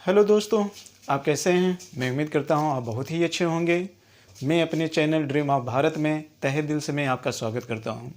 Hello दोस्तों, आप कैसे हैं? मैं उम्मीद करता हूं आप बहुत ही अच्छे होंगे। मैं अपने चैनल ड्रीम ऑफ भारत में तहे दिल से मैं आपका स्वागत करता हूं।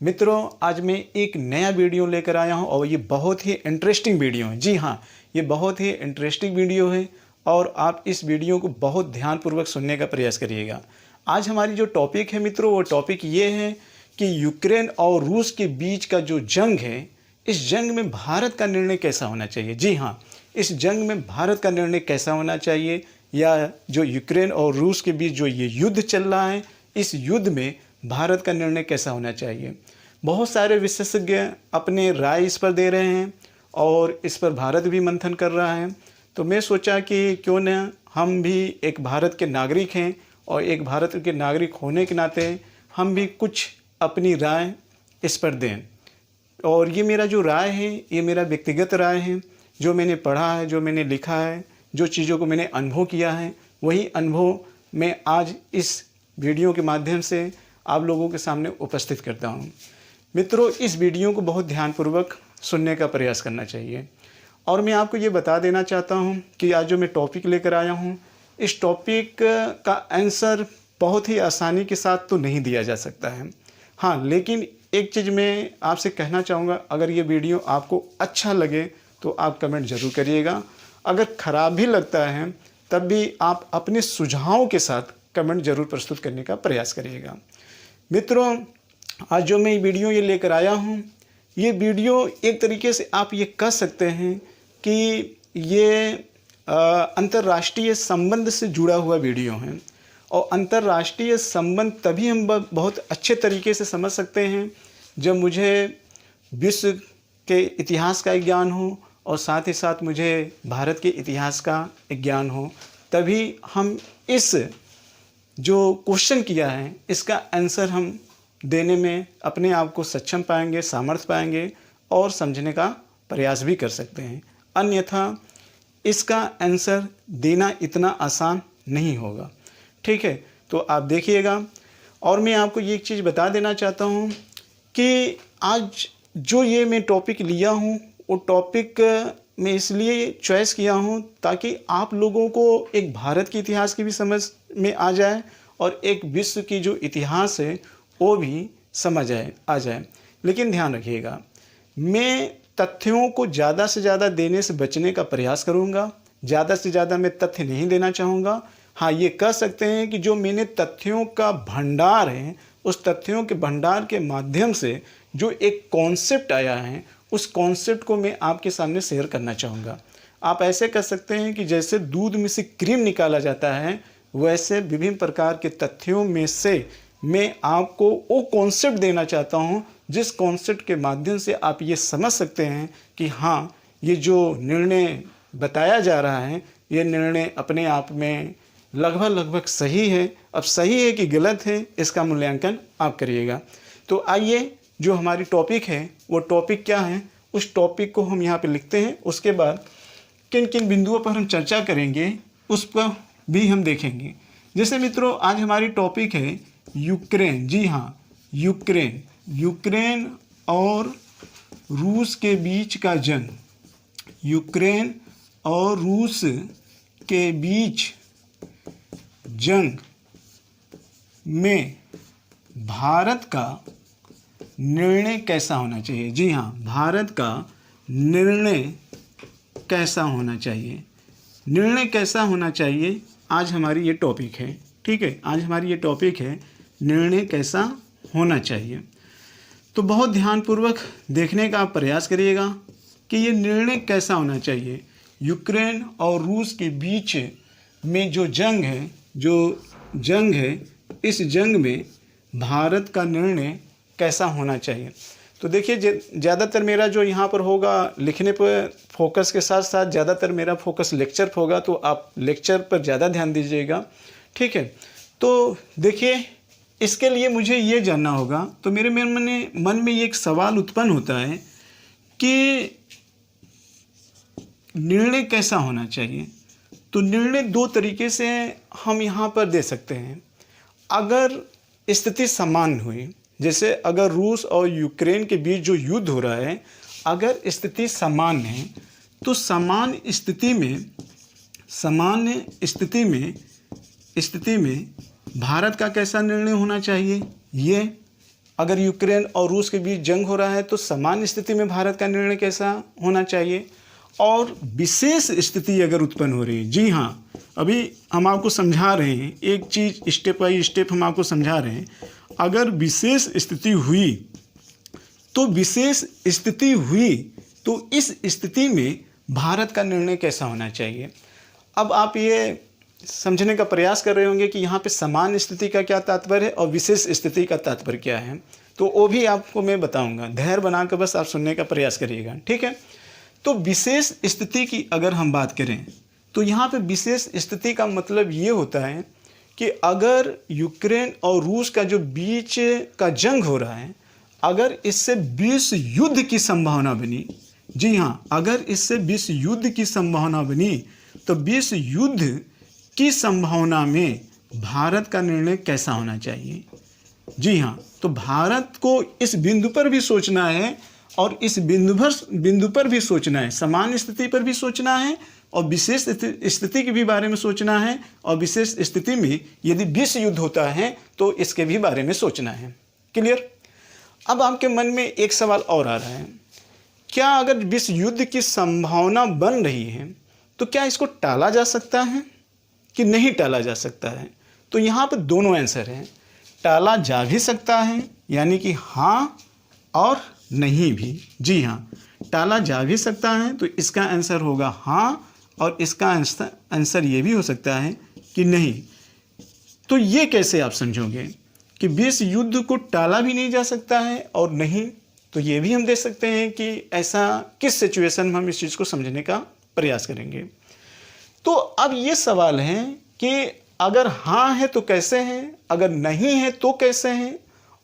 मित्रों, आज मैं एक नया वीडियो लेकर आया हूं और ये बहुत ही इंटरेस्टिंग वीडियो है। जी हाँ, ये बहुत ही इंटरेस्टिंग वीडियो है और आप इस वीडियो को बहुत ध्यानपूर्वक सुनने का प्रयास करिएगा। आज हमारी जो टॉपिक है मित्रों, वो टॉपिक ये है कि यूक्रेन और रूस के बीच का जो जंग है, इस जंग में भारत का निर्णय कैसा होना चाहिए। जी हाँ, इस जंग में भारत का निर्णय कैसा होना चाहिए, या जो यूक्रेन और रूस के बीच जो ये युद्ध चल रहा है, इस युद्ध में भारत का निर्णय कैसा होना चाहिए। बहुत सारे विशेषज्ञ अपने राय इस पर दे रहे हैं और इस पर भारत भी मंथन कर रहा है। तो मैं सोचा कि क्यों न हम भी एक भारत के नागरिक हैं और एक भारत के नागरिक होने के नाते हम भी कुछ अपनी राय इस पर दें। और ये मेरा जो राय है, ये मेरा व्यक्तिगत राय है, जो मैंने पढ़ा है, जो मैंने लिखा है, जो चीज़ों को मैंने अनुभव किया है, वही अनुभव मैं आज इस वीडियो के माध्यम से आप लोगों के सामने उपस्थित करता हूँ। मित्रों, इस वीडियो को बहुत ध्यानपूर्वक सुनने का प्रयास करना चाहिए। और मैं आपको ये बता देना चाहता हूँ कि आज जो मैं टॉपिक लेकर आया हूँ, इस टॉपिक का आंसर बहुत ही आसानी के साथ तो नहीं दिया जा सकता है। हाँ, लेकिन एक चीज़ मैं आपसे कहना चाहूँगा, अगर ये वीडियो आपको अच्छा लगे तो आप कमेंट ज़रूर करिएगा। अगर ख़राब भी लगता है तब भी आप अपने सुझावों के साथ कमेंट ज़रूर प्रस्तुत करने का प्रयास करिएगा। मित्रों, आज जो मैं वीडियो ये लेकर आया हूँ, ये वीडियो एक तरीके से आप ये कह सकते हैं कि ये अंतर्राष्ट्रीय संबंध से जुड़ा हुआ वीडियो है। और अंतर्राष्ट्रीय संबंध तभी हम बहुत अच्छे तरीके से समझ सकते हैं जब मुझे विश्व के इतिहास का ज्ञान हो और साथ ही साथ मुझे भारत के इतिहास का ज्ञान हो। तभी हम इस जो क्वेश्चन किया है, इसका आंसर हम देने में अपने आप को सक्षम पाएंगे, सामर्थ्य पाएंगे और समझने का प्रयास भी कर सकते हैं। अन्यथा इसका आंसर देना इतना आसान नहीं होगा। ठीक है, तो आप देखिएगा। और मैं आपको ये एक चीज़ बता देना चाहता हूँ कि आज जो ये मैं टॉपिक लिया हूँ, वो टॉपिक मैं इसलिए चॉइस किया हूँ ताकि आप लोगों को एक भारत के इतिहास की भी समझ में आ जाए और एक विश्व की जो इतिहास है वो भी समझ आ जाए। लेकिन ध्यान रखिएगा, मैं तथ्यों को ज़्यादा से ज़्यादा देने से बचने का प्रयास करूँगा। ज़्यादा से ज़्यादा मैं तथ्य नहीं देना चाहूँगा। हाँ, ये कह सकते हैं कि जो मैंने तथ्यों का भंडार है, उस तथ्यों के भंडार के माध्यम से जो एक कॉन्सेप्ट आया है, उस कॉन्सेप्ट को मैं आपके सामने शेयर करना चाहूँगा। आप ऐसे कह सकते हैं कि जैसे दूध में से क्रीम निकाला जाता है, वैसे विभिन्न प्रकार के तथ्यों में से मैं आपको वो कॉन्सेप्ट देना चाहता हूँ जिस कॉन्सेप्ट के माध्यम से आप ये समझ सकते हैं कि हाँ, ये जो निर्णय बताया जा रहा है, ये निर्णय अपने आप में लगभग सही है। अब सही है कि गलत है, इसका मूल्यांकन आप करिएगा। तो आइए, जो हमारी टॉपिक है वो टॉपिक क्या है, उस टॉपिक को हम यहाँ पे लिखते हैं। उसके बाद किन किन बिंदुओं पर हम चर्चा करेंगे उस पर भी हम देखेंगे। जैसे मित्रों, आज हमारी टॉपिक है यूक्रेन। जी हाँ, यूक्रेन और रूस के बीच का जंग। यूक्रेन और रूस के बीच जंग में भारत का निर्णय कैसा होना चाहिए। जी हाँ, भारत का निर्णय कैसा होना चाहिए। निर्णय कैसा होना चाहिए, आज हमारी ये टॉपिक है। ठीक है, आज हमारी ये टॉपिक है निर्णय कैसा होना चाहिए। तो बहुत ध्यानपूर्वक देखने का आप प्रयास करिएगा कि ये निर्णय कैसा होना चाहिए। यूक्रेन और रूस के बीच में जो जंग है, इस जंग में भारत का निर्णय कैसा होना चाहिए। तो देखिए, ज़्यादातर मेरा जो यहाँ पर होगा लिखने पर फोकस के साथ साथ ज़्यादातर मेरा फोकस लेक्चर पर होगा, तो आप लेक्चर पर ज़्यादा ध्यान दीजिएगा। ठीक है, तो देखिए, इसके लिए मुझे ये जानना होगा। तो मेरे मन में ये एक सवाल उत्पन्न होता है कि निर्णय कैसा होना चाहिए। तो निर्णय दो तरीके से हम यहाँ पर दे सकते हैं। अगर स्थिति सामान्य हुई, जैसे अगर रूस और यूक्रेन के बीच जो युद्ध हो रहा है, अगर स्थिति सामान्य है, तो सामान्य स्थिति में सामान्य स्थिति में भारत का कैसा निर्णय होना चाहिए। ये अगर यूक्रेन और रूस के बीच जंग हो रहा है तो सामान्य स्थिति में भारत का निर्णय कैसा होना चाहिए। और विशेष स्थिति अगर उत्पन्न हो रही है, जी हाँ, अभी हम आपको समझा रहे हैं, एक चीज़ स्टेप बाय स्टेप हम आपको समझा रहे हैं। अगर विशेष स्थिति हुई तो इस स्थिति में भारत का निर्णय कैसा होना चाहिए। अब आप ये समझने का प्रयास कर रहे होंगे कि यहाँ पे सामान्य स्थिति का क्या तात्पर्य है और विशेष स्थिति का तात्पर्य क्या है, तो वो भी आपको मैं बताऊंगा। धैर्य बनाकर बस आप सुनने का प्रयास करिएगा, ठीक है। तो विशेष स्थिति की अगर हम बात करें तो यहाँ पे विशेष स्थिति का मतलब ये होता है कि अगर यूक्रेन और रूस का जो बीच का जंग हो रहा है, अगर इससे विश्व युद्ध की संभावना बनी, जी हाँ, अगर इससे विश्व युद्ध की संभावना बनी तो विश्व युद्ध की संभावना में भारत का निर्णय कैसा होना चाहिए। जी हाँ, तो भारत को इस बिंदु पर भी सोचना है और इस बिंदु पर भी सोचना है, सामान्य स्थिति पर भी सोचना है और विशेष स्थिति के भी बारे में सोचना है, और विशेष स्थिति में यदि विश्व युद्ध होता है तो इसके भी बारे में सोचना है। क्लियर। अब आपके मन में एक सवाल और आ रहा है, क्या अगर विश्व युद्ध की संभावना बन रही है तो क्या इसको टाला जा सकता है कि नहीं टाला जा सकता है। तो यहाँ पर दोनों आंसर हैं, टाला जा भी सकता है यानी कि हाँ और नहीं भी। जी हाँ, टाला जा भी सकता है तो इसका आंसर होगा हाँ, और इसका आंसर ये भी हो सकता है कि नहीं। तो ये कैसे आप समझोगे कि विश्व युद्ध को टाला भी नहीं जा सकता है और नहीं, तो ये भी हम देख सकते हैं कि ऐसा किस सिचुएशन में हम इस चीज़ को समझने का प्रयास करेंगे। तो अब ये सवाल है कि अगर हाँ है तो कैसे है, अगर नहीं है तो कैसे है,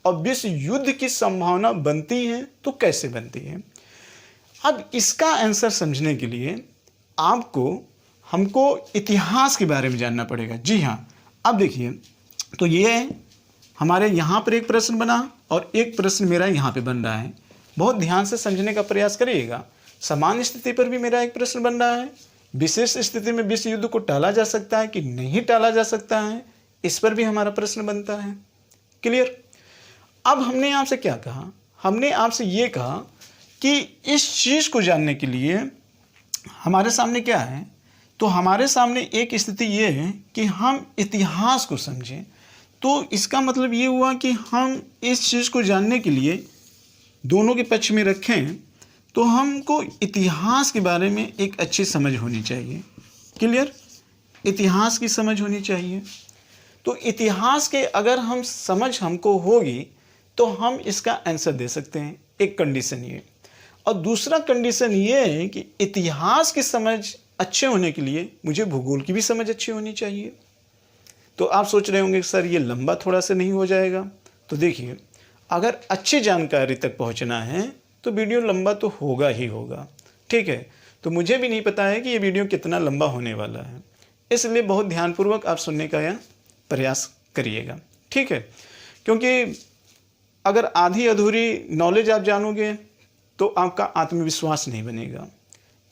और विश्व युद्ध की संभावना बनती है तो कैसे बनती है। अब इसका आंसर समझने के लिए हमको इतिहास के बारे में जानना पड़ेगा। जी हाँ, अब देखिए, तो ये हमारे यहाँ पर एक प्रश्न बना और एक प्रश्न मेरा यहाँ पे बन रहा है। बहुत ध्यान से समझने का प्रयास करिएगा। सामान्य स्थिति पर भी मेरा एक प्रश्न बन रहा है, विशेष स्थिति में विश्व युद्ध को टाला जा सकता है कि नहीं टाला जा सकता है, इस पर भी हमारा प्रश्न बनता है। क्लियर। अब हमने आपसे क्या कहा, हमने आपसे ये कहा कि इस चीज़ को जानने के लिए हमारे सामने क्या है, तो हमारे सामने एक स्थिति ये है कि हम इतिहास को समझें। तो इसका मतलब ये हुआ कि हम इस चीज़ को जानने के लिए दोनों के पक्ष में रखें तो हमको इतिहास के बारे में एक अच्छी समझ होनी चाहिए। क्लियर। इतिहास की समझ होनी चाहिए। तो इतिहास के अगर हम समझ हमको होगी तो हम इसका आंसर दे सकते हैं। एक कंडीशन ये, और दूसरा कंडीशन ये है कि इतिहास की समझ अच्छे होने के लिए मुझे भूगोल की भी समझ अच्छी होनी चाहिए। तो आप सोच रहे होंगे सर ये लंबा थोड़ा सा नहीं हो जाएगा। तो देखिए, अगर अच्छी जानकारी तक पहुंचना है तो वीडियो लंबा तो होगा ही होगा, ठीक है। तो मुझे भी नहीं पता है कि ये वीडियो कितना लंबा होने वाला है, इसलिए बहुत ध्यानपूर्वक आप सुनने का यह प्रयास करिएगा, ठीक है। क्योंकि अगर आधी अधूरी नॉलेज आप जानोगे तो आपका आत्मविश्वास नहीं बनेगा।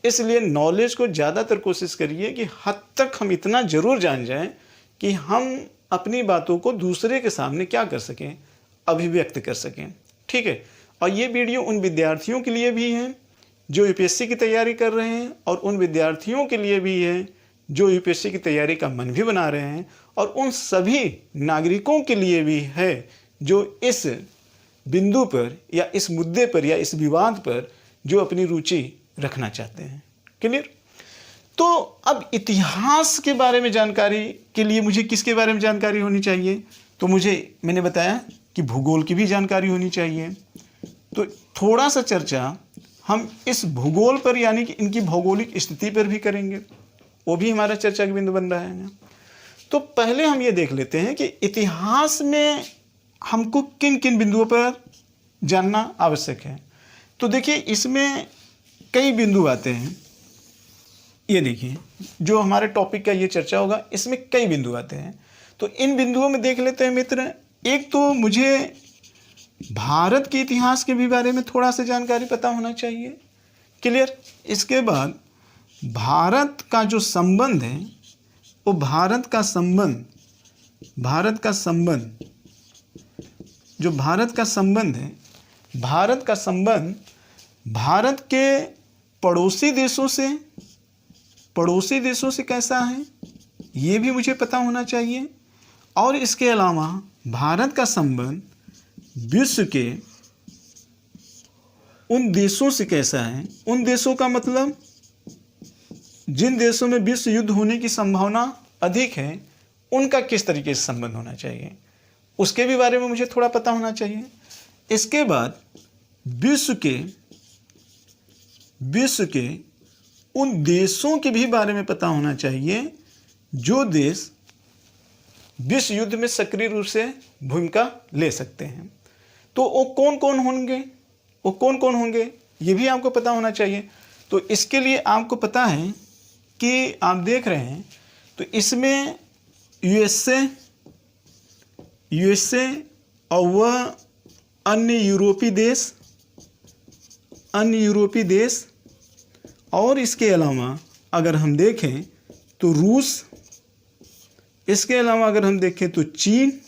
इसलिए नॉलेज को ज़्यादातर कोशिश करिए कि हद तक हम इतना ज़रूर जान जाएं कि हम अपनी बातों को दूसरे के सामने क्या कर सकें, अभिव्यक्त कर सकें, ठीक है। और ये वीडियो उन विद्यार्थियों के लिए भी है जो यूपीएससी की तैयारी कर रहे हैं, और उन विद्यार्थियों के लिए भी है जो यूपीएससी की तैयारी का मन भी बना रहे हैं, और उन सभी नागरिकों के लिए भी है जो इस बिंदु पर या इस मुद्दे पर या इस विवाद पर जो अपनी रुचि रखना चाहते हैं। क्लियर। तो अब इतिहास के बारे में जानकारी के लिए मुझे किसके बारे में जानकारी होनी चाहिए, तो मैंने बताया कि भूगोल की भी जानकारी होनी चाहिए। तो थोड़ा सा चर्चा हम इस भूगोल पर यानी कि इनकी भौगोलिक स्थिति पर भी करेंगे, वो भी हमारा चर्चा का बिंदु बन रहा है। तो पहले हम ये देख लेते हैं कि इतिहास में हमको किन किन बिंदुओं पर जानना आवश्यक है। तो देखिए, इसमें कई बिंदु आते हैं। ये देखिए, जो हमारे टॉपिक का ये चर्चा होगा इसमें कई बिंदु आते हैं। तो इन बिंदुओं में देख लेते हैं मित्र। एक तो मुझे भारत के इतिहास के भी बारे में थोड़ा सा जानकारी पता होना चाहिए। क्लियर। इसके बाद भारत का जो संबंध है वो भारत का संबंध जो भारत का संबंध है, भारत का संबंध भारत के पड़ोसी देशों से कैसा है, ये भी मुझे पता होना चाहिए। और इसके अलावा भारत का संबंध विश्व के उन देशों से कैसा है, उन देशों का मतलब जिन देशों में विश्व युद्ध होने की संभावना अधिक है, उनका किस तरीके से संबंध होना चाहिए, उसके भी बारे में मुझे थोड़ा पता होना चाहिए। इसके बाद विश्व के उन देशों के भी बारे में पता होना चाहिए जो देश विश्व युद्ध में सक्रिय रूप से भूमिका ले सकते हैं। तो वो कौन कौन होंगे ये भी आपको पता होना चाहिए। तो इसके लिए आपको पता है कि आप देख रहे हैं, तो इसमें यूएसए और वह अन्य यूरोपीय देश और इसके अलावा अगर हम देखें तो रूस, इसके अलावा अगर हम देखें तो चीन,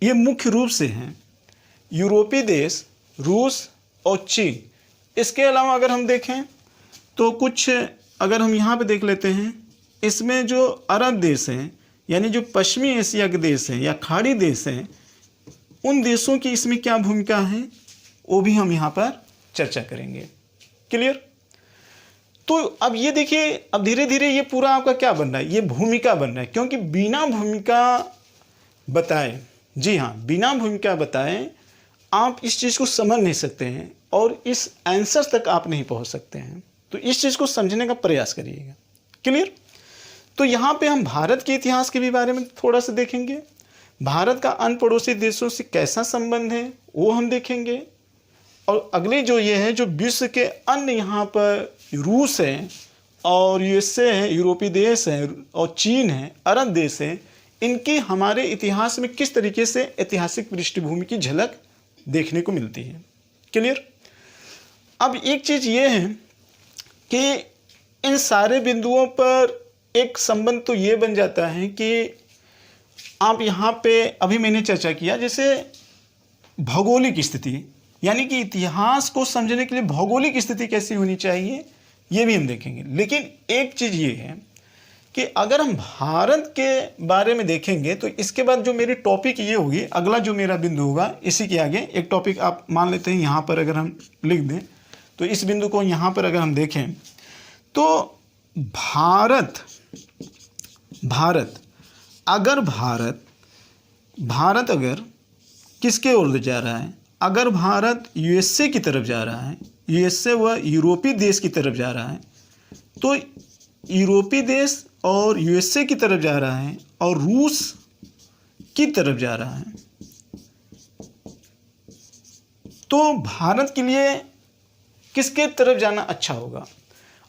ये मुख्य रूप से हैं यूरोपीय देश, रूस और चीन। इसके अलावा अगर हम देखें तो कुछ अगर हम यहाँ पे देख लेते हैं, इसमें जो अरब देश हैं यानी जो पश्चिमी एशिया के देश हैं या खाड़ी देश हैं, उन देशों की इसमें क्या भूमिका है वो भी हम यहाँ पर चर्चा करेंगे। क्लियर? तो अब ये देखिए, अब धीरे धीरे ये पूरा आपका क्या बन रहा है, ये भूमिका बन रहा है, क्योंकि बिना भूमिका बताए, जी हाँ, बिना भूमिका बताए आप इस चीज़ को समझ नहीं सकते हैं और इस आंसर तक आप नहीं पहुंच सकते हैं। तो इस चीज़ को समझने का प्रयास करिएगा। क्लियर? तो यहाँ पे हम भारत के इतिहास के भी बारे में थोड़ा सा देखेंगे, भारत का अन्य पड़ोसी देशों से कैसा संबंध है वो हम देखेंगे, और अगले जो ये है जो विश्व के अन्य यहाँ पर रूस है और यूएसए है, यूरोपीय देश है और चीन है, अरब देश है, इनकी हमारे इतिहास में किस तरीके से ऐतिहासिक पृष्ठभूमि की झलक देखने को मिलती है। क्लियर? अब एक चीज़ ये है कि इन सारे बिंदुओं पर एक संबंध तो ये बन जाता है कि आप यहाँ पे अभी मैंने चर्चा किया जैसे भौगोलिक स्थिति, यानी कि इतिहास को समझने के लिए भौगोलिक स्थिति कैसी होनी चाहिए ये भी हम देखेंगे। लेकिन एक चीज़ ये है कि अगर हम भारत के बारे में देखेंगे तो इसके बाद जो मेरी टॉपिक ये होगी, अगला जो मेरा बिंदु होगा, इसी के आगे एक टॉपिक आप मान लेते हैं यहाँ पर अगर हम लिख दें, तो इस बिंदु को यहाँ पर अगर हम देखें तो भारत अगर किसके ओर जा रहा है, अगर भारत यूएसए की तरफ जा रहा है, यूएसए व यूरोपीय देश की तरफ जा रहा है, तो यूरोपीय देश और यूएसए की तरफ जा रहा है और रूस की तरफ जा रहा है, तो भारत के लिए किसके तरफ जाना अच्छा होगा?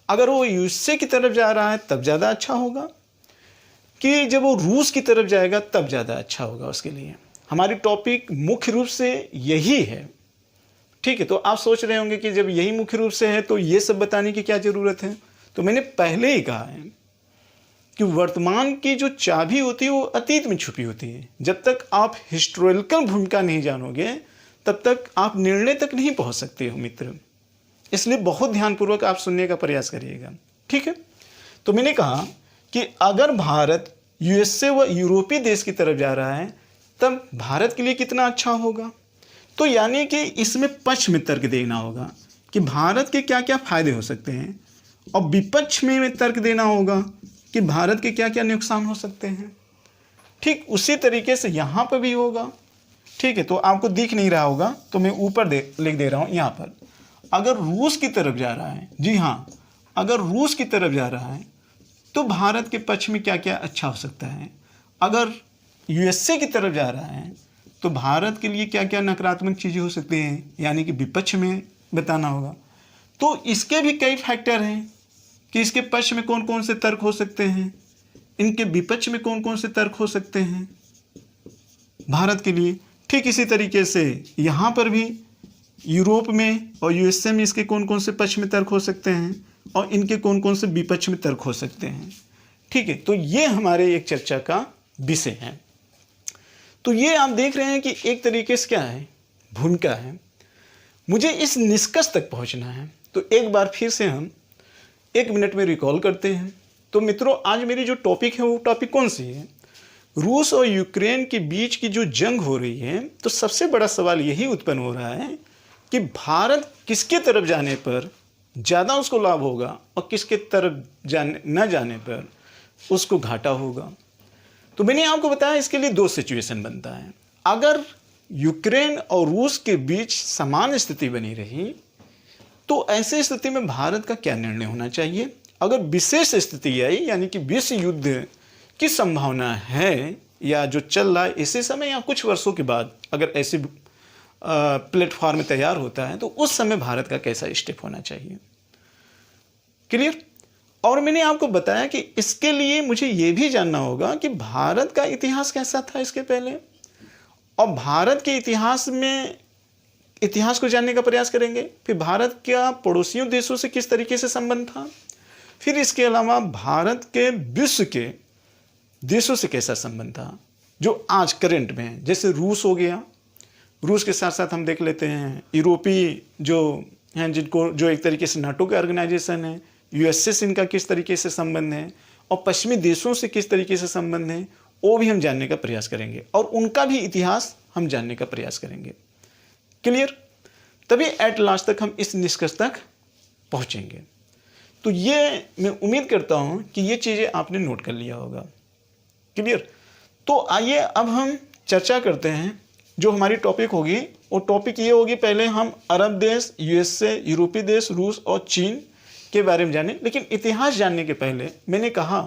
अगर वो यूएसए की तरफ जा रहा है तब ज़्यादा अच्छा होगा कि जब वो रूस की तरफ जाएगा तब ज़्यादा अच्छा होगा उसके लिए? हमारी टॉपिक मुख्य रूप से यही है। ठीक है, तो आप सोच रहे होंगे कि जब यही मुख्य रूप से है तो ये सब बताने की क्या ज़रूरत है? तो मैंने पहले ही कहा है कि वर्तमान की जो चाबी होती है वो अतीत में छुपी होती है। जब तक आप हिस्टोरिकल भूमिका नहीं जानोगे तब तक आप निर्णय तक नहीं पहुंच सकते हो मित्र। इसलिए बहुत ध्यानपूर्वक आप सुनने का प्रयास करिएगा। ठीक है, तो मैंने कहा कि अगर भारत यूएसए व यूरोपीय देश की तरफ जा रहा है तब भारत के लिए कितना अच्छा होगा। तो यानी कि इसमें पक्ष में तर्क देना होगा कि भारत के क्या क्या फायदे हो सकते हैं, और विपक्ष में तर्क देना होगा कि भारत के क्या क्या नुकसान हो सकते हैं। ठीक उसी तरीके से यहाँ पर भी होगा। ठीक है, तो आपको दिख नहीं रहा होगा तो मैं ऊपर लिख दे रहा हूँ यहाँ पर। अगर रूस की तरफ जा रहा है, जी हाँ, अगर रूस की तरफ जा रहा है तो भारत के पक्ष में क्या क्या अच्छा हो सकता है। अगर यूएसए की तरफ जा रहा है तो भारत के लिए क्या क्या नकारात्मक चीज़ें हो सकती हैं, यानी कि विपक्ष में बताना होगा। तो इसके भी कई फैक्टर हैं कि इसके पक्ष में कौन कौन से तर्क हो सकते हैं, इनके विपक्ष में कौन कौन से तर्क हो सकते हैं भारत के लिए। ठीक इसी तरीके से यहाँ पर भी यूरोप में और यूएसए में इसके कौन कौन से पक्ष में तर्क हो सकते हैं और इनके कौन कौन से विपक्ष में तर्क हो सकते हैं। ठीक है, तो ये हमारे एक चर्चा का विषय है। तो ये आप देख रहे हैं कि एक तरीके से क्या है, भूमिका है। मुझे इस निष्कर्ष तक पहुंचना है, तो एक बार फिर से हम 1 मिनट में रिकॉल करते हैं। तो मित्रों, आज मेरी जो टॉपिक है वो टॉपिक कौन सी है? रूस और यूक्रेन के बीच की जो जंग हो रही है, तो सबसे बड़ा सवाल यही उत्पन्न हो रहा है कि भारत किसके तरफ जाने पर ज़्यादा उसको लाभ होगा और किसके तरफ न जाने पर उसको घाटा होगा। तो मैंने आपको बताया इसके लिए 2 सिचुएशन बनता है। अगर यूक्रेन और रूस के बीच समान स्थिति बनी रही तो ऐसे स्थिति में भारत का क्या निर्णय होना चाहिए। अगर विशेष स्थिति आई, यानी कि विश्व युद्ध की संभावना है या जो चल रहा है इसी समय या कुछ वर्षों के बाद अगर ऐसे प्लेटफॉर्म तैयार होता है, तो उस समय भारत का कैसा स्टेप होना चाहिए। क्लियर? और मैंने आपको बताया कि इसके लिए मुझे यह भी जानना होगा कि भारत का इतिहास कैसा था इसके पहले, और भारत के इतिहास को जानने का प्रयास करेंगे। फिर भारत का पड़ोसियों देशों से किस तरीके से संबंध था, फिर इसके अलावा भारत के विश्व के देशों से कैसा संबंध था जो आज करंट में है। जैसे रूस हो गया, रूस के साथ साथ हम देख लेते हैं यूरोपीय जो हैं, जिनको जो एक तरीके से नाटो का ऑर्गेनाइजेशन है, यूएसए से इनका किस तरीके से संबंध है, और पश्चिमी देशों से किस तरीके से संबंध है, वो भी हम जानने का प्रयास करेंगे और उनका भी इतिहास हम जानने का प्रयास करेंगे। क्लियर? तभी एट लास्ट तक हम इस निष्कर्ष तक पहुंचेंगे। तो ये मैं उम्मीद करता हूं कि ये चीज़ें आपने नोट कर लिया होगा। क्लियर? तो आइए अब हम चर्चा करते हैं। जो हमारी टॉपिक होगी वो टॉपिक ये होगी, पहले हम अरब देश, यूएसए, यूरोपीय देश, रूस और चीन के बारे में जाने। लेकिन इतिहास जानने के पहले मैंने कहा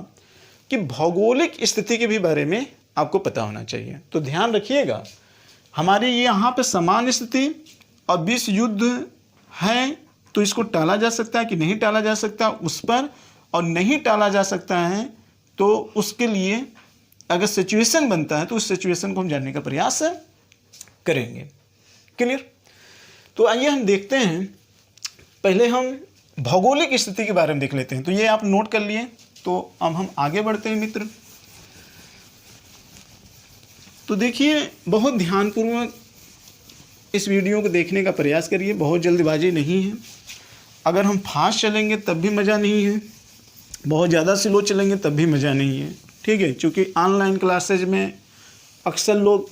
कि भौगोलिक स्थिति के भी बारे में आपको पता होना चाहिए। तो ध्यान रखिएगा, हमारी यहाँ पे समान स्थिति और विश्व युद्ध है, तो इसको टाला जा सकता है कि नहीं टाला जा सकता उस पर, और नहीं टाला जा सकता है तो उसके लिए अगर सिचुएशन बनता है तो उस सिचुएशन को हम जानने का प्रयास करेंगे। क्लियर? तो आइए हम देखते हैं, पहले हम भौगोलिक स्थिति के बारे में देख लेते हैं। तो ये आप नोट कर लिए, तो अब हम आगे बढ़ते हैं मित्र। तो देखिए, बहुत ध्यानपूर्वक इस वीडियो को देखने का प्रयास करिए, बहुत जल्दबाजी नहीं है। अगर हम फास्ट चलेंगे तब भी मज़ा नहीं है, बहुत ज़्यादा स्लो चलेंगे तब भी मज़ा नहीं है। ठीक है? क्योंकि ऑनलाइन क्लासेज में अक्सर लोग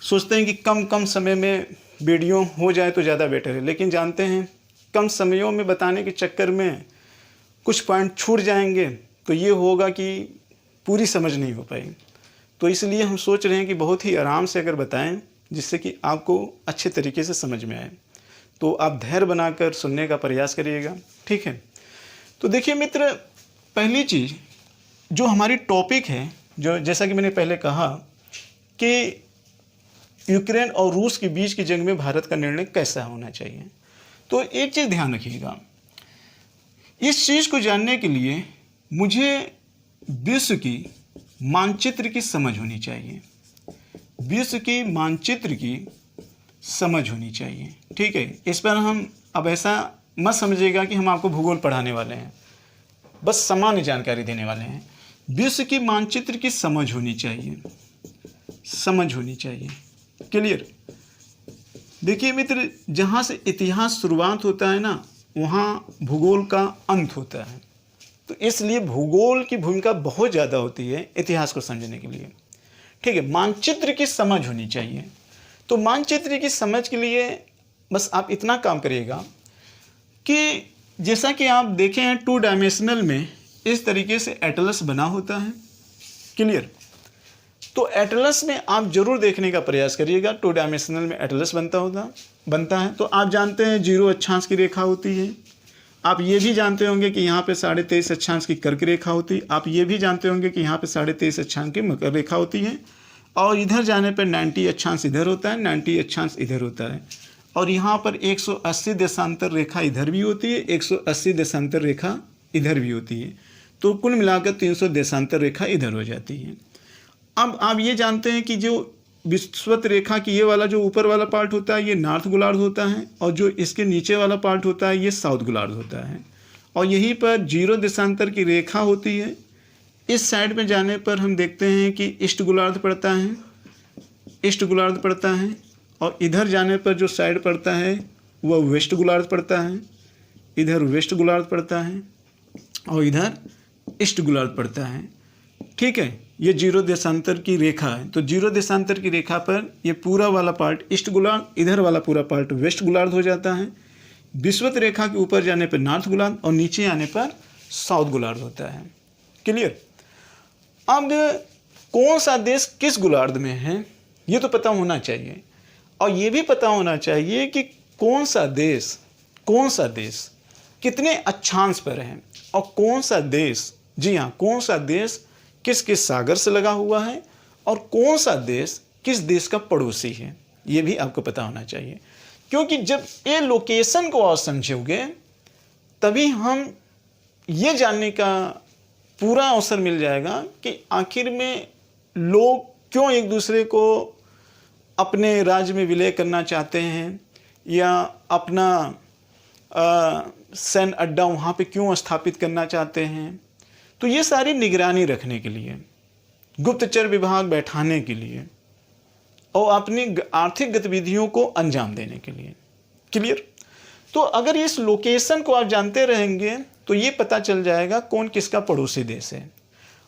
सोचते हैं कि कम समय में वीडियो हो जाए तो ज़्यादा बेटर है, लेकिन जानते हैं कम समयों में बताने के चक्कर में कुछ पॉइंट छूट जाएंगे तो ये होगा कि पूरी समझ नहीं हो पाएगी। तो इसलिए हम सोच रहे हैं कि बहुत ही आराम से अगर बताएं जिससे कि आपको अच्छे तरीके से समझ में आए। तो आप धैर्य बनाकर सुनने का प्रयास करिएगा। ठीक है? तो देखिए मित्र, पहली चीज़ जो हमारी टॉपिक है, जो जैसा कि मैंने पहले कहा कि यूक्रेन और रूस के बीच की जंग में भारत का निर्णय कैसा होना चाहिए। तो एक चीज़ ध्यान रखिएगा, इस चीज़ को जानने के लिए मुझे विश्व की मानचित्र की समझ होनी चाहिए। विश्व की मानचित्र की समझ होनी चाहिए। ठीक है? इस पर हम अब ऐसा मत समझिएगा कि हम आपको भूगोल पढ़ाने वाले हैं, बस सामान्य जानकारी देने वाले हैं। विश्व की मानचित्र की समझ होनी चाहिए, समझ होनी चाहिए। क्लियर? देखिए मित्र, जहाँ से इतिहास शुरुआत होता है ना, वहाँ भूगोल का अंत होता है। तो इसलिए भूगोल की भूमिका बहुत ज़्यादा होती है इतिहास को समझने के लिए। ठीक है? मानचित्र की समझ होनी चाहिए। तो मानचित्र की समझ के लिए बस आप इतना काम करिएगा कि जैसा कि आप देखें हैं 2 डायमेंशनल में इस तरीके से एटलस बना होता है। क्लियर? तो एटलस में आप जरूर देखने का प्रयास करिएगा। 2 डायमेंशनल में एटलस बनता है। तो आप जानते हैं 0 अक्षांश की रेखा होती है। आप ये भी जानते होंगे कि यहाँ पे 23.5 अक्षांश की कर्क रेखा होती है। आप ये भी जानते होंगे कि यहाँ पे 23.5 अक्षांश की मकर रेखा होती है। और इधर जाने पर 90 अक्षांश इधर होता है, 90 अक्षांश इधर होता है। और यहाँ पर 180 देशांतर रेखा इधर भी होती है, 180 देशांतर रेखा इधर भी होती है। तो कुल मिलाकर 300 देशांतर रेखा इधर हो जाती है। अब आप ये जानते हैं कि जो विषुवत रेखा की ये वाला जो ऊपर वाला पार्ट होता है ये नॉर्थ गोलार्ध होता है, और जो इसके नीचे वाला पार्ट होता है ये साउथ गोलार्ध होता है। और यहीं पर 0 देशांतर की रेखा होती है, इस साइड में जाने पर हम देखते हैं कि ईस्ट गोलार्ध पड़ता है, ईस्ट गोलार्ध पड़ता है, और इधर जाने पर जो साइड पड़ता है वह वेस्ट गोलार्ध पड़ता है, इधर वेस्ट गोलार्ध पड़ता है और इधर ईस्ट गोलार्ध पड़ता है। ठीक है, ये जीरो देशांतर की रेखा है। तो जीरो देशांतर की रेखा पर ये पूरा वाला पार्ट ईस्ट गोलार्ध, इधर वाला पूरा पार्ट वेस्ट गोलार्ध हो जाता है। विषुवत रेखा के ऊपर जाने पर नॉर्थ गोलार्ध और नीचे आने पर साउथ गोलार्ध होता है। क्लियर। अब कौन सा देश किस गोलार्ध में है ये तो पता होना चाहिए, और ये भी पता होना चाहिए कि कौन सा देश कितने अक्षांश पर है, और कौन सा देश, जी हाँ, कौन सा देश किस किस सागर से लगा हुआ है, और कौन सा देश किस देश का पड़ोसी है, ये भी आपको पता होना चाहिए। क्योंकि जब ये लोकेशन को आप समझोगे तभी हम ये जानने का पूरा अवसर मिल जाएगा कि आखिर में लोग क्यों एक दूसरे को अपने राज्य में विलय करना चाहते हैं, या अपना सैन्य अड्डा वहाँ पे क्यों स्थापित करना चाहते हैं। तो ये सारी निगरानी रखने के लिए, गुप्तचर विभाग बैठाने के लिए और अपनी आर्थिक गतिविधियों को अंजाम देने के लिए। क्लियर। तो अगर इस लोकेशन को आप जानते रहेंगे तो ये पता चल जाएगा कौन किसका पड़ोसी देश है,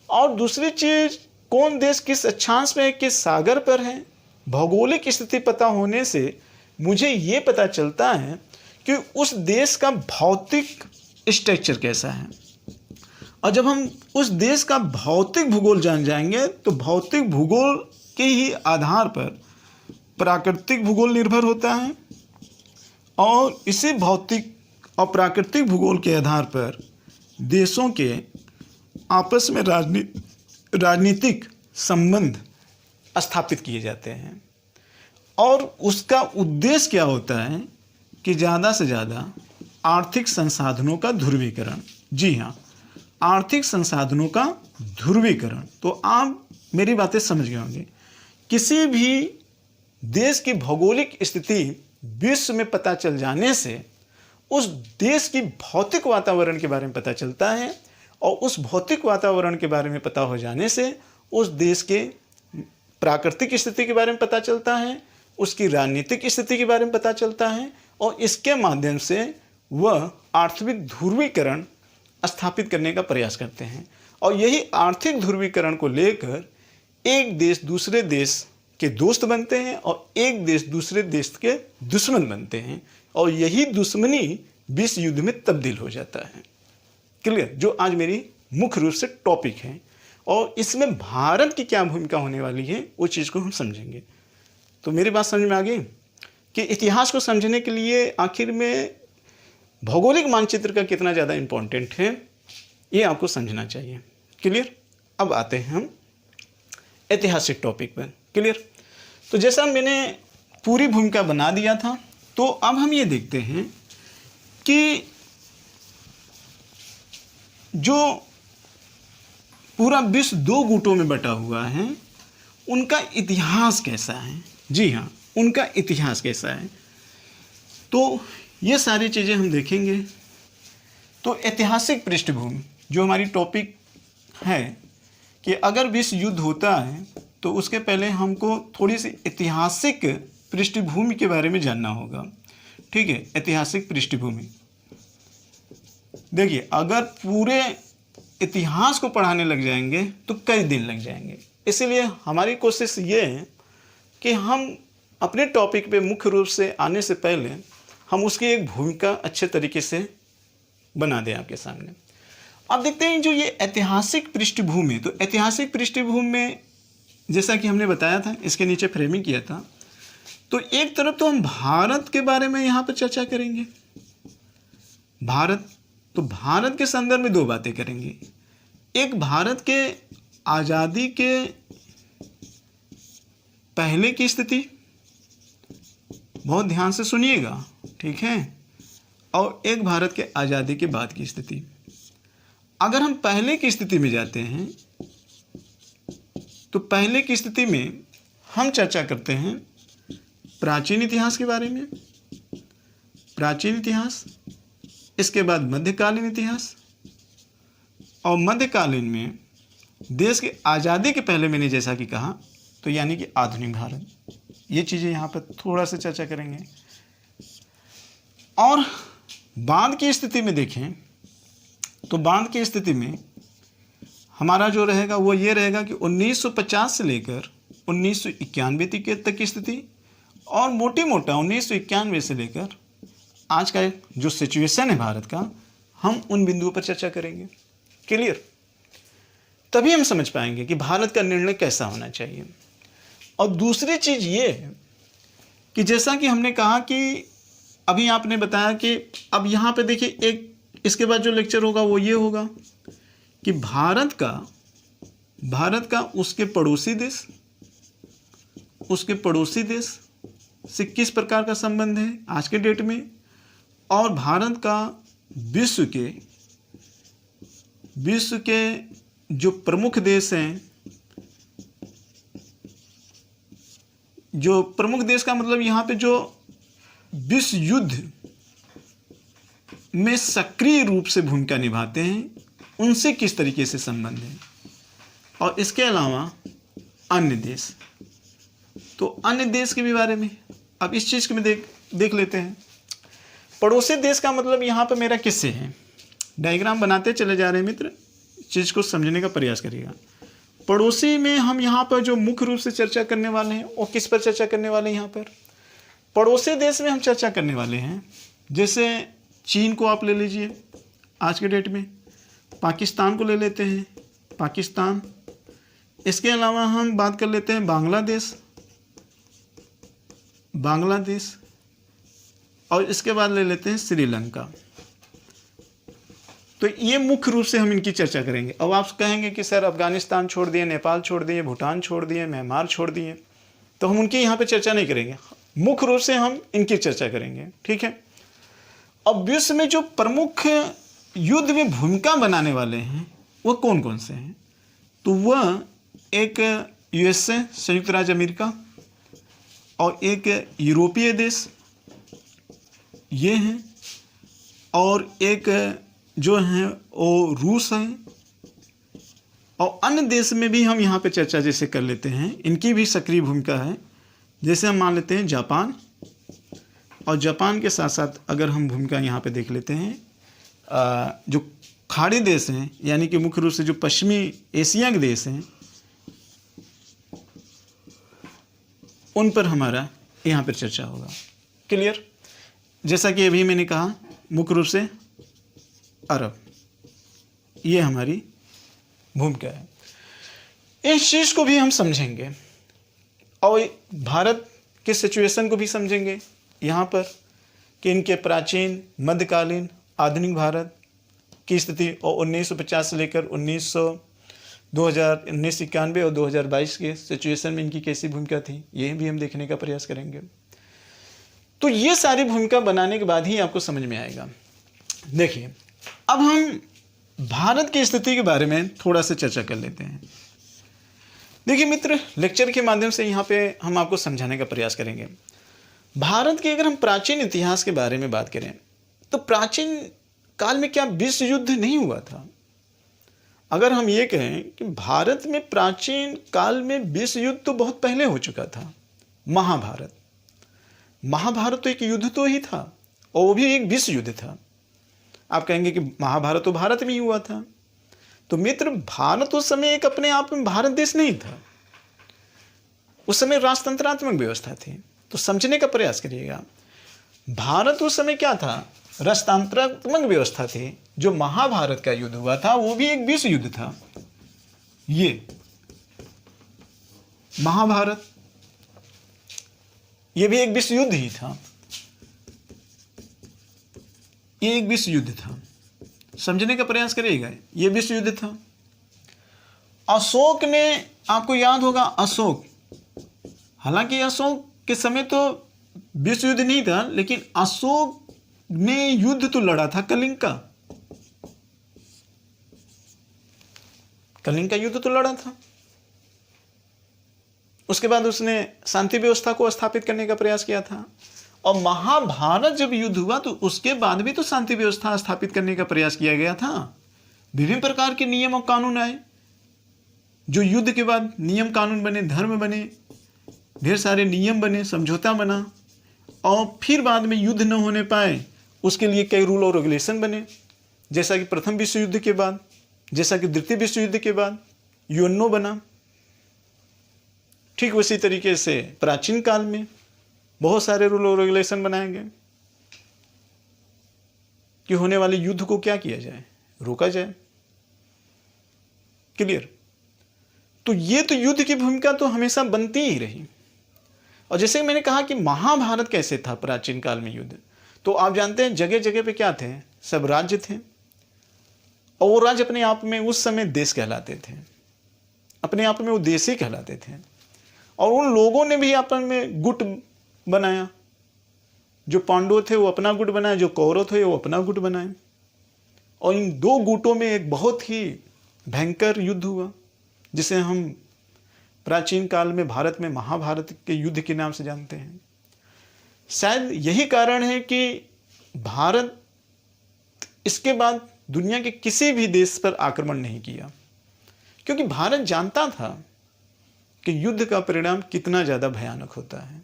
और दूसरी चीज़ कौन देश किस अक्षांश में है, किस सागर पर है। भौगोलिक स्थिति पता होने से मुझे ये पता चलता है कि उस देश का भौतिक स्ट्रक्चर कैसा है, और जब हम उस देश का भौतिक भूगोल जान जाएंगे तो भौतिक भूगोल के ही आधार पर प्राकृतिक भूगोल निर्भर होता है, और इसी भौतिक और प्राकृतिक भूगोल के आधार पर देशों के आपस में राजनीतिक संबंध स्थापित किए जाते हैं। और उसका उद्देश्य क्या होता है कि ज़्यादा से ज़्यादा आर्थिक संसाधनों का ध्रुवीकरण। जी हाँ, आर्थिक संसाधनों का ध्रुवीकरण। तो आप मेरी बातें समझ गए होंगे। किसी भी देश की भौगोलिक स्थिति विश्व में पता चल जाने से उस देश की भौतिक वातावरण के बारे में पता चलता है, और उस भौतिक वातावरण के बारे में पता हो जाने से उस देश के प्राकृतिक स्थिति के बारे में पता चलता है, उसकी राजनीतिक स्थिति के बारे में पता चलता है, और इसके माध्यम से वह आर्थिक ध्रुवीकरण स्थापित करने का प्रयास करते हैं। और यही आर्थिक ध्रुवीकरण को लेकर एक देश दूसरे देश के दोस्त बनते हैं और एक देश दूसरे देश के दुश्मन बनते हैं, और यही दुश्मनी विश्व युद्ध में तब्दील हो जाता है। क्लियर। जो आज मेरी मुख्य रूप से टॉपिक है, और इसमें भारत की क्या भूमिका होने वाली है वो चीज़ को हम समझेंगे। तो मेरी बात समझ में आ गई कि इतिहास को समझने के लिए आखिर में भौगोलिक मानचित्र का कितना ज़्यादा इम्पोर्टेंट है ये आपको समझना चाहिए। क्लियर। अब आते हैं हम ऐतिहासिक टॉपिक पर। क्लियर। तो जैसा मैंने पूरी भूमिका बना दिया था, तो अब हम ये देखते हैं कि जो पूरा विश्व दो गुटों में बटा हुआ है उनका इतिहास कैसा है। जी हाँ, उनका इतिहास कैसा है, तो ये सारी चीज़ें हम देखेंगे। तो ऐतिहासिक पृष्ठभूमि जो हमारी टॉपिक है कि अगर विश्व युद्ध होता है तो उसके पहले हमको थोड़ी सी ऐतिहासिक पृष्ठभूमि के बारे में जानना होगा। ठीक है। ऐतिहासिक पृष्ठभूमि देखिए, अगर पूरे इतिहास को पढ़ाने लग जाएंगे तो कई दिन लग जाएंगे। इसीलिए हमारी कोशिश ये है कि हम अपने टॉपिक पे मुख्य रूप से आने से पहले हम उसकी एक भूमिका अच्छे तरीके से बना दें आपके सामने। अब देखते हैं जो ये ऐतिहासिक पृष्ठभूमि, तो ऐतिहासिक पृष्ठभूमि में जैसा कि हमने बताया था, इसके नीचे फ्रेमिंग किया था, तो एक तरफ तो हम भारत के बारे में यहाँ पर चर्चा करेंगे। भारत, तो भारत के संदर्भ में दो बातें करेंगे। एक, भारत के आज़ादी के पहले की स्थिति, बहुत ध्यान से सुनिएगा, ठीक है, और एक भारत के आज़ादी के बाद की स्थिति। अगर हम पहले की स्थिति में जाते हैं तो पहले की स्थिति में हम चर्चा करते हैं प्राचीन इतिहास के बारे में, प्राचीन इतिहास, इसके बाद मध्यकालीन इतिहास, और मध्यकालीन में देश की आज़ादी के पहले मैंने जैसा कि कहा, तो यानी कि आधुनिक भारत, ये चीज़ें यहाँ पर थोड़ा सा चर्चा करेंगे। और बाद की स्थिति में देखें तो बाद की स्थिति में हमारा जो रहेगा वो ये रहेगा कि 1950 से लेकर 1991 तक की स्थिति, और मोटी मोटा 1991 से लेकर आज का जो सिचुएशन है भारत का, हम उन बिंदुओं पर चर्चा करेंगे। क्लियर? तभी हम समझ पाएंगे कि भारत का निर्णय कैसा होना चाहिए। और दूसरी चीज़ ये है कि जैसा कि हमने कहा कि अभी आपने बताया कि अब यहाँ पे देखिए, एक इसके बाद जो लेक्चर होगा वो ये होगा कि भारत का उसके पड़ोसी देश से किस प्रकार का संबंध है आज के डेट में, और भारत का विश्व के जो प्रमुख देश हैं, जो प्रमुख देश का मतलब यहाँ पे जो विश्व युद्ध में सक्रिय रूप से भूमिका निभाते हैं, उनसे किस तरीके से संबंध है। और इसके अलावा अन्य देश, तो अन्य देश के भी बारे में अब इस चीज़ को में देख लेते हैं। पड़ोसी देश का मतलब यहाँ पर मेरा किससे है, डायग्राम बनाते चले जा रहे हैं मित्र, चीज़ को समझने का प्रयास करिएगा। पड़ोसी में हम यहाँ पर जो मुख्य रूप से चर्चा करने वाले हैं वो किस पर चर्चा करने वाले हैं। यहाँ पर पड़ोसी देश में हम चर्चा करने वाले हैं, जैसे चीन को आप ले लीजिए, आज के डेट में पाकिस्तान को ले लेते हैं, पाकिस्तान। इसके अलावा हम बात कर लेते हैं बांग्लादेश, और इसके बाद ले लेते हैं श्रीलंका। तो ये मुख्य रूप से हम इनकी चर्चा करेंगे। अब आप कहेंगे कि सर अफगानिस्तान छोड़ दिए, नेपाल छोड़ दिए, भूटान छोड़ दिए, म्यांमार छोड़ दिए, तो हम उनकी यहाँ पे चर्चा नहीं करेंगे, मुख्य रूप से हम इनकी चर्चा करेंगे। ठीक है। अब विश्व में जो प्रमुख युद्ध में भूमिका बनाने वाले हैं वो कौन कौन से हैं, तो वह एक यूएसए संयुक्त राज्य अमेरिका, और एक यूरोपीय देश ये हैं, और एक जो हैं वो रूस हैं, और अन्य देश में भी हम यहाँ पे चर्चा जैसे कर लेते हैं, इनकी भी सक्रिय भूमिका है। जैसे हम मान लेते हैं जापान, और जापान के साथ साथ अगर हम भूमिका यहाँ पे देख लेते हैं जो खाड़ी देश हैं, यानी कि मुख्य रूप से जो पश्चिमी एशिया के देश हैं, उन पर हमारा यहाँ पर चर्चा होगा। क्लियर? जैसा कि अभी मैंने कहा, मुख्य रूप से अरब, ये हमारी भूमिका है। इस चीज़ को भी हम समझेंगे और भारत के सिचुएशन को भी समझेंगे यहाँ पर, कि इनके प्राचीन, मध्यकालीन, आधुनिक भारत की स्थिति, और 1950 से लेकर 1991 और 2022 के सिचुएशन में इनकी कैसी भूमिका थी, ये भी हम देखने का प्रयास करेंगे। तो ये सारी भूमिका बनाने के बाद ही आपको समझ में आएगा। देखिए, अब हम भारत की स्थिति के बारे में थोड़ा सा चर्चा कर लेते हैं। देखिए मित्र, लेक्चर के माध्यम से यहाँ पे हम आपको समझाने का प्रयास करेंगे। भारत के अगर हम प्राचीन इतिहास के बारे में बात करें, तो प्राचीन काल में क्या विश्व युद्ध नहीं हुआ था? अगर हम ये कहें कि भारत में प्राचीन काल में विश्व युद्ध तो बहुत पहले हो चुका था। महाभारत तो एक युद्ध तो ही था, और वो भी एक विश्व युद्ध था। आप कहेंगे कि महाभारत तो भारत में ही हुआ था, तो मित्र भारत उस समय एक अपने आप में भारत देश नहीं था, उस समय राजतंत्रात्मक व्यवस्था थी। तो समझने का प्रयास करिएगा, भारत उस समय क्या था? राजतंत्रात्मक व्यवस्था थी। जो महाभारत का युद्ध हुआ था वो भी एक विश्व युद्ध था। ये महाभारत, ये भी एक विश्व युद्ध ही था, ये एक विश्व युद्ध था। समझने का प्रयास करिएगा, ये विश्व युद्ध था। अशोक ने, आपको याद होगा अशोक, हालांकि अशोक के समय तो विश्व युद्ध नहीं था, लेकिन अशोक ने युद्ध तो लड़ा था कलिंग का युद्ध तो लड़ा था। उसके बाद उसने शांति व्यवस्था को स्थापित करने का प्रयास किया था। और महाभारत जब युद्ध हुआ तो उसके बाद भी तो शांति व्यवस्था स्थापित करने का प्रयास किया गया था। विभिन्न प्रकार के नियम और कानून आए, जो युद्ध के बाद नियम कानून बने, धर्म बने, ढेर सारे नियम बने, समझौता बना, और फिर बाद में युद्ध न होने पाए उसके लिए कई रूल और रेगुलेशन बने, जैसा कि प्रथम विश्व युद्ध के बाद, जैसा कि द्वितीय विश्व युद्ध के बाद यूएनओ बना। ठीक उसी तरीके से प्राचीन काल में बहुत सारे रूल और रेगुलेशन बनाए गए कि होने वाले युद्ध को क्या किया जाए, रोका जाए। क्लियर? तो ये तो युद्ध की भूमिका तो हमेशा बनती ही रही। और जैसे मैंने कहा कि महाभारत कैसे था प्राचीन काल में युद्ध, तो आप जानते हैं जगह जगह पे क्या थे, सब राज्य थे, और वो राज्य अपने आप में उस समय देश कहलाते थे, अपने आप में वो देश ही कहलाते थे। और उन लोगों ने भी आपस में गुट बनाया, जो पांडव थे वो अपना गुट बनाया, जो कौरव थे वो अपना गुट बनाए, और इन दो गुटों में एक बहुत ही भयंकर युद्ध हुआ जिसे हम प्राचीन काल में भारत में महाभारत के युद्ध के नाम से जानते हैं। शायद यही कारण है कि भारत इसके बाद दुनिया के किसी भी देश पर आक्रमण नहीं किया, क्योंकि भारत जानता था कि युद्ध का परिणाम कितना ज़्यादा भयानक होता है।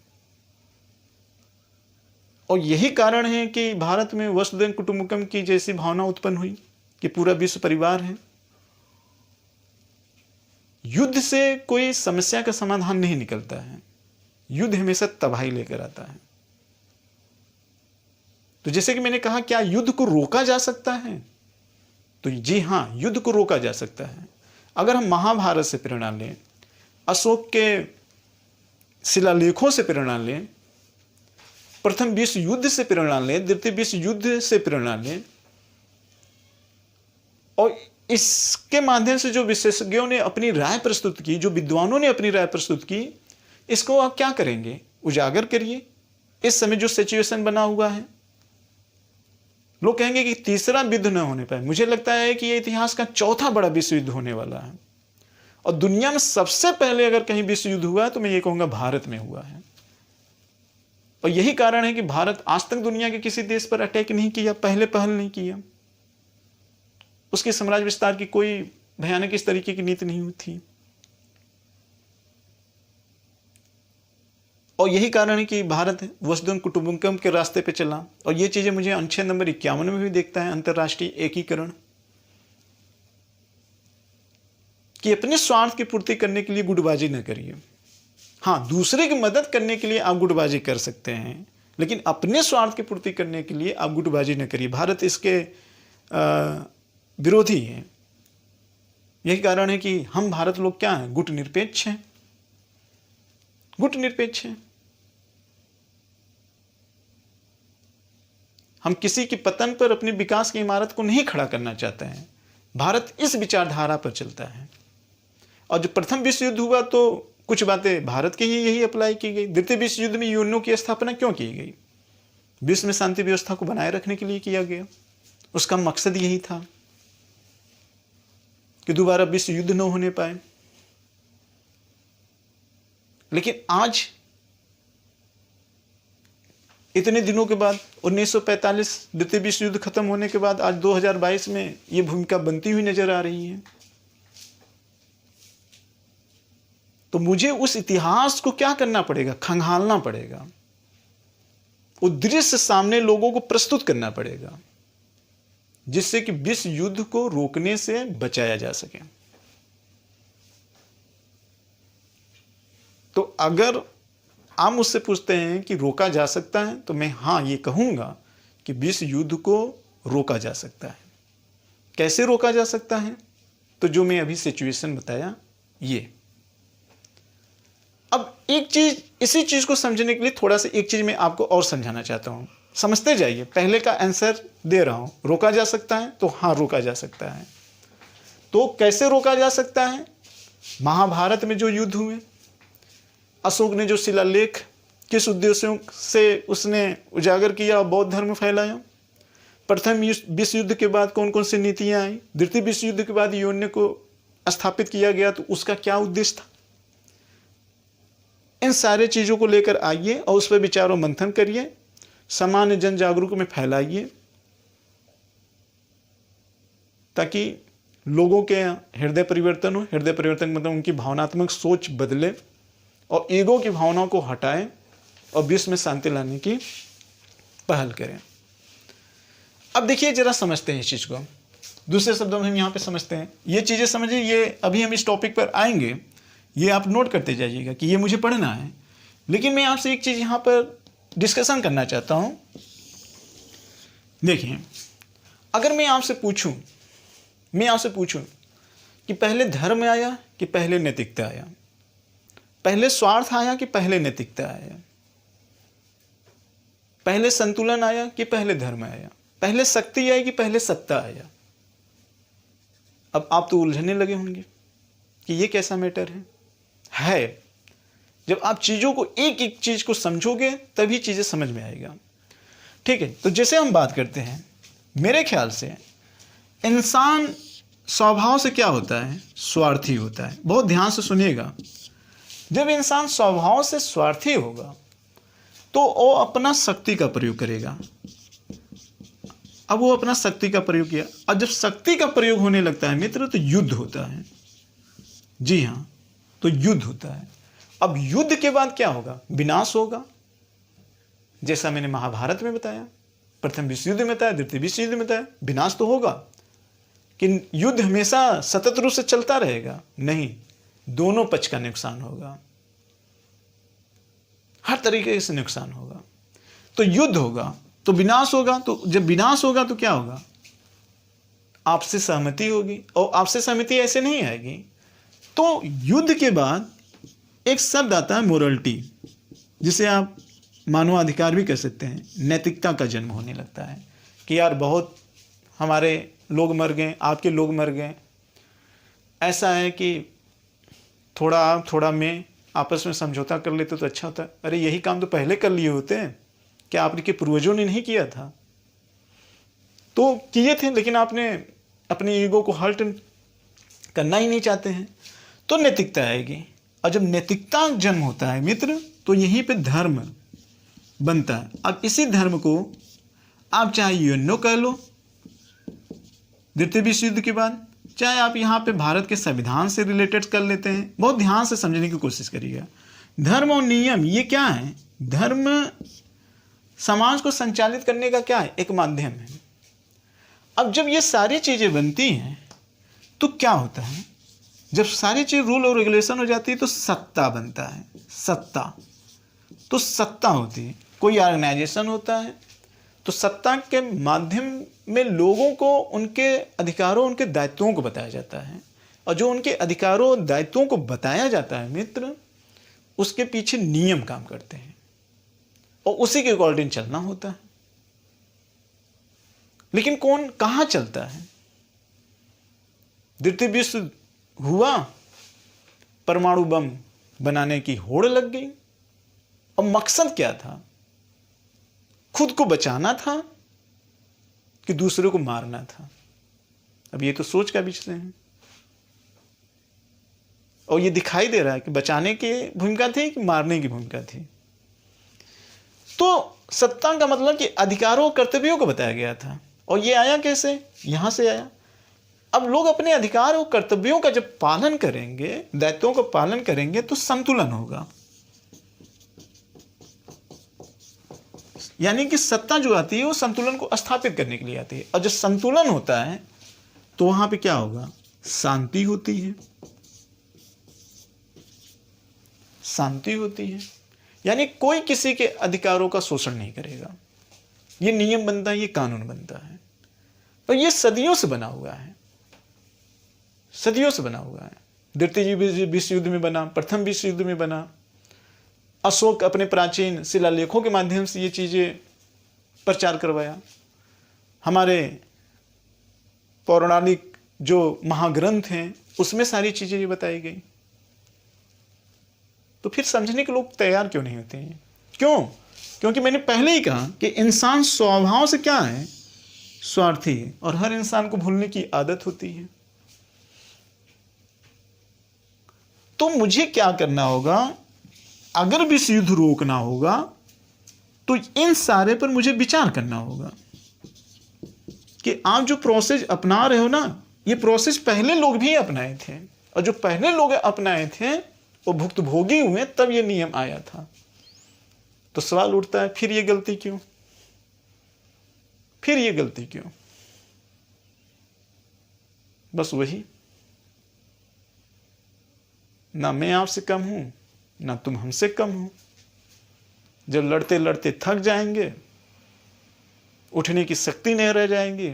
और यही कारण है कि भारत में वसुधैव कुटुंबकम की जैसी भावना उत्पन्न हुई कि पूरा विश्व परिवार है। युद्ध से कोई समस्या का समाधान नहीं निकलता है, युद्ध हमेशा तबाही लेकर आता है। तो जैसे कि मैंने कहा, क्या युद्ध को रोका जा सकता है? तो जी हाँ, युद्ध को रोका जा सकता है। अगर हम महाभारत से प्रेरणा लें, अशोक के शिलालेखों से प्रेरणा लें, प्रथम विश्व युद्ध से प्रेरणा लें, द्वितीय विश्व युद्ध से प्रेरणा लें, और इसके माध्यम से जो विशेषज्ञों ने अपनी राय प्रस्तुत की, जो विद्वानों ने अपनी राय प्रस्तुत की, इसको आप क्या करेंगे? उजागर करिए। इस समय जो सिचुएशन बना हुआ है, लोग कहेंगे कि तीसरा युद्ध न होने पाए। मुझे लगता है कि यह इतिहास का चौथा बड़ा विश्व युद्ध होने वाला है, और दुनिया में सबसे पहले अगर कहीं विश्व युद्ध हुआ तो मैं ये कहूंगा भारत में हुआ है। और यही कारण है कि भारत आज तक दुनिया के किसी देश पर अटैक नहीं किया, पहले पहल नहीं किया, उसके साम्राज्य विस्तार की कोई भयानक इस तरीके की नीति नहीं हुई थी। और यही कारण है कि भारत वसुधैव कुटुंबकम के रास्ते पे चला। और ये चीजें मुझे अनुच्छेद नंबर 51 में भी देखता है, अंतर्राष्ट्रीय एकीकरण, कि अपने स्वार्थ की पूर्ति करने के लिए गुटबाजी न करिए। हाँ, दूसरे की मदद करने के लिए आप गुटबाजी कर सकते हैं, लेकिन अपने स्वार्थ की पूर्ति करने के लिए आप गुटबाजी न करिए। भारत इसके विरोधी है। यही कारण है कि हम भारत लोग क्या हैं? गुट निरपेक्ष हैं, गुट निरपेक्ष हैं। हम किसी की पतन पर अपने विकास की इमारत को नहीं खड़ा करना चाहते हैं। भारत इस विचारधारा पर चलता है। और जब प्रथम विश्व युद्ध हुआ तो कुछ बातें भारत के ही यही अप्लाई की गई। द्वितीय विश्व युद्ध में यूएनओ की स्थापना क्यों की गई? विश्व में शांति व्यवस्था को बनाए रखने के लिए किया गया। उसका मकसद यही था कि दोबारा विश्व युद्ध न होने पाए। लेकिन आज इतने दिनों के बाद, 1945 द्वितीय विश्व युद्ध खत्म होने के बाद, आज 2022 में ये भूमिका बनती हुई नजर आ रही है। तो मुझे उस इतिहास को क्या करना पड़ेगा? खंगालना पड़ेगा, वो दृश्य सामने लोगों को प्रस्तुत करना पड़ेगा, जिससे कि विश्व युद्ध को रोकने से बचाया जा सके। तो अगर आप मुझसे पूछते हैं कि रोका जा सकता है, तो मैं हाँ ये कहूंगा कि विश्व युद्ध को रोका जा सकता है। कैसे रोका जा सकता है? तो जो मैं अभी सिचुएशन बताया ये। अब एक चीज, इसी चीज को समझने के लिए थोड़ा सा एक चीज मैं आपको और समझाना चाहता हूं, समझते जाइए। पहले का आंसर दे रहा हूं, रोका जा सकता है, तो हाँ रोका जा सकता है। तो कैसे रोका जा सकता है? महाभारत में जो युद्ध हुए, अशोक ने जो शिलालेख किस उद्देश्यों से उसने उजागर किया और बौद्ध धर्म फैलाया। प्रथम विश्व युद्ध के बाद कौन कौन सी नीतियां आई, द्वितीय विश्व युद्ध के बाद यूएनओ को स्थापित किया गया, तो उसका क्या उद्देश्य था। इन सारे चीजों को लेकर आइए और उस पर विचारों मंथन करिए, सामान्य जन जागरूक में फैलाइए, ताकि लोगों के हृदय परिवर्तन हो। हृदय परिवर्तन मतलब उनकी भावनात्मक सोच बदले और ईगो की भावनाओं को हटाएं और विश्व में शांति लाने की पहल करें। अब देखिए जरा समझते हैं इस चीज़ को, दूसरे शब्दों में हम यहाँ पे समझते हैं। ये चीज़ें समझिए, ये अभी हम इस टॉपिक पर आएंगे, ये आप नोट करते जाइएगा कि ये मुझे पढ़ना है। लेकिन मैं आपसे एक चीज़ यहाँ पर डिस्कशन करना चाहता हूँ। देखिए, अगर मैं आपसे पूछूं कि पहले धर्म आया कि पहले नैतिकता आया, पहले स्वार्थ आया कि पहले नैतिकता आया, पहले संतुलन आया कि पहले धर्म आया, पहले शक्ति आई कि पहले सत्ता आया, अब आप तो उलझने लगे होंगे कि ये कैसा मैटर है। जब आप चीज़ों को एक एक चीज़ को समझोगे तभी चीज़ें समझ में आएगा। ठीक है, तो जैसे हम बात करते हैं, मेरे ख्याल से इंसान स्वभाव से क्या होता है, स्वार्थी होता है। बहुत ध्यान से सुनिएगा, जब इंसान स्वभाव से स्वार्थी होगा तो वो अपना शक्ति का प्रयोग करेगा। अब वो अपना शक्ति का प्रयोग किया, और जब शक्ति का प्रयोग होने लगता है मित्र, तो युद्ध होता है। जी हाँ, तो युद्ध होता है। अब युद्ध के बाद क्या होगा, विनाश होगा। जैसा मैंने महाभारत में बताया, प्रथम विश्व युद्ध में बताया, द्वितीय विश्व युद्ध में बताया, विनाश तो होगा। कि युद्ध हमेशा सतत रूप से चलता रहेगा? नहीं, दोनों पक्ष का नुकसान होगा, हर तरीके से नुकसान होगा। तो युद्ध होगा तो विनाश होगा। तो जब विनाश होगा तो क्या होगा, आपसी सहमति होगी, और आपसी सहमति ऐसे नहीं आएगी। तो युद्ध के बाद एक शब्द आता है मोरलिटी, जिसे आप मानवाधिकार भी कह सकते हैं। नैतिकता का जन्म होने लगता है कि यार बहुत हमारे लोग मर गए, आपके लोग मर गए, ऐसा है कि थोड़ा आप थोड़ा मैं आपस में समझौता कर लेते तो अच्छा होता। अरे यही काम तो पहले कर लिए होते हैं, क्या आपके पूर्वजों ने नहीं किया था? तो किए थे, लेकिन आपने अपने ईगो को हर्ट करना ही नहीं चाहते हैं। तो नैतिकता आएगी, और जब नैतिकता जन्म होता है मित्र, तो यहीं पे धर्म बनता है। अब इसी धर्म को आप चाहे यूएनओ कह लो द्वितीय विश्व युद्ध के बाद, चाहे आप यहाँ पे भारत के संविधान से रिलेटेड कर लेते हैं। बहुत ध्यान से समझने की कोशिश करिएगा। धर्म और नियम ये क्या है? धर्म समाज को संचालित करने का क्या है, एक माध्यम है। अब जब ये सारी चीज़ें बनती हैं तो क्या होता है, जब सारी चीज़ रूल और रेगुलेशन हो जाती है तो सत्ता बनता है। सत्ता, तो सत्ता होती है, कोई ऑर्गेनाइजेशन होता है, तो सत्ता के माध्यम में लोगों को उनके अधिकारों, उनके दायित्वों को बताया जाता है। और जो उनके अधिकारों और दायित्वों को बताया जाता है मित्र, उसके पीछे नियम काम करते हैं और उसी के अकॉर्डिंग चलना होता है। लेकिन कौन कहाँ चलता है? द्वितीय विश्व हुआ, परमाणु बम बनाने की होड़ लग गई, और मकसद क्या था? खुद को बचाना था कि दूसरे को मारना था? अब ये तो सोच का विषय है, और ये दिखाई दे रहा है कि बचाने की भूमिका थी कि मारने की भूमिका थी। तो सत्ता का मतलब कि अधिकारों और कर्तव्यों को बताया गया था, और ये आया कैसे? यहां से आया। अब लोग अपने अधिकार और कर्तव्यों का जब पालन करेंगे, दायित्वों का पालन करेंगे, तो संतुलन होगा। यानी कि सत्ता जो आती है वो संतुलन को स्थापित करने के लिए आती है, और जब संतुलन होता है तो वहां पे क्या होगा? शांति होती है। शांति होती है, यानी कोई किसी के अधिकारों का शोषण नहीं करेगा। ये नियम बनता है, ये कानून बनता है, और ये सदियों से बना हुआ है, सदियों से बना हुआ है। द्वितीय विश्व युद्ध में बना, प्रथम विश्व युद्ध में बना। अशोक अपने प्राचीन शिलालेखों के माध्यम से ये चीज़ें प्रचार करवाया। हमारे पौराणिक जो महाग्रंथ हैं उसमें सारी चीज़ें ये बताई गई। तो फिर समझने के लोग तैयार क्यों नहीं होते हैं? क्यों? क्योंकि मैंने पहले ही कहा कि इंसान स्वभाव से क्या है? स्वार्थी है, और हर इंसान को भूलने की आदत होती है। तो मुझे क्या करना होगा? अगर विश्व युद्ध रोकना होगा तो इन सारे पर मुझे विचार करना होगा कि आप जो प्रोसेस अपना रहे हो ना, ये प्रोसेस पहले लोग भी अपनाए थे, और जो पहले लोग अपनाए थे वो भुक्तभोगी हुए, तब ये नियम आया था। तो सवाल उठता है, फिर ये गलती क्यों? फिर ये गलती क्यों? बस वही, ना मैं आपसे कम हूं, ना तुम हमसे कम हो। जब लड़ते लड़ते थक जाएंगे, उठने की शक्ति नहीं रह जाएंगी,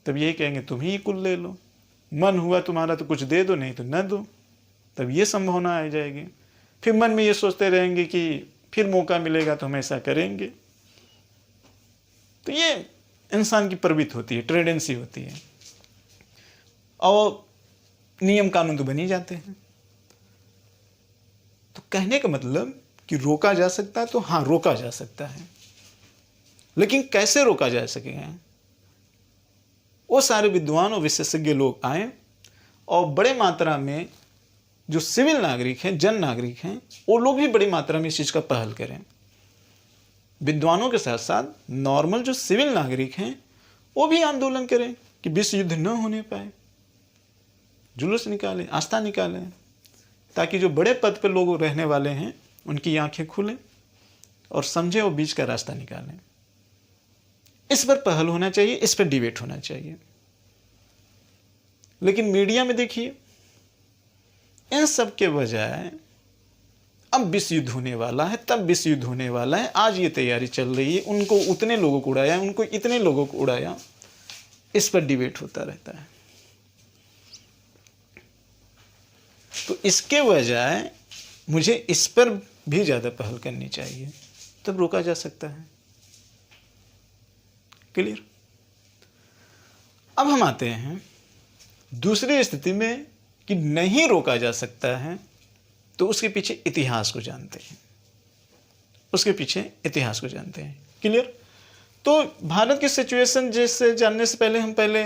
तब यही कहेंगे तुम ही कुल ले लो, मन हुआ तुम्हारा तो कुछ दे दो, नहीं तो न दो। तब ये संभावना आ जाएगी। फिर मन में ये सोचते रहेंगे कि फिर मौका मिलेगा तो हम ऐसा करेंगे। तो ये इंसान की प्रवृत्ति होती है, टेंडेंसी होती है, और नियम कानून तो बन ही जाते हैं। तो कहने का मतलब कि रोका जा सकता है, तो हाँ रोका जा सकता है, लेकिन कैसे रोका जा सकेगा? वो सारे विद्वान और विशेषज्ञ लोग आए, और बड़े मात्रा में जो सिविल नागरिक हैं, जन नागरिक हैं, वो लोग भी बड़ी मात्रा में इस चीज़ का पहल करें। विद्वानों के साथ साथ नॉर्मल जो सिविल नागरिक हैं वो भी आंदोलन करें कि विश्व युद्ध न होने पाए, जुलूस निकालें, आस्था निकालें, ताकि जो बड़े पद पर लोग रहने वाले हैं उनकी आंखें खुलें और समझें और बीच का रास्ता निकालें। इस पर पहल होना चाहिए, इस पर डिबेट होना चाहिए। लेकिन मीडिया में देखिए, इन सब के बजाय अब विश्व युद्ध होने वाला है, तब विश्व युद्ध होने वाला है, आज ये तैयारी चल रही है, उनको उतने लोगों को उड़ाया, उनको इतने लोगों को उड़ाया, इस पर डिबेट होता रहता है। तो इसके बजाय मुझे इस पर भी ज़्यादा पहल करनी चाहिए, तब रोका जा सकता है। क्लियर? अब हम आते हैं दूसरी स्थिति में कि नहीं रोका जा सकता है, तो उसके पीछे इतिहास को जानते हैं, उसके पीछे इतिहास को जानते हैं। क्लियर? तो भारत की सिचुएशन जैसे जानने से पहले हम पहले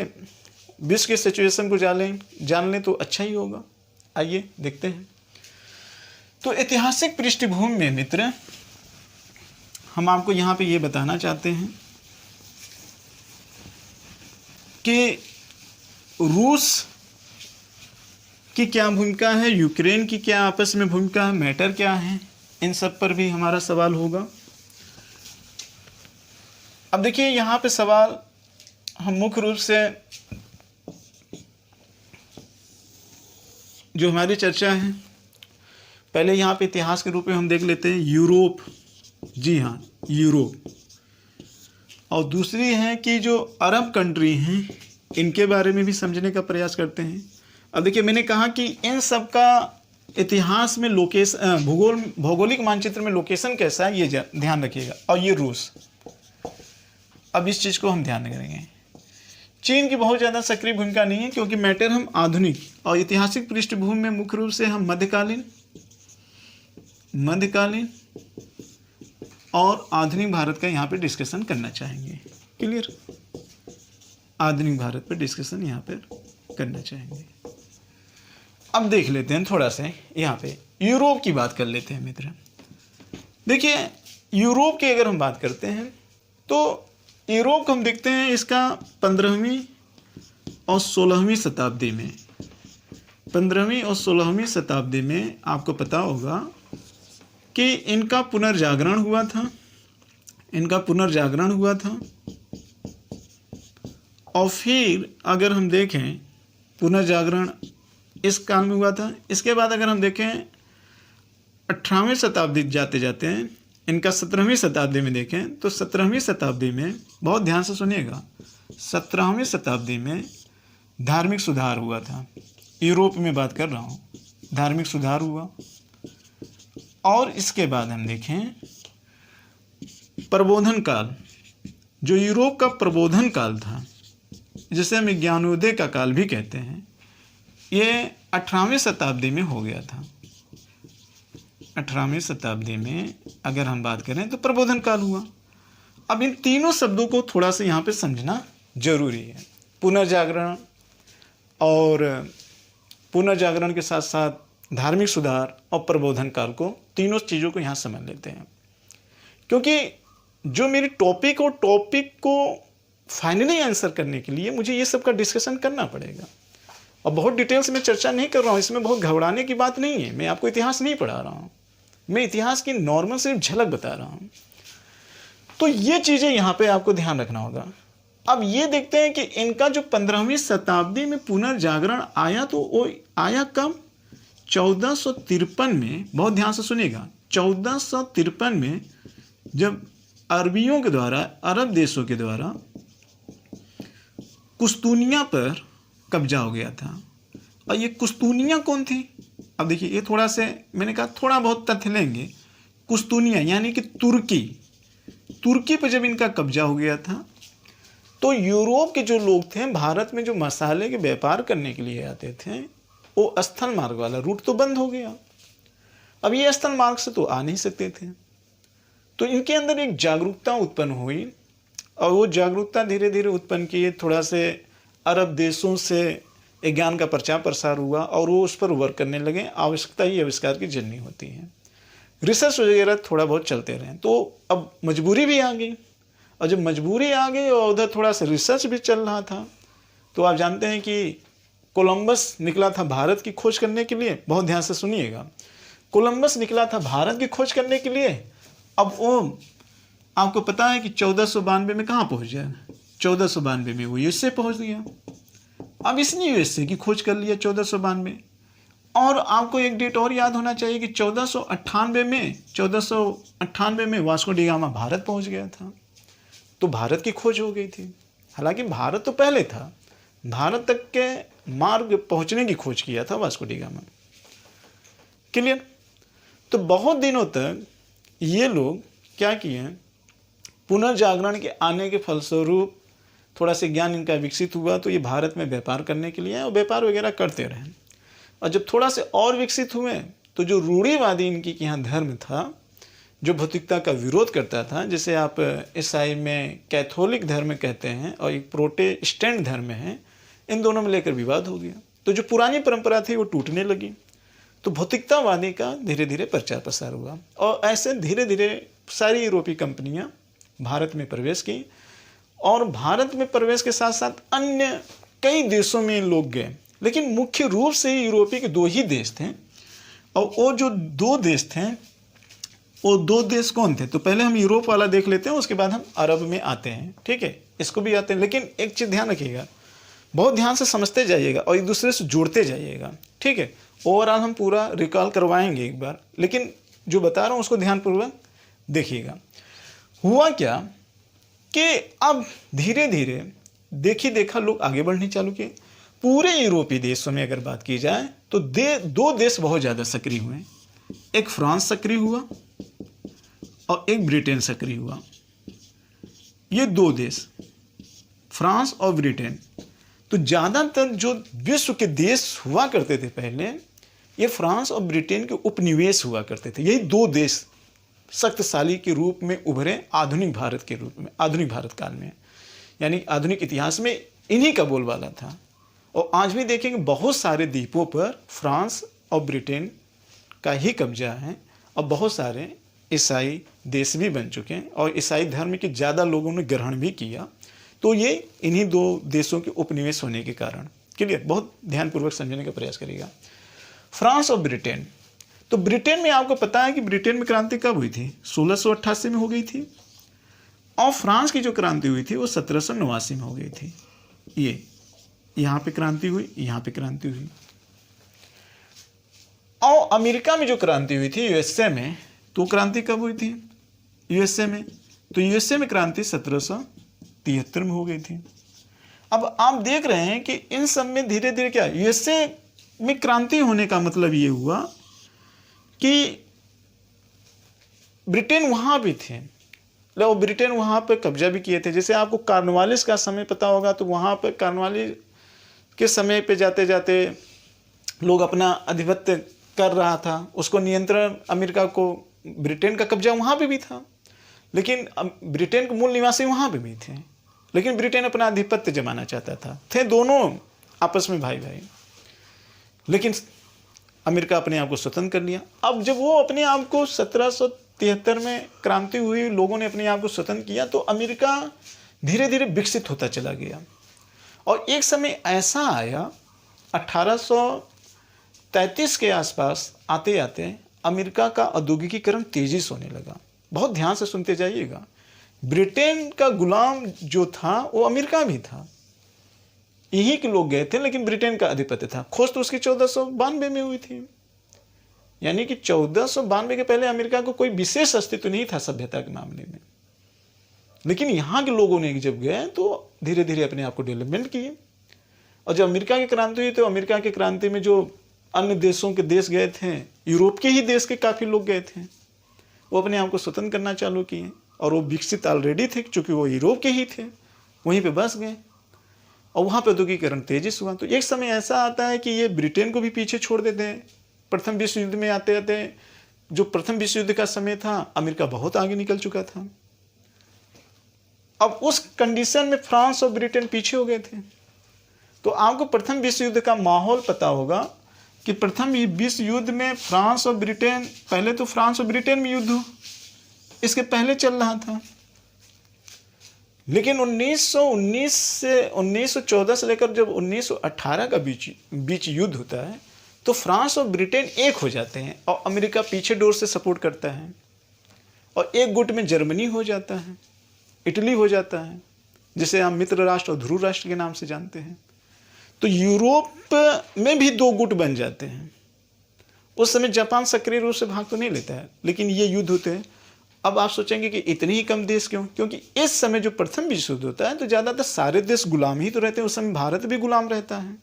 विश्व की सिचुएशन को जान लें तो अच्छा ही होगा। आइए देखते हैं। तो ऐतिहासिक पृष्ठभूमि में मित्र, हम आपको यहाँ पे ये बताना चाहते हैं कि रूस की क्या भूमिका है, यूक्रेन की क्या आपस में भूमिका है, मैटर क्या है, इन सब पर भी हमारा सवाल होगा। अब देखिए यहाँ पे सवाल हम मुख्य रूप से जो हमारी चर्चा है, पहले यहाँ पे इतिहास के रूप में हम देख लेते हैं यूरोप। जी हाँ, यूरोप। और दूसरी है कि जो अरब कंट्री हैं, इनके बारे में भी समझने का प्रयास करते हैं। अब देखिए मैंने कहा कि इन सब का इतिहास में लोकेशन, भौगोलिक मानचित्र में लोकेशन कैसा है, ये ध्यान रखिएगा। और ये रूस, अब इस चीज़ को हम ध्यान करेंगे। चीन की बहुत ज़्यादा सक्रिय भूमिका नहीं है, क्योंकि मैटर हम आधुनिक और ऐतिहासिक पृष्ठभूमि में मुख्य रूप से हम मध्यकालीन और आधुनिक भारत का यहाँ पे डिस्कशन करना चाहेंगे। क्लियर? आधुनिक भारत पर डिस्कशन यहाँ पर करना चाहेंगे। अब देख लेते हैं थोड़ा सा यहाँ पे यूरोप की बात कर लेते हैं मित्र। देखिए यूरोप की अगर हम बात करते हैं तो यूरोप को हम देखते हैं इसका 15वीं और 16वीं शताब्दी में, 15वीं और 16वीं शताब्दी में आपको पता होगा कि इनका पुनर्जागरण हुआ था। और फिर अगर हम देखें पुनर्जागरण इस काल में हुआ था। इसके बाद अगर हम देखें 18वीं शताब्दी जाते जाते हैं, इनका 17वीं शताब्दी में देखें तो 17वीं शताब्दी में, बहुत ध्यान से सुनिएगा, 17वीं शताब्दी में धार्मिक सुधार हुआ था। यूरोप में बात कर रहा हूँ, धार्मिक सुधार हुआ। और इसके बाद हम देखें प्रबोधन काल, जो यूरोप का प्रबोधन काल था, जिसे हम ज्ञानोदय का काल भी कहते हैं, ये 18वीं शताब्दी में हो गया था। 18वीं शताब्दी में अगर हम बात करें तो प्रबोधन काल हुआ। अब इन तीनों शब्दों को थोड़ा सा यहाँ पे समझना जरूरी है। पुनर्जागरण और पुनर्जागरण के साथ साथ धार्मिक सुधार और प्रबोधन काल को, तीनों चीज़ों को यहाँ समझ लेते हैं। क्योंकि जो मेरी टॉपिक को फाइनली आंसर करने के लिए मुझे ये सब का डिस्कशन करना पड़ेगा। और बहुत डिटेल्स में चर्चा नहीं कर रहा हूँ, इसमें बहुत घबराने की बात नहीं है। मैं आपको इतिहास नहीं पढ़ा रहा हूँ, मैं इतिहास की नॉर्मल सिर्फ झलक बता रहा हूँ। तो ये चीज़ें यहाँ पे आपको ध्यान रखना होगा। अब ये देखते हैं कि इनका जो 15वीं शताब्दी में पुनर्जागरण आया, तो वो आया कब? 1453 में। बहुत ध्यान से सुनिएगा, 1453 में जब अरबियों के द्वारा, अरब देशों के द्वारा कुस्तुनिया पर कब्जा हो गया था। और ये कुस्तुनिया कौन थी? अब देखिए, ये थोड़ा से मैंने कहा थोड़ा बहुत तथ्य लेंगे। कुस्तुनिया यानी कि तुर्की पर जब इनका कब्जा हो गया था, तो यूरोप के जो लोग थे, भारत में जो मसाले के व्यापार करने के लिए आते थे, वो स्थल मार्ग वाला रूट तो बंद हो गया। अब ये स्थल मार्ग से तो आ नहीं सकते थे, तो इनके अंदर एक जागरूकता उत्पन्न हुई। और वो जागरूकता धीरे धीरे उत्पन्न की, थोड़ा से अरब देशों से ज्ञान का प्रचार प्रसार हुआ और वो उस पर वर्क करने लगे। आवश्यकता ही आविष्कार की जननी होती है। रिसर्च वगैरह थोड़ा बहुत चलते रहे, तो अब मजबूरी भी आ गई। और जब मजबूरी आ गई और उधर थोड़ा सा रिसर्च भी चल रहा था, तो आप जानते हैं कि कोलंबस निकला था भारत की खोज करने के लिए। बहुत ध्यान से सुनिएगा, कोलंबस निकला था भारत की खोज करने के लिए। अब वो आपको पता है कि 1492 में कहाँ पहुँच गया? 1492 में वो यूएसए पहुँच गया। अब इसने यूएसए की खोज कर लिया 1492। और आपको एक डेट और याद होना चाहिए कि 1498 में वास्को डी गामा भारत पहुँच गया था। तो भारत की खोज हो गई थी। हालांकि भारत तो पहले था, भारत तक के मार्ग पहुंचने की खोज किया था वास्को डी गामा। क्लियर? तो बहुत दिनों तक ये लोग क्या किए, पुनर्जागरण के आने के फलस्वरूप थोड़ा सा ज्ञान इनका विकसित हुआ, तो ये भारत में व्यापार करने के लिए और व्यापार वगैरह करते रहे। और जब थोड़ा से और विकसित हुए, तो जो रूढ़िवादी इनकी यहाँ धर्म था, जो भौतिकता का विरोध करता था, जिसे आप ईसाई में कैथोलिक धर्म कहते हैं और एक प्रोटेस्टेंट धर्म है, इन दोनों में लेकर विवाद हो गया। तो जो पुरानी परंपरा थी वो टूटने लगी। तो भौतिकतावादी का धीरे धीरे प्रचार प्रसार हुआ और ऐसे धीरे धीरे सारी यूरोपीय कंपनियां भारत में प्रवेश की। और भारत में प्रवेश के साथ साथ अन्य कई देशों में लोग गए, लेकिन मुख्य रूप से यूरोपीय के 2 ही देश थे। और वो जो 2 देश थे, वो 2 देश कौन थे? तो पहले हम यूरोप वाला देख लेते हैं, उसके बाद हम अरब में आते हैं। ठीक है, इसको भी आते हैं, लेकिन एक चीज़ ध्यान रखिएगा, बहुत ध्यान से समझते जाइएगा और एक दूसरे से जोड़ते जाइएगा। ठीक है, ओवरऑल हम पूरा रिकॉल करवाएंगे एक बार, लेकिन जो बता रहा हूँ उसको ध्यानपूर्वक देखिएगा। हुआ क्या कि अब धीरे धीरे देखा लोग आगे बढ़ने चालू किए। पूरे यूरोपीय देशों में अगर बात की जाए तो 2 देश बहुत ज़्यादा सक्रिय हुए। एक फ्रांस सक्रिय हुआ और एक ब्रिटेन सक्रिय हुआ। ये 2 देश, फ्रांस और ब्रिटेन। तो ज़्यादातर जो विश्व के देश हुआ करते थे पहले, ये फ्रांस और ब्रिटेन के उपनिवेश हुआ करते थे। यही 2 देश शक्तिशाली के रूप में उभरे आधुनिक भारत के रूप में, आधुनिक भारत काल में, यानी आधुनिक इतिहास में इन्हीं का बोलबाला था। और आज भी देखेंगे बहुत सारे द्वीपों पर फ्रांस और ब्रिटेन का ही कब्जा है और बहुत सारे ईसाई देश भी बन चुके हैं और ईसाई धर्म के ज़्यादा लोगों ने ग्रहण भी किया। तो ये इन्हीं 2 देशों के उपनिवेश होने के कारण। क्लियर? बहुत ध्यानपूर्वक समझने का प्रयास करिएगा। फ्रांस और ब्रिटेन। तो ब्रिटेन में आपको पता है कि ब्रिटेन में क्रांति कब हुई थी? 1688 में हो गई थी। और फ्रांस की जो क्रांति हुई थी वो 1789 में हो गई थी। ये यहाँ पे क्रांति हुई, यहाँ पे क्रांति हुई। और अमेरिका में जो क्रांति हुई थी यूएसए में, तो क्रांति कब हुई थी यूएसए में? तो यूएसए में क्रांति 1773 में हो गई थी। अब आप देख रहे हैं कि इन सब में धीरे धीरे क्या, यूएसए में क्रांति होने का मतलब ये हुआ कि ब्रिटेन वहाँ भी थे, लो ब्रिटेन वहाँ पर कब्जा भी किए थे। जैसे आपको कार्नवालिस का समय पता होगा, तो वहाँ पर कार्नवालिस के समय पे जाते जाते लोग अपना आधिपत्य कर रहा था, उसको नियंत्रण अमेरिका को, ब्रिटेन का कब्जा वहाँ पे भी था, लेकिन ब्रिटेन के मूल निवासी वहाँ पे भी थे, लेकिन ब्रिटेन अपना आधिपत्य जमाना चाहता था। थे दोनों आपस में भाई भाई, लेकिन अमेरिका अपने आप को स्वतंत्र कर लिया। अब जब वो अपने आप को 1773 में क्रांति हुई, लोगों ने अपने आप को स्वतंत्र किया, तो अमेरिका धीरे धीरे विकसित होता चला गया। और एक समय ऐसा आया 1833 के आसपास आते आते अमेरिका का औद्योगिकीकरण तेजी से होने लगा। बहुत ध्यान से सुनते जाइएगा, ब्रिटेन का गुलाम जो था वो अमेरिका भी था, यही के लोग गए थे, लेकिन ब्रिटेन का आधिपत्य था। खोज तो उसकी 1492 में हुई थी, यानी कि 1492 के पहले अमेरिका को कोई विशेष अस्तित्व नहीं था सभ्यता के मामले में। लेकिन यहाँ के लोगों ने जब गए तो धीरे धीरे अपने आप को डेवलपमेंट किए। और जब अमेरिका की क्रांति हुई तो अमेरिका की क्रांति में जो अन्य देशों के देश गए थे, यूरोप के ही देश के काफ़ी लोग गए थे, वो अपने आप को स्वतंत्र करना चालू किए। और वो विकसित ऑलरेडी थे, चूँकि वो यूरोप के ही थे, वहीं पे बस गए और वहाँ पर औद्योगिकीकरण तेजी से हुआ। तो एक समय ऐसा आता है कि ये ब्रिटेन को भी पीछे छोड़ देते हैं। प्रथम विश्व युद्ध में आते आते, जो प्रथम विश्व युद्ध का समय था, अमेरिका बहुत आगे निकल चुका था। अब उस कंडीशन में फ्रांस और ब्रिटेन पीछे हो गए थे। तो आपको प्रथम विश्व युद्ध का माहौल पता होगा कि प्रथम विश्व युद्ध में फ्रांस और ब्रिटेन, पहले तो फ्रांस और ब्रिटेन में युद्ध इसके पहले चल रहा था, लेकिन 1919 से 1914 से लेकर जब 1918 का बीच युद्ध होता है तो फ्रांस और ब्रिटेन एक हो जाते हैं और अमेरिका पीछे डोर से सपोर्ट करता है। और एक गुट में जर्मनी हो जाता है, इटली हो जाता है, जिसे हम मित्र राष्ट्र और ध्रुव राष्ट्र के नाम से जानते हैं। तो यूरोप में भी दो गुट बन जाते हैं। उस समय जापान सक्रिय रूप से भाग तो नहीं लेता है, लेकिन ये युद्ध होते हैं। अब आप सोचेंगे कि इतने ही कम देश क्यों? क्योंकि इस समय जो प्रथम विश्व युद्ध होता है तो ज़्यादातर सारे देश गुलाम ही तो रहते हैं। उस समय भारत भी गुलाम रहता है,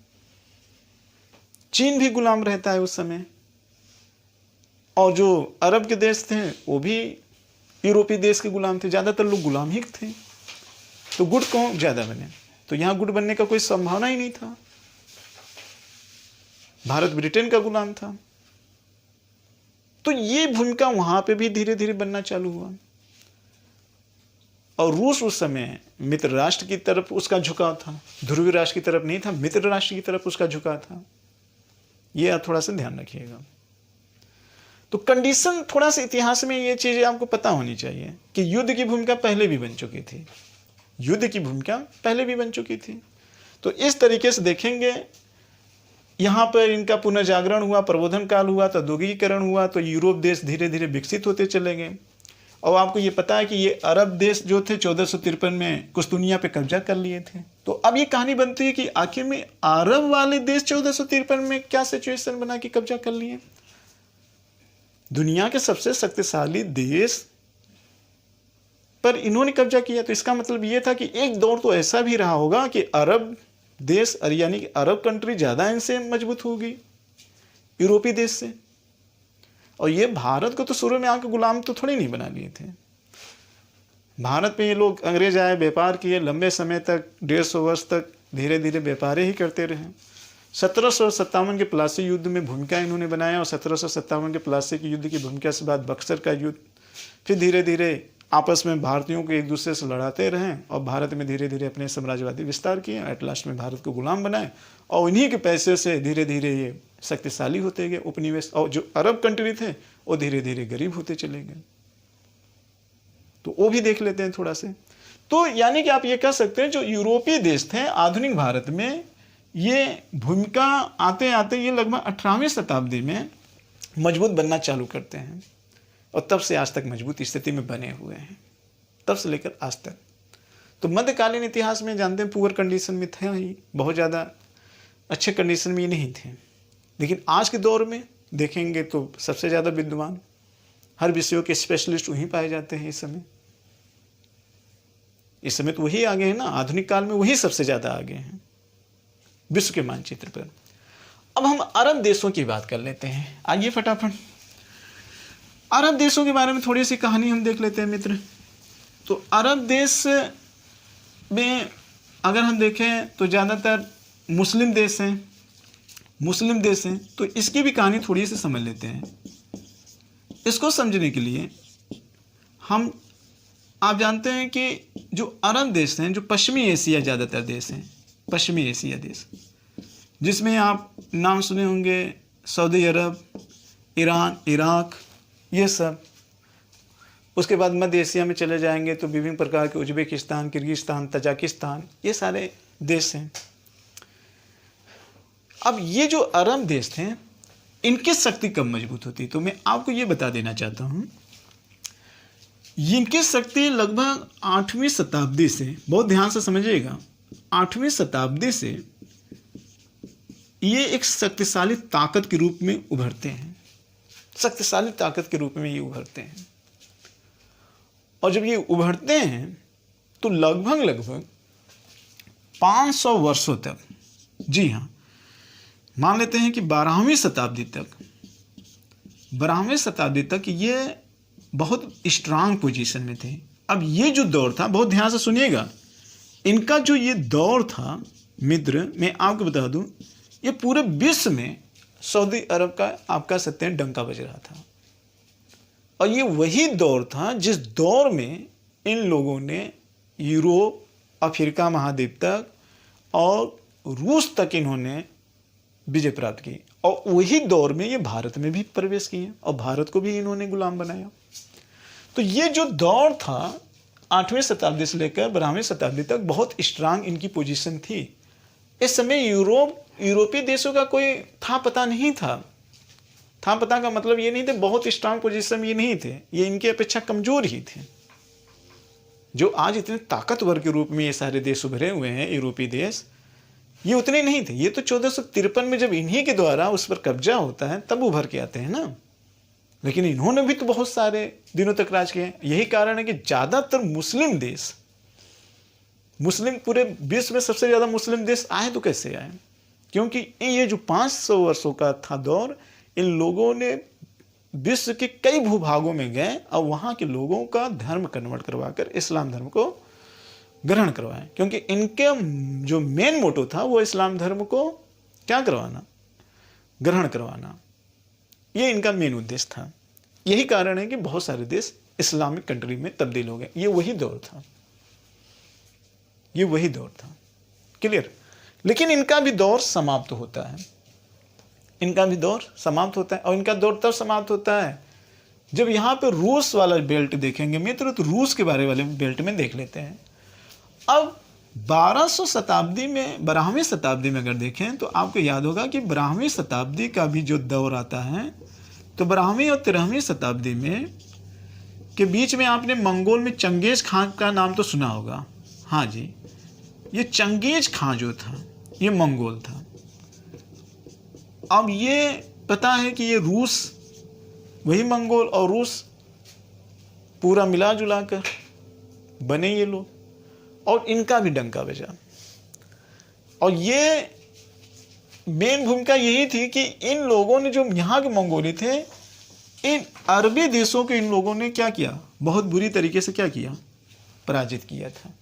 चीन भी गुलाम रहता है उस समय, और जो अरब के देश थे वो भी यूरोपीय देश के गुलाम थे। ज़्यादातर लोग गुलाम ही थे। तो गुट कौन ज़्यादा बने? तो यहाँ गुट बनने का कोई संभावना ही नहीं था। भारत ब्रिटेन का गुलाम था। तो ये भूमिका वहां पे भी धीरे धीरे बनना चालू हुआ। और रूस उस समय मित्र राष्ट्र की तरफ उसका झुकाव था, ध्रुवीय राष्ट्र की तरफ नहीं था, मित्र राष्ट्र की तरफ उसका झुकाव था। ये आप थोड़ा सा ध्यान रखिएगा। तो कंडीशन, थोड़ा सा इतिहास में ये चीजें आपको पता होनी चाहिए कि युद्ध की भूमिका पहले भी बन चुकी थी, युद्ध की भूमिका पहले भी बन चुकी थी। तो इस तरीके से देखेंगे, यहाँ पर इनका पुनर्जागरण हुआ, प्रबोधन काल हुआ, तो औद्योगिकीकरण हुआ, तो यूरोप देश धीरे धीरे विकसित होते चले गए। और आपको ये पता है कि ये अरब देश जो थे 1453 में कुछ दुनिया पे कब्जा कर लिए थे। तो अब ये कहानी बनती है कि आखिर में अरब वाले देश 1453 में क्या सिचुएशन बना कि कब्जा कर लिए। दुनिया के सबसे शक्तिशाली देश पर इन्होंने कब्जा किया। तो इसका मतलब ये था कि एक दौर तो ऐसा भी रहा होगा कि अरब देश, यानी कि अरब कंट्री ज़्यादा इनसे मजबूत होगी यूरोपीय देश से। और ये भारत को तो शुरू में आके गुलाम तो थोड़ी नहीं बना लिए थे। भारत में ये लोग अंग्रेज आए, व्यापार किए, लंबे समय तक 150 वर्ष तक धीरे धीरे व्यापार ही करते रहे। 1757 के प्लासी युद्ध में भूमिका इन्होंने बनाया, और 1757 के प्लासी के युद्ध की भूमिका से बाद बक्सर का युद्ध, फिर धीरे धीरे आपस में भारतीयों को एक दूसरे से लड़ाते रहे और भारत में धीरे धीरे अपने साम्राज्यवादी विस्तार किए। एट लास्ट में भारत को गुलाम बनाए और उन्हीं के पैसे से धीरे धीरे ये शक्तिशाली होते गए उपनिवेश। और जो अरब कंट्री थे वो धीरे धीरे गरीब होते चले गए। तो वो भी देख लेते हैं थोड़ा से। तो यानी कि आप ये कह सकते हैं जो यूरोपीय देश थे आधुनिक भारत में, ये भूमिका आते आते ये लगभग 18वीं शताब्दी में मजबूत बनना चालू करते हैं, और तब से आज तक मजबूत स्थिति में बने हुए हैं, तब से लेकर आज तक। तो मध्यकालीन इतिहास में जानते हैं पुअर कंडीशन में थे ही, बहुत ज़्यादा अच्छे कंडीशन में ये नहीं थे। लेकिन आज के दौर में देखेंगे तो सबसे ज़्यादा विद्वान, हर विषयों के स्पेशलिस्ट वहीं पाए जाते हैं। इस समय तो वही आगे हैं ना, आधुनिक काल में वही सबसे ज़्यादा आगे हैं विश्व के मानचित्र पर। अब हम अरब देशों की बात कर लेते हैं। आइए फटाफट अरब देशों के बारे में थोड़ी सी कहानी हम देख लेते हैं मित्र। तो अरब देश में अगर हम देखें तो ज़्यादातर मुस्लिम देश हैं, तो इसकी भी कहानी थोड़ी सी समझ लेते हैं। इसको समझने के लिए आप जानते हैं कि जो अरब देश हैं, जो पश्चिमी एशिया ज़्यादातर देश हैं, पश्चिमी एशिया देश, जिसमें आप नाम सुने होंगे सऊदी अरब, ईरान, इराक, ये सब। उसके बाद मध्य एशिया में चले जाएंगे तो विभिन्न प्रकार के उज्बेकिस्तान, किर्गिस्तान, तजाकिस्तान, ये सारे देश हैं। अब ये जो अरब देश थे, इनकी शक्ति कब मजबूत होती, तो मैं आपको ये बता देना चाहता हूँ, इनकी शक्ति लगभग 8वीं शताब्दी से, बहुत ध्यान से समझिएगा, 8वीं शताब्दी से ये एक शक्तिशाली ताकत के रूप में उभरते हैं, शक्तिशाली ताकत के रूप में ये उभरते हैं। और जब ये उभरते हैं तो लगभग 500 वर्षों तक, जी हाँ, मान लेते हैं कि 12वीं शताब्दी तक ये बहुत स्ट्रांग पोजीशन में थे। अब ये जो दौर था, बहुत ध्यान से सुनिएगा, इनका जो ये दौर था मित्र, मैं आपको बता दूं, ये पूरे विश्व में सऊदी अरब का आपका सकते हैं डंका बज रहा था। और ये वही दौर था जिस दौर में इन लोगों ने यूरोप, अफ्रीका महाद्वीप तक और रूस तक इन्होंने विजय प्राप्त की। और वही दौर में ये भारत में भी प्रवेश किए और भारत को भी इन्होंने गुलाम बनाया। तो ये जो दौर था 8वीं शताब्दी से लेकर 12वीं शताब्दी तक बहुत स्ट्रांग इनकी पोजीशन थी। इस समय यूरोपीय देशों का कोई था पता नहीं था। था पता का मतलब ये नहीं थे बहुत स्ट्रांग पोजीशन में ये नहीं थे, ये इनकी अपेक्षा कमजोर ही थे। जो आज इतने ताकतवर के रूप में ये सारे देश उभरे हुए हैं यूरोपीय देश, ये उतने नहीं थे। ये तो 1453 में जब इन्हीं के द्वारा उस पर कब्जा होता है तब उभर के आते हैं ना। लेकिन इन्होंने भी तो बहुत सारे दिनों तक राज किए। यही कारण है कि ज़्यादातर मुस्लिम देश, मुस्लिम पूरे विश्व में सबसे ज़्यादा मुस्लिम देश आए तो कैसे आए? क्योंकि ये जो 500 वर्षों का था दौर, इन लोगों ने विश्व के कई भूभागों में गए और वहाँ के लोगों का धर्म कन्वर्ट करवाकर इस्लाम धर्म को ग्रहण करवाएं। क्योंकि इनके जो मेन मोटो था वो इस्लाम धर्म को क्या करवाना, ग्रहण करवाना, ये इनका मेन उद्देश्य था। यही कारण है कि बहुत सारे देश इस्लामिक कंट्री में तब्दील हो गए। ये वही दौर था, ये वही दौर था। क्लियर? लेकिन इनका भी दौर समाप्त होता है, इनका भी दौर समाप्त होता है। और इनका दौर तब समाप्त होता है जब यहाँ पे रूस वाला बेल्ट देखेंगे मित्र, तो रूस के बारे वाले बेल्ट में देख लेते हैं। अब 1200 शताब्दी में, 12वीं शताब्दी में अगर देखें तो आपको याद होगा कि 12वीं शताब्दी का भी जो दौर आता है, तो 12वीं और 13वीं शताब्दी में के बीच में आपने मंगोल में चंगेज खान का नाम तो सुना होगा। हाँ जी, ये चंगेज खान जो था ये मंगोल था। अब ये पता है कि ये रूस, वही मंगोल और रूस पूरा मिला जुला कर बने ये लोग, और इनका भी डंका बजा। और ये मेन भूमिका यही थी कि इन लोगों ने, जो यहाँ के मंगोली थे, इन अरबी देशों के इन लोगों ने क्या किया, बहुत बुरी तरीके से क्या किया, पराजित किया था।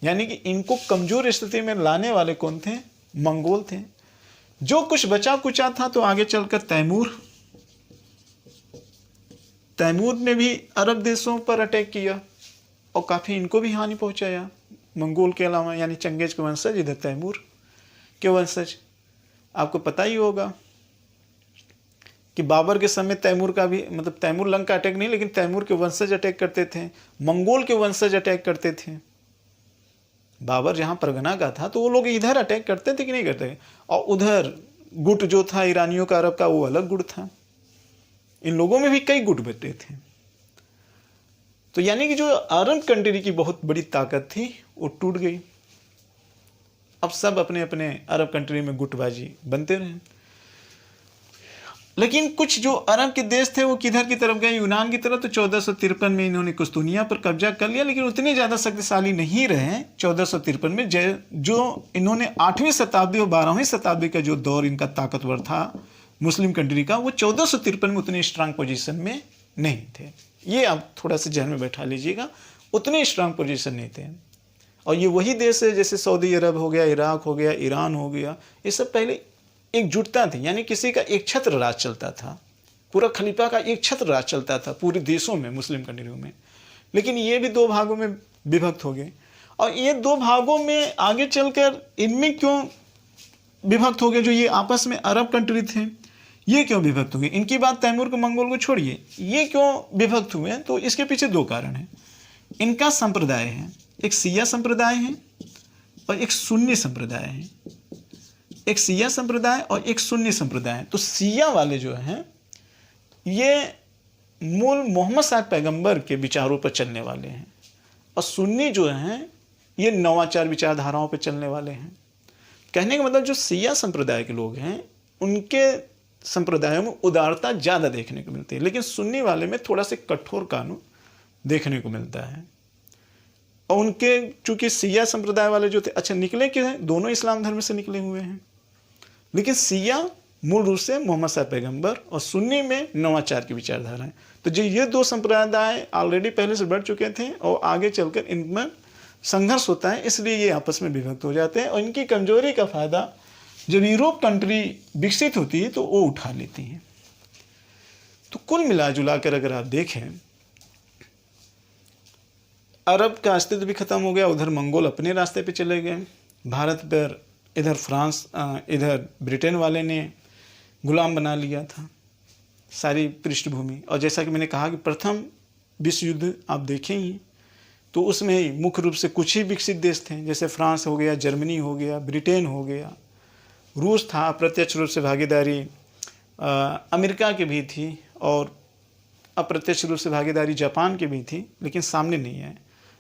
यानी कि इनको कमजोर स्थिति में लाने वाले कौन थे? मंगोल थे। जो कुछ बचा कुचा था तो आगे चलकर तैमूर ने भी अरब देशों पर अटैक किया और काफ़ी इनको भी हानि पहुंचाया। मंगोल के अलावा, यानी चंगेज के वंशज, इधर तैमूर के वंशज। आपको पता ही होगा कि बाबर के समय तैमूर का भी, मतलब तैमूर लंका अटैक नहीं, लेकिन तैमूर के वंशज अटैक करते थे, मंगोल के वंशज अटैक करते थे। बाबर जहाँ परगना का था तो वो लोग इधर अटैक करते थे कि नहीं करते, और उधर गुट जो था ईरानियों का, अरब का, वो अलग गुट था। इन लोगों में भी कई गुट बटे थे। तो यानी कि जो अरब कंट्री की बहुत बड़ी ताकत थी वो टूट गई। अब सब अपने अपने अरब कंट्री में गुटबाजी बनते रहे। लेकिन कुछ जो अरब के देश थे वो किधर की तरफ गए, यूनान की तरफ। तो 1453 में इन्होंने कुस्तुनिया पर कब्जा कर लिया, लेकिन उतने ज़्यादा शक्तिशाली नहीं रहे 1453 में। जो इन्होंने 8वीं शताब्दी और 12वीं शताब्दी का जो दौर इनका ताकतवर था मुस्लिम कंट्री का, वो 1453 में उतने स्ट्रांग पोजीशन में नहीं थे। ये आप थोड़ा सा ध्यान में बैठा लीजिएगा, उतने स्ट्रांग पोजीशन नहीं थे। और ये वही देश है जैसे सऊदी अरब हो गया, इराक हो गया, ईरान हो गया, ये सब पहले एकजुटता थी। यानी किसी का एक छत्र राज चलता था, पूरा खलीफा का एक छत्र राज चलता था पूरे देशों में, मुस्लिम कंट्रियों में। लेकिन ये भी दो भागों में विभक्त हो गए। और ये दो भागों में आगे चलकर इनमें क्यों विभक्त हो गए? जो ये आपस में अरब कंट्री थे, ये क्यों विभक्त हुए? इनकी बात तैमूर को मंगोल को छोड़िए, ये क्यों विभक्त हुए? तो इसके पीछे दो कारण हैं। इनका संप्रदाय है, एक शिया संप्रदाय है और एक सुन्नी संप्रदाय है। एक शिया संप्रदाय और एक सुन्नी संप्रदाय है। तो शिया वाले जो हैं ये मूल मोहम्मद साहब पैगंबर के विचारों पर चलने वाले हैं और सुन्नी जो हैं ये नवाचार विचारधाराओं पर चलने वाले हैं। कहने का मतलब जो शिया संप्रदाय के लोग हैं उनके संप्रदायों में उदारता ज़्यादा देखने को मिलती है, लेकिन सुन्नी वाले में थोड़ा सा कठोर कानून देखने को मिलता है। और उनके चूंकि शिया संप्रदाय वाले जो थे, अच्छा निकले क्यों हैं? दोनों इस्लाम धर्म से निकले हुए हैं, लेकिन शिया मूल रूप से मोहम्मद साहब पैगंबर और सुन्नी में नवाचार की विचारधारा है। तो जो ये दो संप्रदाय ऑलरेडी पहले से बढ़ चुके थे और आगे चलकर इनमें संघर्ष होता है, इसलिए ये आपस में विभक्त हो जाते हैं और इनकी कमजोरी का फायदा जब यूरोप कंट्री विकसित होती है तो वो उठा लेती हैं। तो कुल मिला जुला कर अगर आप देखें, अरब का अस्तित्व भी खत्म हो गया, उधर मंगोल अपने रास्ते पे चले गए, भारत पर इधर फ्रांस इधर ब्रिटेन वाले ने गुलाम बना लिया था सारी पृष्ठभूमि। और जैसा कि मैंने कहा कि प्रथम विश्व युद्ध आप देखें ही तो उसमें ही मुख्य रूप से कुछ ही विकसित देश थे, जैसे फ्रांस हो गया, जर्मनी हो गया, ब्रिटेन हो गया, रूस था, अप्रत्यक्ष रूप से भागीदारी अमेरिका की भी थी और अप्रत्यक्ष रूप से भागीदारी जापान की भी थी, लेकिन सामने नहीं आए।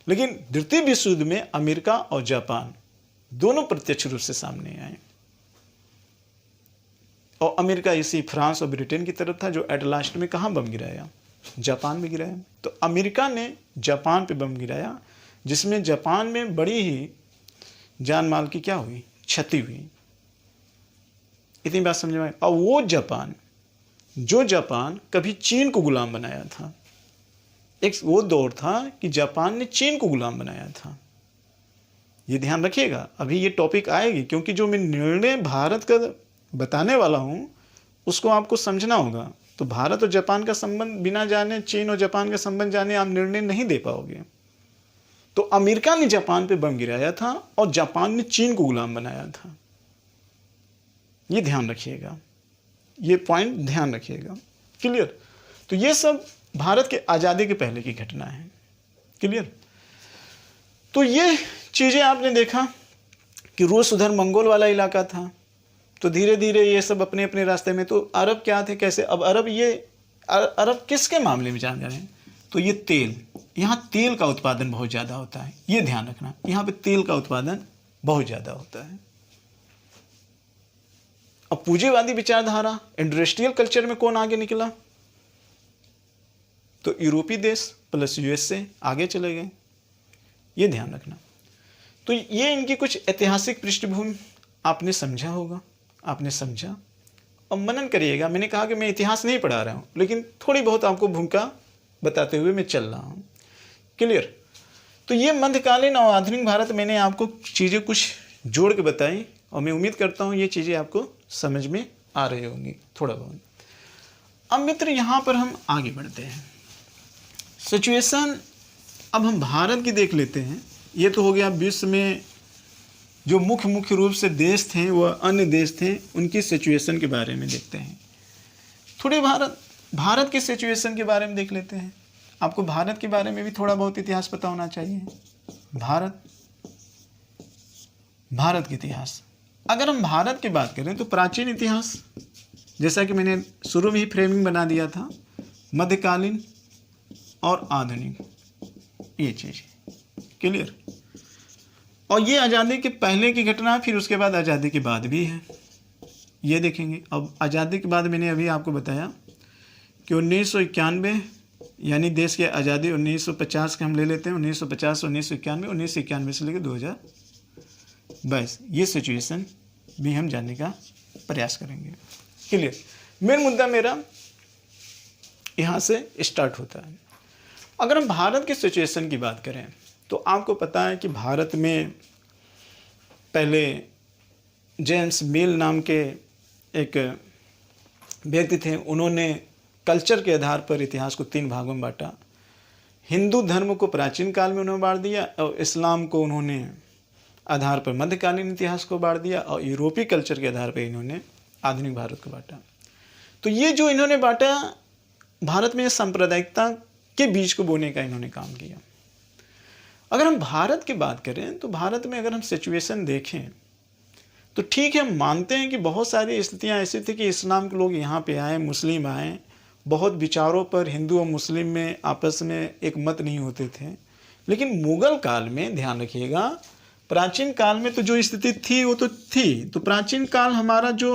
लेकिन द्वितीय विश्व युद्ध में अमेरिका और जापान दोनों प्रत्यक्ष रूप से सामने आए और अमेरिका इसी फ्रांस और ब्रिटेन की तरफ था, जो एट लास्ट में कहाँ बम गिराया? जापान में गिराया। तो अमेरिका ने जापान पे बम गिराया, जिसमें जापान में बड़ी ही जान माल की क्या हुई? क्षति हुई। इतनी बात समझ में आई। और वो जापान, जो जापान कभी चीन को गुलाम बनाया था, एक वो दौर था कि जापान ने चीन को गुलाम बनाया था। ये ध्यान रखिएगा, अभी ये टॉपिक आएगी, क्योंकि जो मैं निर्णय भारत का बताने वाला हूँ उसको आपको समझना होगा। तो भारत और जापान का संबंध बिना जाने, चीन और जापान का संबंध जाने आप निर्णय नहीं दे पाओगे। तो अमेरिका ने जापान पे बम गिराया था और जापान ने चीन को गुलाम बनाया था। ये ध्यान रखिएगा, ये पॉइंट ध्यान रखिएगा। क्लियर? तो ये सब भारत के आज़ादी के पहले की घटना है। क्लियर? तो ये चीज़ें आपने देखा कि रूस उधर मंगोल वाला इलाका था, तो धीरे धीरे ये सब अपने अपने रास्ते में। तो अरब क्या थे, कैसे? अब अरब किसके मामले में जान रहे हैं? तो ये तेल, यहाँ तेल का उत्पादन बहुत ज़्यादा होता है, ये ध्यान रखना, यहाँ पे तेल का उत्पादन बहुत ज़्यादा होता है। अब पूंजीवादी विचारधारा, इंडस्ट्रियल कल्चर में कौन आगे निकला? तो यूरोपीय देश प्लस यूएसए आगे चले गए, ये ध्यान रखना। तो ये इनकी कुछ ऐतिहासिक पृष्ठभूमि आपने समझा होगा, आपने समझा और मनन करिएगा। मैंने कहा कि मैं इतिहास नहीं पढ़ा रहा हूँ, लेकिन थोड़ी बहुत आपको भूमिका बताते हुए मैं चल रहा हूँ। क्लियर? तो ये मध्यकालीन और आधुनिक भारत, मैंने आपको चीज़ें कुछ जोड़ के बताई और मैं उम्मीद करता हूँ ये चीज़ें आपको समझ में आ रही होंगी थोड़ा बहुत। अब मित्र यहाँ पर हम आगे बढ़ते हैं। सिचुएशन अब हम भारत की देख लेते हैं। ये तो हो गया विश्व में जो मुख्य रूप से देश थे, वह अन्य देश थे, उनकी सिचुएशन के बारे में देखते हैं। थोड़े भारत की सिचुएशन के बारे में देख लेते हैं। आपको भारत के बारे में भी थोड़ा बहुत इतिहास पता होना चाहिए। भारत के इतिहास, अगर हम भारत की बात करें तो प्राचीन इतिहास, जैसा कि मैंने शुरू में ही फ्रेमिंग बना दिया था, मध्यकालीन और आधुनिक, ये चीज़। क्लियर? और ये आज़ादी के पहले की घटना, फिर उसके बाद आज़ादी के बाद भी है, ये देखेंगे। अब आज़ादी के बाद मैंने अभी आपको बताया कि 1991 यानी देश की आज़ादी 1950 का हम ले लेते हैं, 1950 1991, 1991 से लेकर 2022, ये सिचुएशन भी हम जानने का प्रयास करेंगे। क्लियर? मेन मुद्दा मेरा यहाँ से स्टार्ट होता है। अगर हम भारत की सिचुएशन की बात करें तो आपको पता है कि भारत में पहले जेम्स मिल नाम के एक व्यक्ति थे। उन्होंने कल्चर के आधार पर इतिहास को 3 भागों में बांटा। हिंदू धर्म को प्राचीन काल में उन्होंने बांट दिया और इस्लाम को उन्होंने आधार पर मध्यकालीन इतिहास को बांट दिया और यूरोपीय कल्चर के आधार पर इन्होंने आधुनिक भारत को बांटा। तो ये जो इन्होंने बांटा, भारत में सांप्रदायिकता के बीज को बोने का इन्होंने काम किया। अगर हम भारत की बात करें तो भारत में अगर हम सिचुएशन देखें तो ठीक है, हम मानते हैं कि बहुत सारी स्थितियां ऐसी थी कि इस्लाम के लोग यहाँ पे आए, मुस्लिम आए, बहुत विचारों पर हिंदू और मुस्लिम में आपस में एक मत नहीं होते थे। लेकिन मुगल काल में ध्यान रखिएगा, प्राचीन काल में तो जो स्थिति थी वो तो थी। तो प्राचीन काल हमारा जो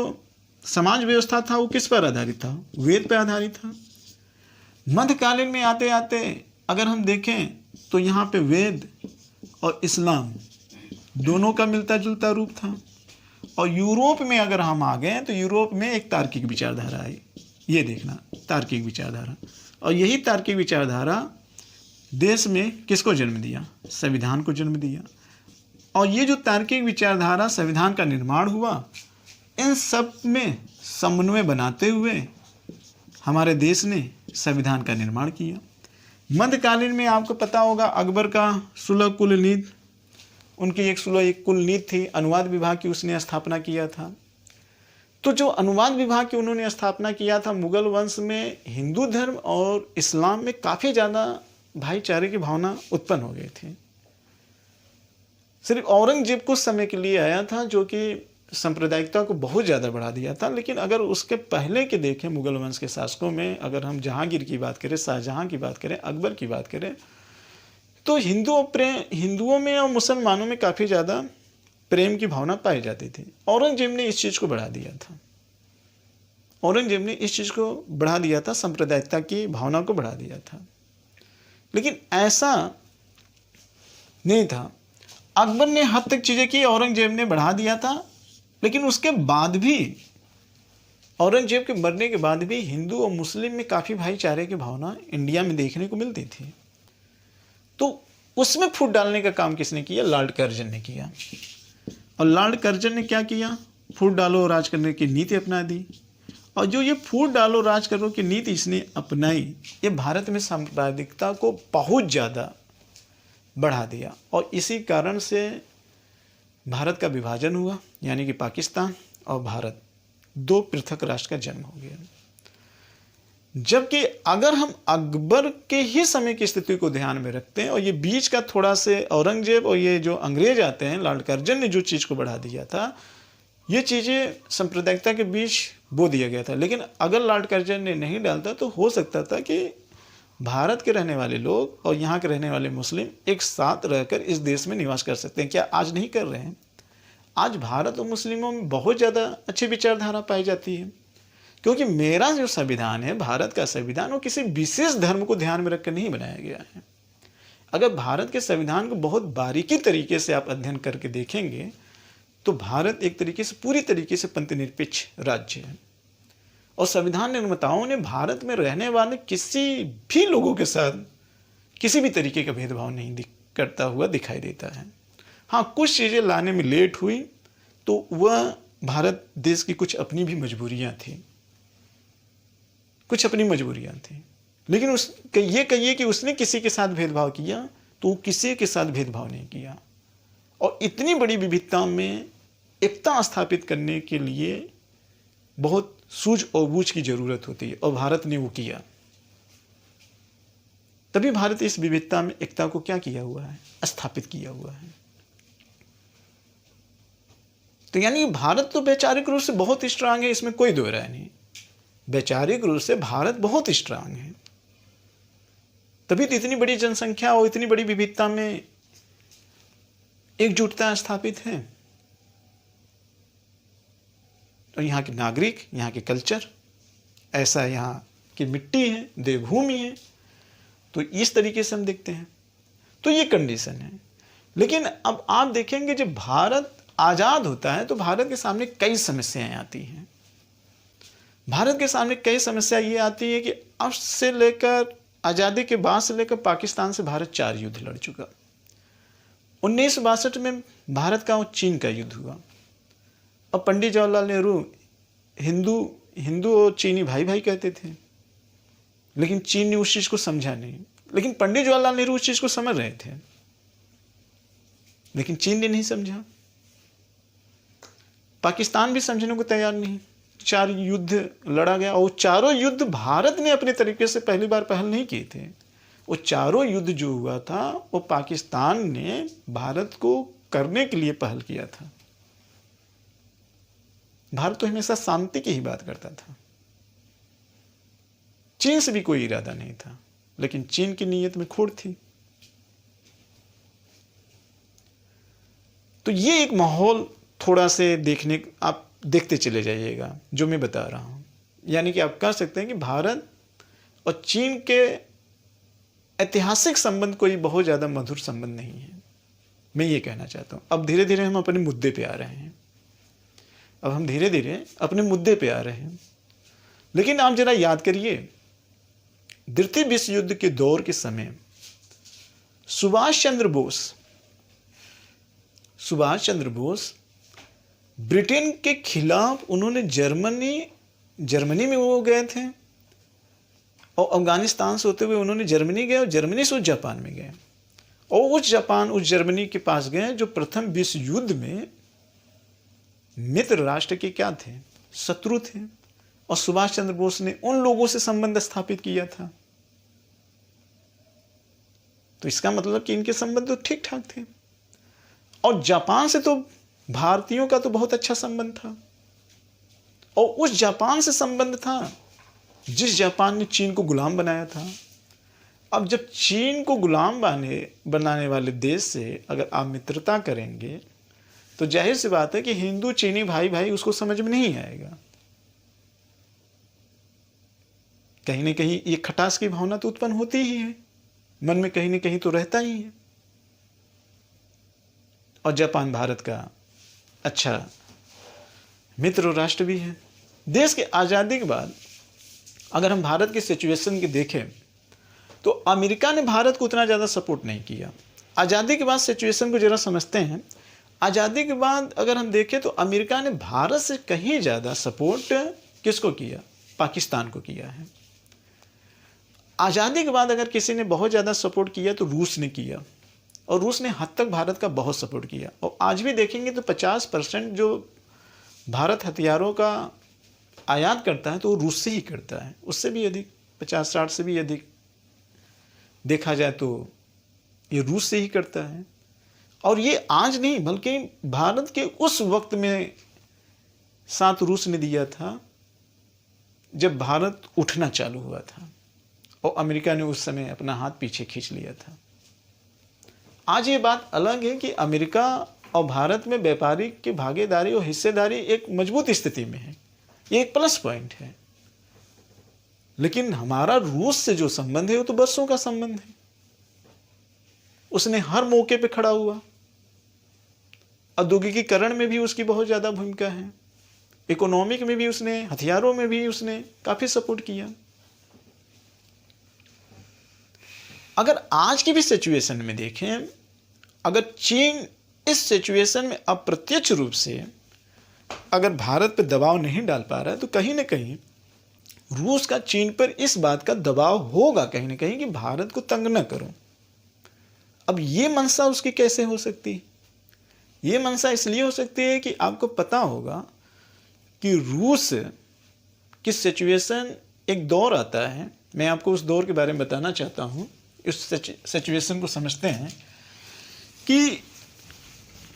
समाज व्यवस्था था वो किस पर आधारित था? वेद पर आधारित था। मध्यकालीन में आते आते अगर हम देखें तो यहाँ पे वेद और इस्लाम दोनों का मिलता जुलता रूप था। और यूरोप में अगर हम आ गए तो यूरोप में एक तार्किक विचारधारा आई। ये देखना, तार्किक विचारधारा। और यही तार्किक विचारधारा देश में किसको जन्म दिया? संविधान को जन्म दिया। और ये जो तार्किक विचारधारा, संविधान का निर्माण हुआ, इन सब में समन्वय बनाते हुए हमारे देश ने संविधान का निर्माण किया। मध्यकालीन में आपको पता होगा अकबर का सुलह कुल नीति, उनकी एक कुल नीति थी, अनुवाद विभाग की उसने स्थापना किया था। तो जो अनुवाद विभाग की उन्होंने स्थापना किया था, मुगल वंश में हिंदू धर्म और इस्लाम में काफ़ी ज़्यादा भाईचारे की भावना उत्पन्न हो गई थी। सिर्फ औरंगजेब कुछ समय के लिए आया था जो कि सांप्रदायिकता को बहुत ज़्यादा बढ़ा दिया था। लेकिन अगर उसके पहले के देखें मुगल वंश के शासकों में, अगर हम जहांगीर की बात करें, शाहजहां की बात करें, अकबर की बात करें, तो हिंदुओं में और मुसलमानों में काफ़ी ज़्यादा प्रेम की भावना पाई जाती थी। औरंगजेब ने इस चीज़ को बढ़ा दिया था। औरंगजेब ने इस चीज़ को बढ़ा दिया था, सांप्रदायिकता की भावना को बढ़ा दिया था। लेकिन ऐसा नहीं था। अकबर ने हद तक चीज़ें की, औरंगजेब ने बढ़ा दिया था। लेकिन उसके बाद भी, औरंगजेब के मरने के बाद भी हिंदू और मुस्लिम में काफ़ी भाईचारे की भावना इंडिया में देखने को मिलती थी। तो उसमें फूट डालने का काम किसने किया? लॉर्ड कर्जन ने किया। और लॉर्ड कर्जन ने क्या किया? फूट डालो राज करने की नीति अपना दी। और जो ये फूट डालो राज करो की नीति इसने अपनाई, ये भारत में सांप्रदायिकता को बहुत ज़्यादा बढ़ा दिया। और इसी कारण से भारत का विभाजन हुआ, यानी कि पाकिस्तान और भारत, दो पृथक राष्ट्र का जन्म हो गया। जबकि अगर हम अकबर के ही समय की स्थिति को ध्यान में रखते हैं और ये बीच का थोड़ा से औरंगजेब और ये जो अंग्रेज आते हैं, लॉर्ड कर्जन ने जो चीज़ को बढ़ा दिया था, ये चीज़ें सांप्रदायिकता के बीच बो दिया गया था। लेकिन अगर लॉर्ड कर्जन ने नहीं डालता तो हो सकता था कि भारत के रहने वाले लोग और यहाँ के रहने वाले मुस्लिम एक साथ रहकर इस देश में निवास कर सकते हैं। क्या आज नहीं कर रहे हैं? आज भारत और मुस्लिमों में बहुत ज़्यादा अच्छी विचारधारा पाई जाती है। क्योंकि मेरा जो संविधान है, भारत का संविधान, वो किसी विशेष धर्म को ध्यान में रखकर नहीं बनाया गया है। अगर भारत के संविधान को बहुत बारीकी तरीके से आप अध्ययन करके देखेंगे तो भारत एक तरीके से, पूरी तरीके से पंथनिरपेक्ष राज्य है। और संविधान निर्माताओं ने भारत में रहने वाले किसी भी लोगों के साथ किसी भी तरीके का भेदभाव नहीं करता हुआ दिखाई देता है। हाँ, कुछ चीज़ें लाने में लेट हुई तो वह भारत देश की कुछ अपनी भी मजबूरियाँ थी, कुछ अपनी मजबूरियाँ थी। लेकिन ये कहिए कि उसने किसी के साथ भेदभाव किया तो किसी के साथ भेदभाव नहीं किया। और इतनी बड़ी विविधता में एकता स्थापित करने के लिए बहुत सूझ और बूझ की जरूरत होती है, और भारत ने वो किया। तभी भारत इस विविधता में एकता को क्या किया हुआ है? स्थापित किया हुआ है। तो यानी भारत तो वैचारिक रूप से बहुत स्ट्रांग है, इसमें कोई दो राय नहीं। वैचारिक रूप से भारत बहुत स्ट्रांग है, तभी तो इतनी बड़ी जनसंख्या और इतनी बड़ी विविधता में एकजुटता स्थापित है। और यहाँ के नागरिक, यहाँ के कल्चर, ऐसा यहाँ की मिट्टी है, देवभूमि है, तो इस तरीके से हम देखते हैं। तो ये कंडीशन है। लेकिन अब आप देखेंगे जब भारत आज़ाद होता है तो भारत के सामने कई समस्याएं आती हैं। भारत के सामने कई समस्या ये आती है कि अब से लेकर आज़ादी के बाद से लेकर पाकिस्तान से भारत 4 युद्ध लड़ चुका। 1962 में भारत का और चीन का युद्ध हुआ। और पंडित जवाहरलाल नेहरू हिंदू और चीनी भाई भाई कहते थे, लेकिन चीन ने उस चीज़ को समझा नहीं। लेकिन पंडित जवाहरलाल नेहरू उस चीज़ को समझ रहे थे, लेकिन चीन ने नहीं समझा। पाकिस्तान भी समझने को तैयार नहीं, 4 युद्ध लड़ा गया और चारों युद्ध भारत ने अपने तरीके से पहली बार पहल नहीं किए थे। वो चारों युद्ध जो हुआ था वो पाकिस्तान ने भारत को करने के लिए पहल किया था। भारत तो हमेशा शांति की ही बात करता था। चीन से भी कोई इरादा नहीं था, लेकिन चीन की नीयत में खोट थी। तो ये एक माहौल थोड़ा से आप देखते चले जाइएगा जो मैं बता रहा हूं। यानी कि आप कह सकते हैं कि भारत और चीन के ऐतिहासिक संबंध कोई बहुत ज्यादा मधुर संबंध नहीं है, मैं ये कहना चाहता हूं। अब धीरे धीरे हम अपने मुद्दे पे आ रहे हैं। लेकिन आप जरा याद करिए, द्वितीय विश्व युद्ध के दौर के समय सुभाष चंद्र बोस ब्रिटेन के खिलाफ उन्होंने जर्मनी में वो गए थे, और अफगानिस्तान से होते हुए उन्होंने जर्मनी गए, और जर्मनी से जापान में गए, और उस जर्मनी के पास गए जो प्रथम विश्व युद्ध में मित्र राष्ट्र के क्या थे, शत्रु थे। और सुभाष चंद्र बोस ने उन लोगों से संबंध स्थापित किया था। तो इसका मतलब कि इनके संबंध तो ठीक ठाक थे। और जापान से तो भारतीयों का तो बहुत अच्छा संबंध था, और उस जापान से संबंध था जिस जापान ने चीन को गुलाम बनाया था। अब जब चीन को गुलाम बनाने वाले देश से अगर आप मित्रता करेंगे तो जाहिर सी बात है कि हिंदू चीनी भाई भाई उसको समझ में नहीं आएगा। कहीं ना कहीं ये खटास की भावना तो उत्पन्न होती ही है, मन में कहीं ना कहीं तो रहता ही है। और जापान भारत का अच्छा मित्र और राष्ट्र भी है। देश के आज़ादी के बाद अगर हम भारत की सिचुएशन के देखें तो अमेरिका ने भारत को उतना ज़्यादा सपोर्ट नहीं किया। आज़ादी के बाद सिचुएशन को जरा समझते हैं। आज़ादी के बाद अगर हम देखें तो अमेरिका ने भारत से कहीं ज़्यादा सपोर्ट किसको किया? पाकिस्तान को किया है। आज़ादी के बाद अगर किसी ने बहुत ज़्यादा सपोर्ट किया तो रूस ने किया, और रूस ने हद तक भारत का बहुत सपोर्ट किया। और आज भी देखेंगे तो 50% जो भारत हथियारों का आयात करता है तो वो रूस से ही करता है, उससे भी अधिक, 50-60 से भी अधिक देखा जाए तो ये रूस से ही करता है। और ये आज नहीं बल्कि भारत के उस वक्त में साथ रूस ने दिया था जब भारत उठना चालू हुआ था, और अमेरिका ने उस समय अपना हाथ पीछे खींच लिया था। आज ये बात अलग है कि अमेरिका और भारत में व्यापारिक की भागीदारी और हिस्सेदारी एक मजबूत स्थिति में है, ये एक प्लस पॉइंट है। लेकिन हमारा रूस से जो संबंध है वो तो बरसों का संबंध है। उसने हर मौके पे खड़ा हुआ। औद्योगिकीकरण में भी उसकी बहुत ज्यादा भूमिका है, इकोनॉमिक में भी उसने, हथियारों में भी उसने काफी सपोर्ट किया। अगर आज की भी सिचुएशन में देखें, अगर चीन इस सिचुएशन में अप्रत्यक्ष रूप से अगर भारत पर दबाव नहीं डाल पा रहा है तो कहीं ना कहीं रूस का चीन पर इस बात का दबाव होगा कहीं ना कहीं कि भारत को तंग न करो। अब ये मंशा उसकी कैसे हो सकती है? ये मंशा इसलिए हो सकती है कि आपको पता होगा कि रूस की सिचुएशन, एक दौर आता है, मैं आपको उस दौर के बारे में बताना चाहता हूँ। इस सिचुएशन को समझते हैं कि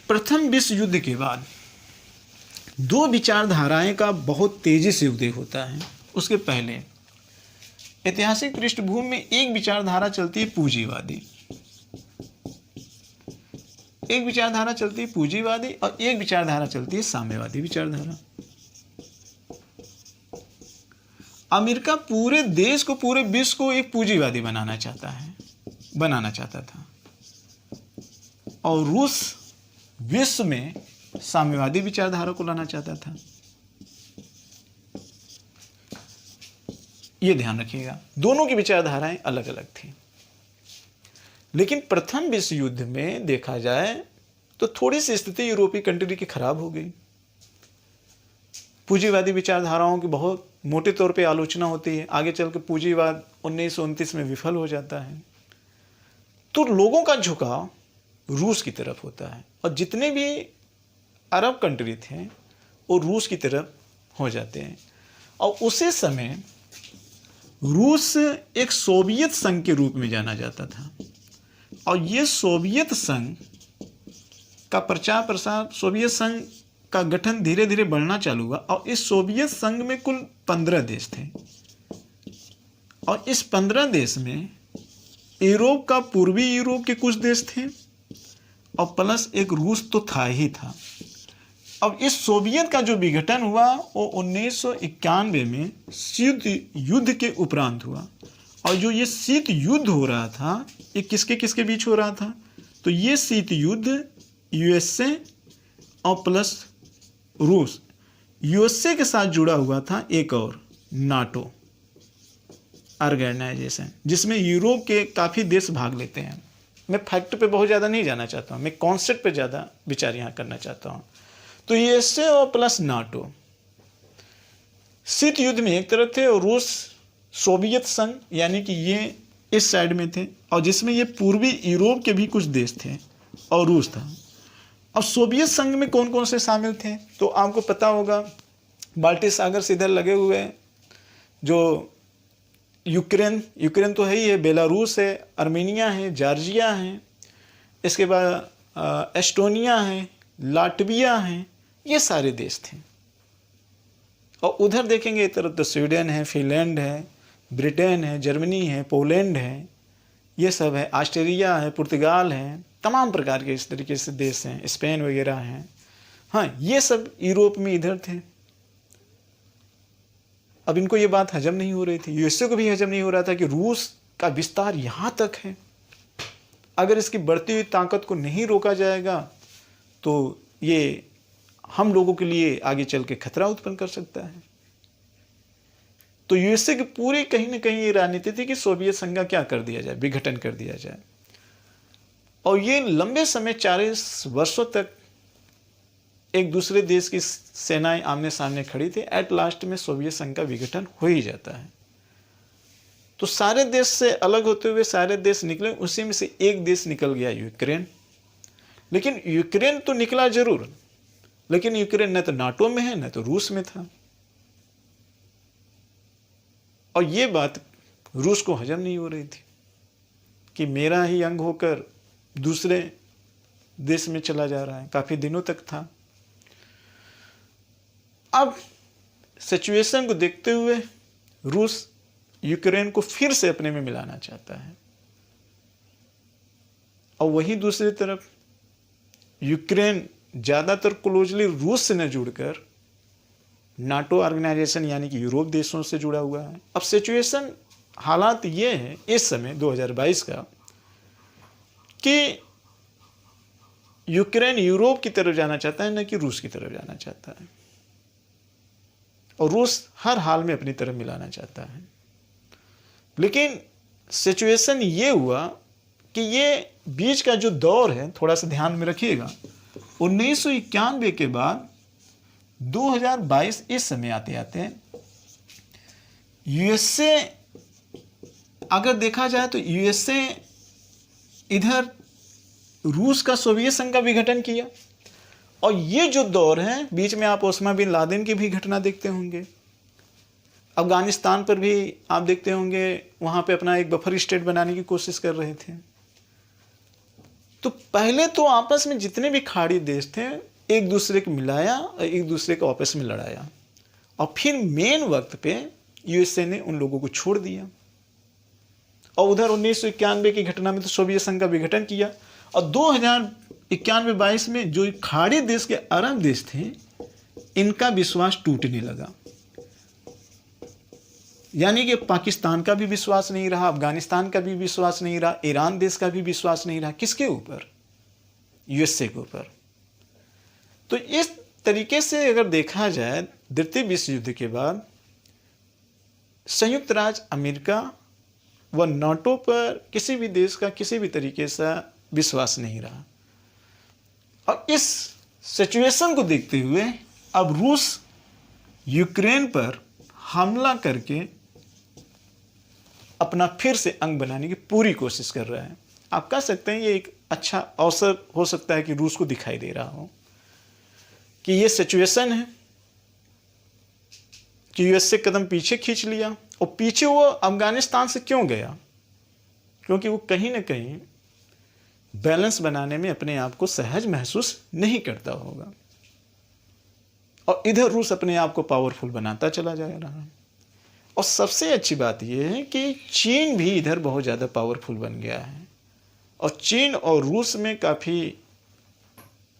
प्रथम विश्व युद्ध के बाद दो विचारधाराएं का बहुत तेजी से उदय होता है। उसके पहले ऐतिहासिक पृष्ठभूमि में एक विचारधारा चलती है पूंजीवादी, एक विचारधारा चलती है पूंजीवादी, और एक विचारधारा चलती है साम्यवादी विचारधारा। अमेरिका पूरे देश को, पूरे विश्व को एक पूंजीवादी बनाना चाहता था, और रूस विश्व में साम्यवादी विचारधारा को लाना चाहता था। यह ध्यान रखिएगा, दोनों की विचारधाराएं अलग अलग थी। लेकिन प्रथम विश्व युद्ध में देखा जाए तो थोड़ी सी स्थिति यूरोपीय कंट्री की खराब हो गई। पूंजीवादी विचारधाराओं की बहुत मोटे तौर पे आलोचना होती है, आगे चल के पूंजीवाद 1929 में विफल हो जाता है। तो लोगों का झुकाव रूस की तरफ होता है, और जितने भी अरब कंट्री थे वो रूस की तरफ हो जाते हैं। और उसी समय रूस एक सोवियत संघ के रूप में जाना जाता था, और ये सोवियत संघ का प्रचार प्रसार, सोवियत संघ का गठन धीरे धीरे बढ़ना चालू हुआ। और इस सोवियत संघ में कुल 15 देश थे, और इस 15 देश में यूरोप का, पूर्वी यूरोप के कुछ देश थे, और प्लस एक रूस तो था ही था। अब इस सोवियत का जो विघटन हुआ वो 1991 में शीत युद्ध के उपरांत हुआ। और जो ये शीत युद्ध हो रहा था, ये किसके किसके बीच हो रहा था? तो ये शीत युद्ध यूएसए और प्लस रूस, यूएसए के साथ जुड़ा हुआ था एक और नाटो ऑर्गेनाइजेशन, जिसमें यूरोप के काफ़ी देश भाग लेते हैं। मैं फैक्ट पे बहुत ज़्यादा नहीं जाना चाहता हूँ, मैं कॉन्सेप्ट पे ज़्यादा विचार यहाँ करना चाहता हूँ। तो यूएसए और प्लस नाटो शीत युद्ध में एक तरफ थे, और रूस सोवियत संघ यानी कि ये इस साइड में थे, और जिसमें ये पूर्वी यूरोप के भी कुछ देश थे और रूस था। अब सोवियत संघ में कौन कौन से शामिल थे? तो आपको पता होगा, बाल्टिक सागर से इधर लगे हुए जो यूक्रेन तो है ही है, बेलारूस है, आर्मेनिया है, जॉर्जिया है, इसके बाद एस्टोनिया है, लाटविया है, ये सारे देश थे। और उधर देखेंगे इस तरफ तो स्वीडन है, फिनलैंड है, ब्रिटेन है, जर्मनी है, पोलैंड है, ये सब है, ऑस्ट्रेलिया है, पुर्तगाल है, तमाम प्रकार के इस तरीके से देश हैं, स्पेन वगैरह हैं। हाँ, ये सब यूरोप में इधर थे। अब इनको ये बात हजम नहीं हो रही थी, यूएसए को भी हजम नहीं हो रहा था कि रूस का विस्तार यहाँ तक है, अगर इसकी बढ़ती हुई ताकत को नहीं रोका जाएगा तो ये हम लोगों के लिए आगे चल के खतरा उत्पन्न कर सकता है। तो यूएसए की पूरी कहीं ना कहीं ये रणनीति थी कि सोवियत संघ का क्या कर दिया जाए, विघटन कर दिया जाए। और ये लंबे समय 40 वर्षों तक एक दूसरे देश की सेनाएं आमने सामने खड़ी थी। एट लास्ट में सोवियत संघ का विघटन हो ही जाता है। तो सारे देश से अलग होते हुए सारे देश निकले, उसी में से एक देश निकल गया यूक्रेन। लेकिन यूक्रेन तो निकला जरूर, लेकिन यूक्रेन न तो नाटो में है न तो रूस में था। और ये बात रूस को हजम नहीं हो रही थी कि मेरा ही अंग होकर दूसरे देश में चला जा रहा है, काफी दिनों तक था। अब सिचुएशन को देखते हुए रूस यूक्रेन को फिर से अपने में मिलाना चाहता है, और वहीं दूसरी तरफ यूक्रेन ज्यादातर क्लोजली रूस से न जुड़कर नाटो ऑर्गेनाइजेशन यानी कि यूरोप देशों से जुड़ा हुआ है। अब सिचुएशन, हालात ये है इस समय 2022 का कि यूक्रेन यूरोप की तरफ जाना चाहता है, न कि रूस की तरफ जाना चाहता है, और रूस हर हाल में अपनी तरफ मिलाना चाहता है। लेकिन सिचुएशन ये हुआ कि ये बीच का जो दौर है, थोड़ा सा ध्यान में रखिएगा, 1991 के बाद 2022 इस समय आते आते यूएसए, अगर देखा जाए तो यूएसए इधर रूस का सोवियत संघ का विघटन किया। और ये जो दौर है, बीच में आप ओसामा बिन लादेन की भी घटना देखते होंगे, अफगानिस्तान पर भी आप देखते होंगे, वहां पे अपना एक बफर स्टेट बनाने की कोशिश कर रहे थे। तो पहले तो आपस में जितने भी खाड़ी देश थे एक दूसरे को मिलाया और एक दूसरे को आपस में लड़ाया, और फिर मेन वक्त पे यूएसए ने उन लोगों को छोड़ दिया। और उधर 1991 की घटना में तो सोवियत संघ का विघटन किया, और 2021-22 में जो खाड़ी देश के अरब देश थे, इनका विश्वास टूटने लगा। यानी कि पाकिस्तान का भी विश्वास नहीं रहा, अफगानिस्तान का भी विश्वास नहीं रहा, ईरान देश का भी विश्वास नहीं रहा। किसके ऊपर? यूएसए के ऊपर। तो इस तरीके से अगर देखा जाए, द्वितीय विश्व युद्ध के बाद संयुक्त राज्य अमेरिका व नाटो पर किसी भी देश का किसी भी तरीके से विश्वास नहीं रहा। और इस सिचुएशन को देखते हुए अब रूस यूक्रेन पर हमला करके अपना फिर से अंग बनाने की पूरी कोशिश कर रहा है। आप कह सकते हैं ये एक अच्छा अवसर हो सकता है कि रूस को दिखाई दे रहा हो कि ये सिचुएशन है, कि यूएसए कदम पीछे खींच लिया। और पीछे वो अफगानिस्तान से क्यों गया? क्योंकि वो कहीं ना कहीं बैलेंस बनाने में अपने आप को सहज महसूस नहीं करता होगा। और इधर रूस अपने आप को पावरफुल बनाता चला जा रहा है। और सबसे अच्छी बात यह है कि चीन भी इधर बहुत ज़्यादा पावरफुल बन गया है। और चीन और रूस में काफ़ी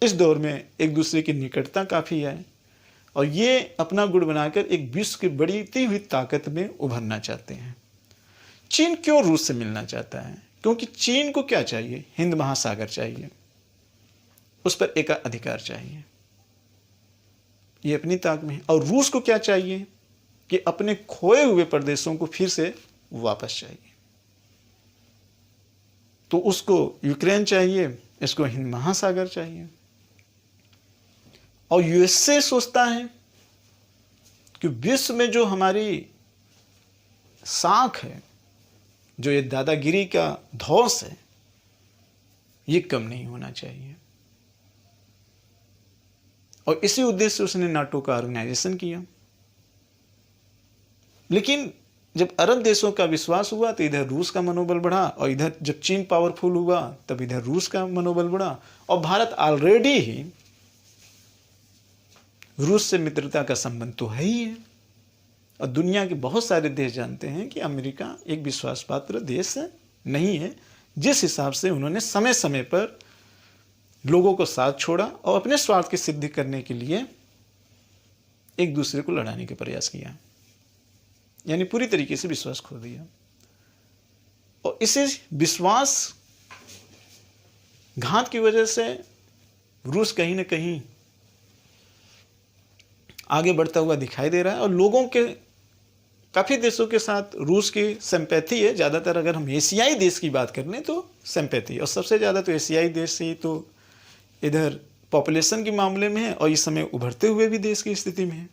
इस दौर में एक दूसरे की निकटता काफ़ी है। और ये अपना गुड़ बनाकर एक विश्व की बढ़ती हुई ताकत में उभरना चाहते हैं। चीन क्यों रूस से मिलना चाहता है? क्योंकि चीन को क्या चाहिए? हिंद महासागर चाहिए, उस पर एकाधिकार चाहिए, ये अपनी ताक में है। और रूस को क्या चाहिए? कि अपने खोए हुए प्रदेशों को फिर से वापस चाहिए। तो उसको यूक्रेन चाहिए, इसको हिंद महासागर चाहिए। और यूएसए सोचता है कि विश्व में जो हमारी साख है, जो ये दादागिरी का धौस है, ये कम नहीं होना चाहिए। और इसी उद्देश्य से उसने नाटो का ऑर्गेनाइजेशन किया। लेकिन जब अरब देशों का विश्वास हुआ तो इधर रूस का मनोबल बढ़ा, और इधर जब चीन पावरफुल हुआ तब इधर रूस का मनोबल बढ़ा। और भारत ऑलरेडी ही रूस से मित्रता का संबंध तो है ही है। और दुनिया के बहुत सारे देश जानते हैं कि अमेरिका एक विश्वास पात्र देश नहीं है। जिस हिसाब से उन्होंने समय समय पर लोगों को साथ छोड़ा और अपने स्वार्थ की सिद्धि करने के लिए एक दूसरे को लड़ाने का प्रयास किया, यानी पूरी तरीके से विश्वास खो दिया। और इसे विश्वास घात की वजह से रूस कहीं ना कहीं आगे बढ़ता हुआ दिखाई दे रहा है। और लोगों के काफ़ी देशों के साथ रूस की सिंपैथी है। ज़्यादातर अगर हम एशियाई देश की बात कर लें तो सिंपैथी, और सबसे ज़्यादा तो एशियाई देश ही तो इधर पॉपुलेशन के मामले में है और इस समय उभरते हुए भी देश की स्थिति में है।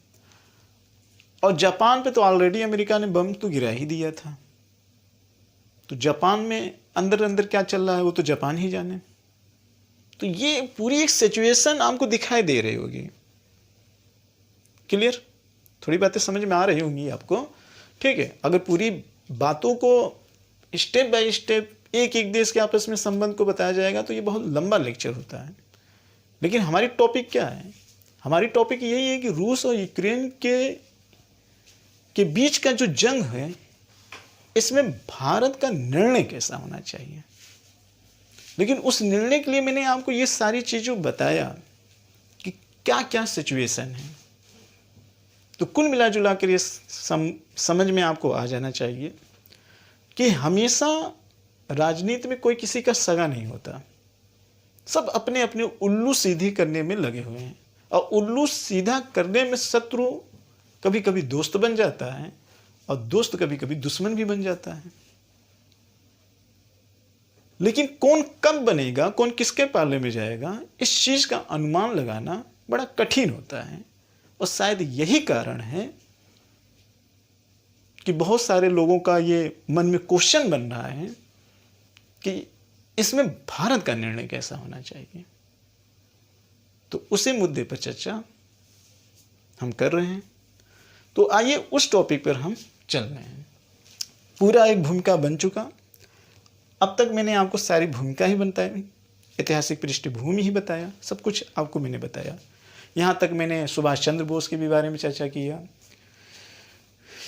और जापान पे तो ऑलरेडी अमेरिका ने बम तो गिरा ही दिया था। तो जापान में अंदर अंदर क्या चल रहा है वो तो जापान ही जाने। तो ये पूरी एक सिचुएशन आपको दिखाई दे रही होगी। क्लियर? थोड़ी बातें समझ में आ रही होंगी आपको, ठीक है? अगर पूरी बातों को स्टेप बाय स्टेप एक एक देश के आपस में संबंध को बताया जाएगा तो ये बहुत लंबा लेक्चर होता है। लेकिन हमारी टॉपिक क्या है? हमारी टॉपिक यही है कि रूस और यूक्रेन के बीच का जो जंग है, इसमें भारत का निर्णय कैसा होना चाहिए। लेकिन उस निर्णय के लिए मैंने आपको ये सारी चीज़ें बताया कि क्या क्या सिचुएशन है। तो कुल मिला जुला कर ये समझ में आपको आ जाना चाहिए कि हमेशा राजनीति में कोई किसी का सगा नहीं होता। सब अपने अपने उल्लू सीधी करने में लगे हुए हैं। और उल्लू सीधा करने में शत्रु कभी कभी दोस्त बन जाता है और दोस्त कभी कभी दुश्मन भी बन जाता है। लेकिन कौन कब बनेगा, कौन किसके पाले में जाएगा, इस चीज का अनुमान लगाना बड़ा कठिन होता है। और शायद यही कारण है कि बहुत सारे लोगों का ये मन में क्वेश्चन बन रहा है कि इसमें भारत का निर्णय कैसा होना चाहिए। तो उसी मुद्दे पर चर्चा हम कर रहे हैं। तो आइए उस टॉपिक पर हम चल रहे हैं। पूरा एक भूमिका बन चुका। अब तक मैंने आपको सारी भूमिका ही बताई, ऐतिहासिक पृष्ठभूमि ही बताया, सब कुछ आपको मैंने बताया। यहाँ तक मैंने सुभाष चंद्र बोस के भी बारे में चर्चा किया,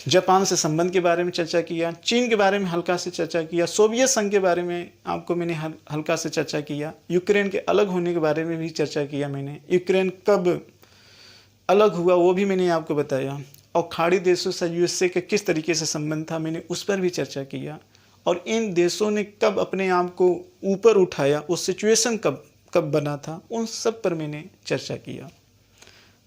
जापान से संबंध के बारे में चर्चा किया, चीन के बारे में हल्का से चर्चा किया, सोवियत संघ के बारे में आपको मैंने हल्का से चर्चा किया, यूक्रेन के अलग होने के बारे में भी चर्चा किया मैंने, यूक्रेन कब अलग हुआ वो भी मैंने आपको बताया, और खाड़ी देशों से यूएसए के किस तरीके से संबंध था मैंने उस पर भी चर्चा किया, और इन देशों ने कब अपने आप को ऊपर उठाया, वो सिचुएशन कब बना था, उन सब पर मैंने चर्चा किया।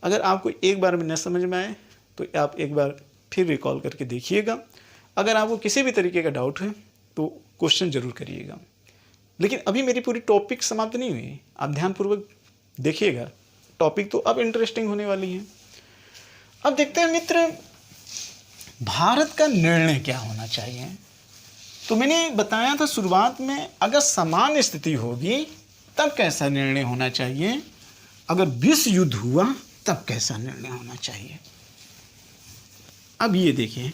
अगर आपको एक बार में न समझ में आए तो आप एक बार फिर रिकॉल करके देखिएगा। अगर आपको किसी भी तरीके का डाउट है तो क्वेश्चन जरूर करिएगा। लेकिन अभी मेरी पूरी टॉपिक समाप्त नहीं हुई, आप ध्यानपूर्वक देखिएगा। टॉपिक तो अब इंटरेस्टिंग होने वाली है। अब देखते हैं मित्र, भारत का निर्णय क्या होना चाहिए। तो मैंने बताया था शुरुआत में, अगर समान स्थिति होगी तब कैसा निर्णय होना चाहिए, अगर विश्व युद्ध हुआ तब कैसा निर्णय होना चाहिए। अब ये देखिए,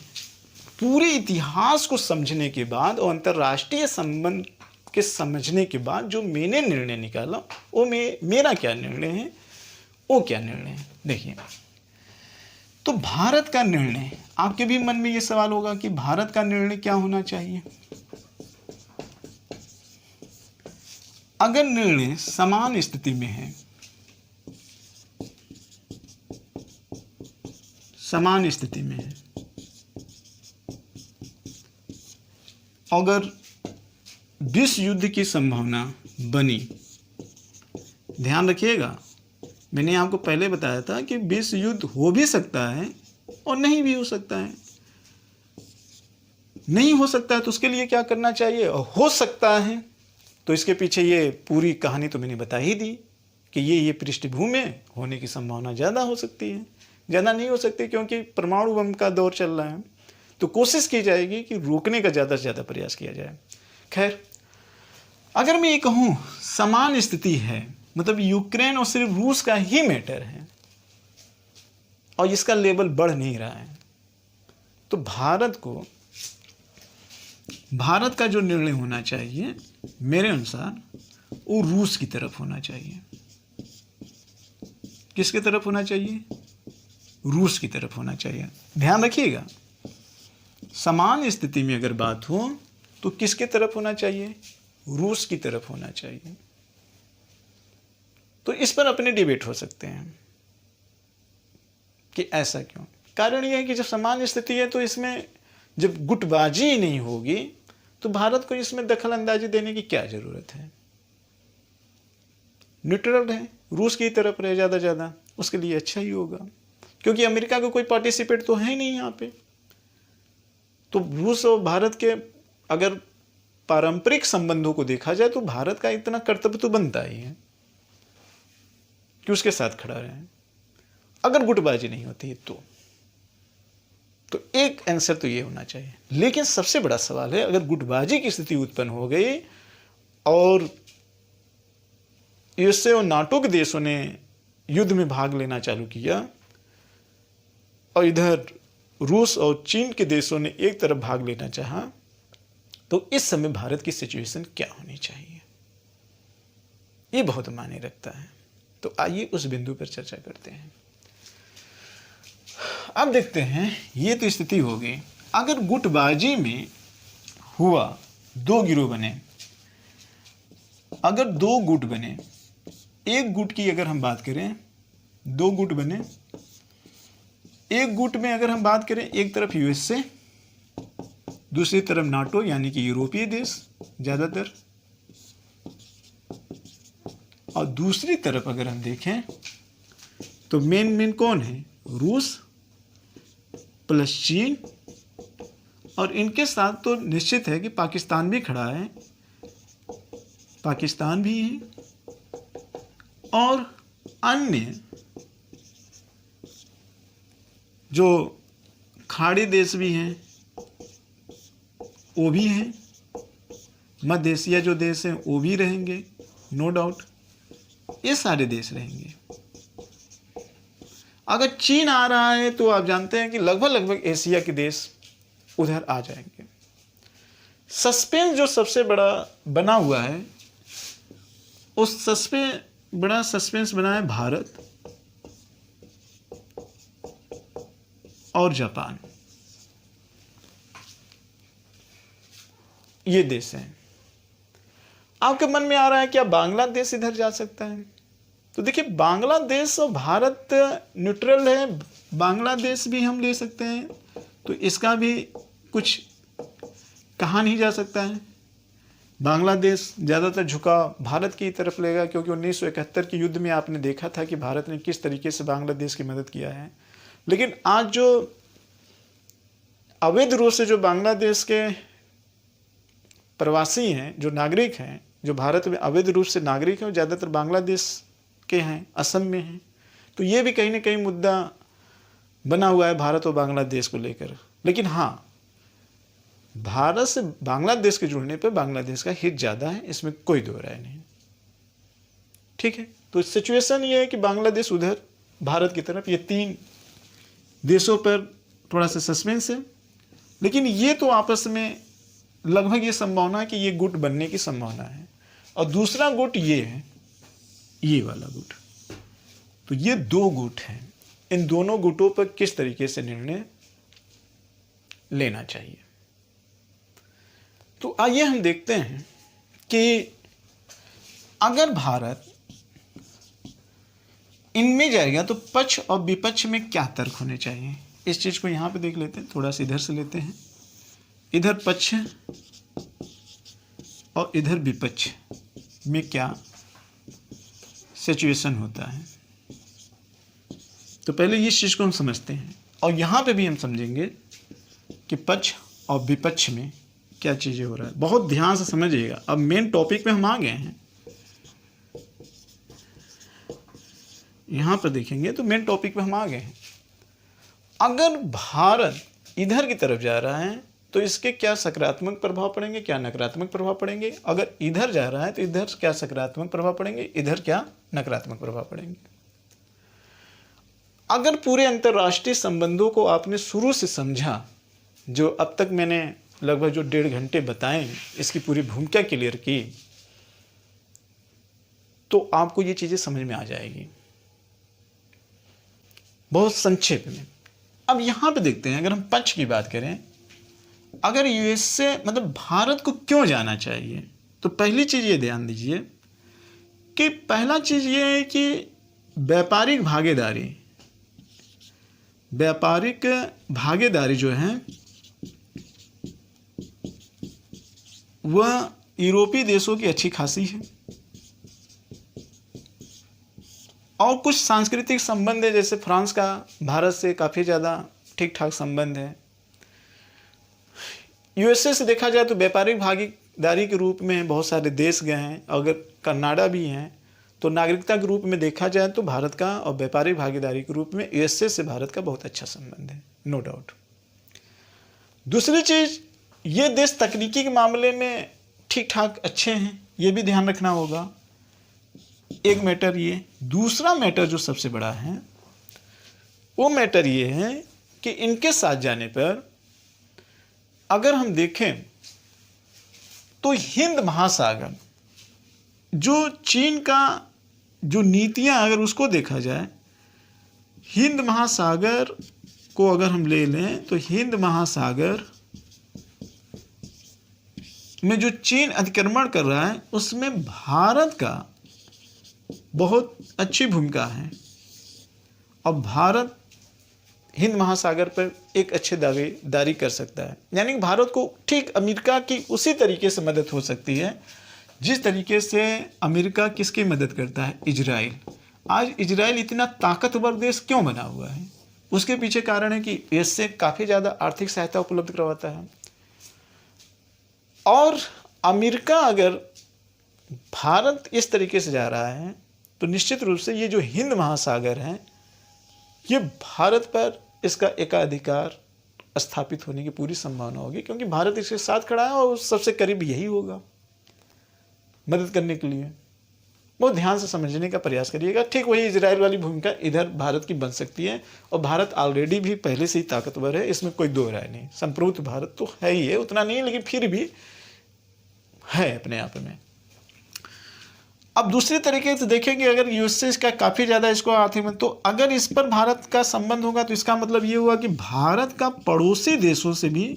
पूरे इतिहास को समझने के बाद और अंतर्राष्ट्रीय संबंध के समझने के बाद जो मैंने निर्णय निकाला, वो मेरा क्या निर्णय है, वो क्या निर्णय है। देखिए, तो भारत का निर्णय, आपके भी मन में ये सवाल होगा कि भारत का निर्णय क्या होना चाहिए। अगर निर्णय समान स्थिति में है, समान स्थिति में है, अगर विश्व युद्ध की संभावना बनी, ध्यान रखिएगा, मैंने आपको पहले बताया था कि विश्व युद्ध हो भी सकता है और नहीं भी हो सकता है। नहीं हो सकता है तो उसके लिए क्या करना चाहिए, और हो सकता है तो इसके पीछे ये पूरी कहानी तो मैंने बता ही दी कि ये पृष्ठभूमि होने की संभावना ज़्यादा हो सकती है, ज़्यादा नहीं हो सकती, क्योंकि परमाणु बम का दौर चल रहा है। तो कोशिश की जाएगी कि रोकने का ज़्यादा से ज़्यादा प्रयास किया जाए। खैर, अगर मैं ये कहूँ समान स्थिति है, मतलब यूक्रेन और सिर्फ रूस का ही मैटर है और इसका लेवल बढ़ नहीं रहा है, तो भारत का जो निर्णय होना चाहिए मेरे अनुसार वो रूस की तरफ होना चाहिए। किसकी तरफ होना चाहिए, रूस की तरफ होना चाहिए। ध्यान रखिएगा, समान स्थिति में अगर बात हो तो किसकी तरफ होना चाहिए, रूस की तरफ होना चाहिए। तो इस पर अपने डिबेट हो सकते हैं कि ऐसा क्यों। कारण यह है कि जब समान स्थिति है तो इसमें जब गुटबाजी नहीं होगी तो भारत को इसमें दखल अंदाजी देने की क्या जरूरत है। न्यूट्रल है, रूस की तरफ रहे ज़्यादा उसके लिए अच्छा ही होगा, क्योंकि अमेरिका का कोई पार्टिसिपेट तो है ही नहीं यहाँ पे। तो रूस और भारत के अगर पारंपरिक संबंधों को देखा जाए तो भारत का इतना कर्तव्य तो बनता ही है कि उसके साथ खड़ा रहे, अगर गुटबाजी नहीं होती है तो एक आंसर तो ये होना चाहिए। लेकिन सबसे बड़ा सवाल है, अगर गुटबाजी की स्थिति उत्पन्न हो गई और यूएसए और नाटो के देशों ने युद्ध में भाग लेना चालू किया और इधर रूस और चीन के देशों ने एक तरफ भाग लेना चाहा, तो इस समय भारत की सिचुएशन क्या होनी चाहिए, ये बहुत मायने रखता है। तो आइए उस बिंदु पर चर्चा करते हैं। अब देखते हैं, ये तो स्थिति हो गई। अगर गुटबाजी में हुआ, दो गिरोह बने, अगर दो गुट बने, एक गुट की अगर हम बात करें, दो गुट बने, एक गुट में अगर हम बात करें, एक तरफ यूएसए, दूसरी तरफ नाटो यानी कि यूरोपीय देश ज़्यादातर, और दूसरी तरफ अगर हम देखें तो मेन कौन है, रूस प्लस चीन, और इनके साथ तो निश्चित है कि पाकिस्तान भी खड़ा है, पाकिस्तान भी है, और अन्य जो खाड़ी देश भी हैं वो भी हैं, मध्य एशिया जो देश हैं वो भी रहेंगे, नो डाउट, ये सारे देश रहेंगे। अगर चीन आ रहा है तो आप जानते हैं कि लगभग एशिया के देश उधर आ जाएंगे। सस्पेंस जो सबसे बड़ा बना हुआ है, उस बड़ा सस्पेंस बना है भारत और जापान, ये देश हैं। आपके मन में आ रहा है क्या बांग्लादेश इधर जा सकता है? तो देखिए, बांग्लादेश और भारत न्यूट्रल है, बांग्लादेश भी हम ले सकते हैं, तो इसका भी कुछ कहा नहीं जा सकता है। बांग्लादेश ज़्यादातर झुकाव भारत की तरफ लेगा, क्योंकि 1971 के युद्ध में आपने देखा था कि भारत ने किस तरीके से बांग्लादेश की मदद किया है। लेकिन आज जो अवैध रूप से जो बांग्लादेश के प्रवासी हैं, जो नागरिक हैं, जो भारत में अवैध रूप से नागरिक हैं, वो ज़्यादातर बांग्लादेश के हैं, असम में हैं। तो ये भी कहीं ना कहीं मुद्दा बना हुआ है भारत और बांग्लादेश को लेकर। लेकिन हाँ, भारत से बांग्लादेश के जुड़ने पर बांग्लादेश का हित ज़्यादा है, इसमें कोई दो राय नहीं। ठीक है, तो सिचुएशन ये है कि बांग्लादेश उधर, भारत की तरफ, ये तीन देशों पर थोड़ा सा सस्पेंस है, लेकिन ये तो आपस में लगभग ये संभावना है कि ये गुट बनने की संभावना है। और दूसरा गुट ये है, ये वाला गुट। तो ये दो गुट हैं, इन दोनों गुटों पर किस तरीके से निर्णय लेना चाहिए। तो आइए हम देखते हैं कि अगर भारत इनमें जाएगा तो पक्ष और विपक्ष में क्या तर्क होने चाहिए, इस चीज को यहां पे देख लेते हैं। थोड़ा सा इधर से लेते हैं, इधर पक्ष और इधर विपक्ष में क्या सिचुएशन होता है। तो पहले इस चीज को हम समझते हैं और यहां पे भी हम समझेंगे कि पक्ष और विपक्ष में क्या चीजें हो रहा है। बहुत ध्यान से समझिएगा। अब मेन टॉपिक पे हम आ गए हैं, यहां पर देखेंगे तो मेन टॉपिक पे हम आ गए हैं। अगर भारत इधर की तरफ जा रहा है तो इसके क्या सकारात्मक प्रभाव पड़ेंगे, क्या नकारात्मक प्रभाव पड़ेंगे। अगर इधर जा रहा है तो इधर क्या सकारात्मक प्रभाव पड़ेंगे, इधर क्या नकारात्मक प्रभाव पड़ेंगे। अगर पूरे अंतर्राष्ट्रीय संबंधों को आपने शुरू से समझा, जो अब तक मैंने लगभग जो 1.5 घंटे बताए, इसकी पूरी भूमिका क्लियर की, तो आपको ये चीजें समझ में आ जाएगी बहुत संक्षेप में। अब यहां पे देखते हैं, अगर हम पक्ष की बात करें, अगर यूएसए मतलब भारत को क्यों जाना चाहिए, तो पहली चीज ये ध्यान दीजिए कि पहला चीज ये है कि व्यापारिक भागीदारी जो है वह यूरोपीय देशों की अच्छी खासी है। और कुछ सांस्कृतिक संबंध है, जैसे फ्रांस का भारत से काफ़ी ज़्यादा ठीक ठाक संबंध है। यूएसए से देखा जाए तो व्यापारिक भागीदारी के रूप में बहुत सारे देश गए हैं। अगर कनाडा भी हैं तो नागरिकता के रूप में देखा जाए तो भारत का, और व्यापारिक भागीदारी के रूप में यूएसए से भारत का बहुत अच्छा संबंध है, नो डाउट। दूसरी चीज़, ये देश तकनीकी के मामले में ठीक ठाक अच्छे हैं, ये भी ध्यान रखना होगा। एक मैटर ये। दूसरा मैटर जो सबसे बड़ा है वो मैटर ये है कि इनके साथ जाने पर अगर हम देखें तो हिंद महासागर, जो चीन का जो नीतियां अगर उसको देखा जाए, हिंद महासागर को अगर हम ले लें तो हिंद महासागर में जो चीन अतिक्रमण कर रहा है उसमें भारत का बहुत अच्छी भूमिका है। और भारत हिंद महासागर पर एक अच्छे दावेदारी कर सकता है, यानी कि भारत को ठीक अमेरिका की उसी तरीके से मदद हो सकती है जिस तरीके से अमेरिका किसकी मदद करता है, इजराइल। आज इजराइल इतना ताकतवर देश क्यों बना हुआ है, उसके पीछे कारण है कि इससे काफ़ी ज़्यादा आर्थिक सहायता उपलब्ध करवाता है। और अमेरिका अगर भारत इस तरीके से जा रहा है तो निश्चित रूप से ये जो हिंद महासागर है ये भारत पर इसका एकाधिकार स्थापित होने की पूरी संभावना होगी, क्योंकि भारत इसके साथ खड़ा है और सबसे करीब यही होगा मदद करने के लिए। बहुत ध्यान से समझने का प्रयास करिएगा। ठीक वही इजराइल वाली भूमिका इधर भारत की बन सकती है, और भारत ऑलरेडी भी पहले से ही ताकतवर है, इसमें कोई दो राय नहीं। संप्रभुत्व भारत तो है ही है, उतना नहीं है लेकिन फिर भी है अपने आप में। अब दूसरे तरीके से देखेंगे, अगर यूएसए का काफ़ी ज़्यादा इसको आर्थिक में, तो अगर इस पर भारत का संबंध होगा तो इसका मतलब ये हुआ कि भारत का पड़ोसी देशों से भी,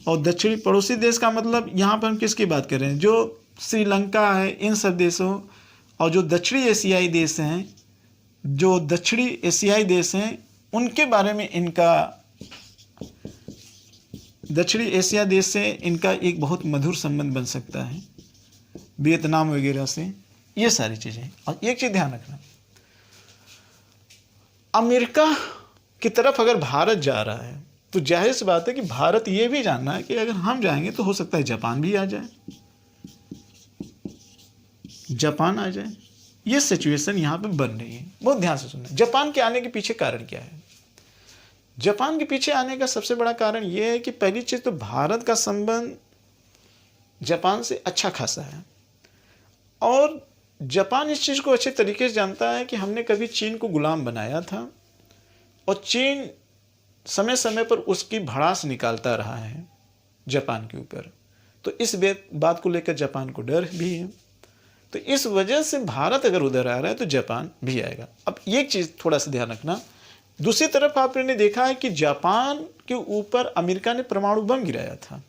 और दक्षिणी पड़ोसी देश का मतलब यहाँ पर हम किसकी बात कर रहे हैं, जो श्रीलंका है, इन सब देशों, और जो दक्षिणी एशियाई देश हैं उनके बारे में, इनका दक्षिणी एशिया देश से इनका एक बहुत मधुर संबंध बन सकता है, वियतनाम वगैरह से, ये सारी चीज़ें। और एक चीज़ ध्यान रखना, अमेरिका की तरफ अगर भारत जा रहा है तो जाहिर सी बात है कि भारत ये भी जानना है कि अगर हम जाएंगे तो हो सकता है जापान भी आ जाए, जापान आ जाए। ये सिचुएशन यहाँ पे बन रही है, बहुत ध्यान से सुनना। जापान के आने के पीछे कारण क्या है? जापान के पीछे आने का सबसे बड़ा कारण ये है कि पहली चीज़ तो भारत का संबंध जापान से अच्छा खासा है, और जापान इस चीज़ को अच्छे तरीके से जानता है कि हमने कभी चीन को गुलाम बनाया था, और चीन समय समय पर उसकी भड़ास निकालता रहा है जापान के ऊपर, तो इस बात को लेकर जापान को डर भी है। तो इस वजह से भारत अगर उधर आ रहा है तो जापान भी आएगा। अब एक चीज़ थोड़ा सा ध्यान रखना, दूसरी तरफ आपने देखा है कि जापान के ऊपर अमेरिका ने परमाणु बम गिराया था।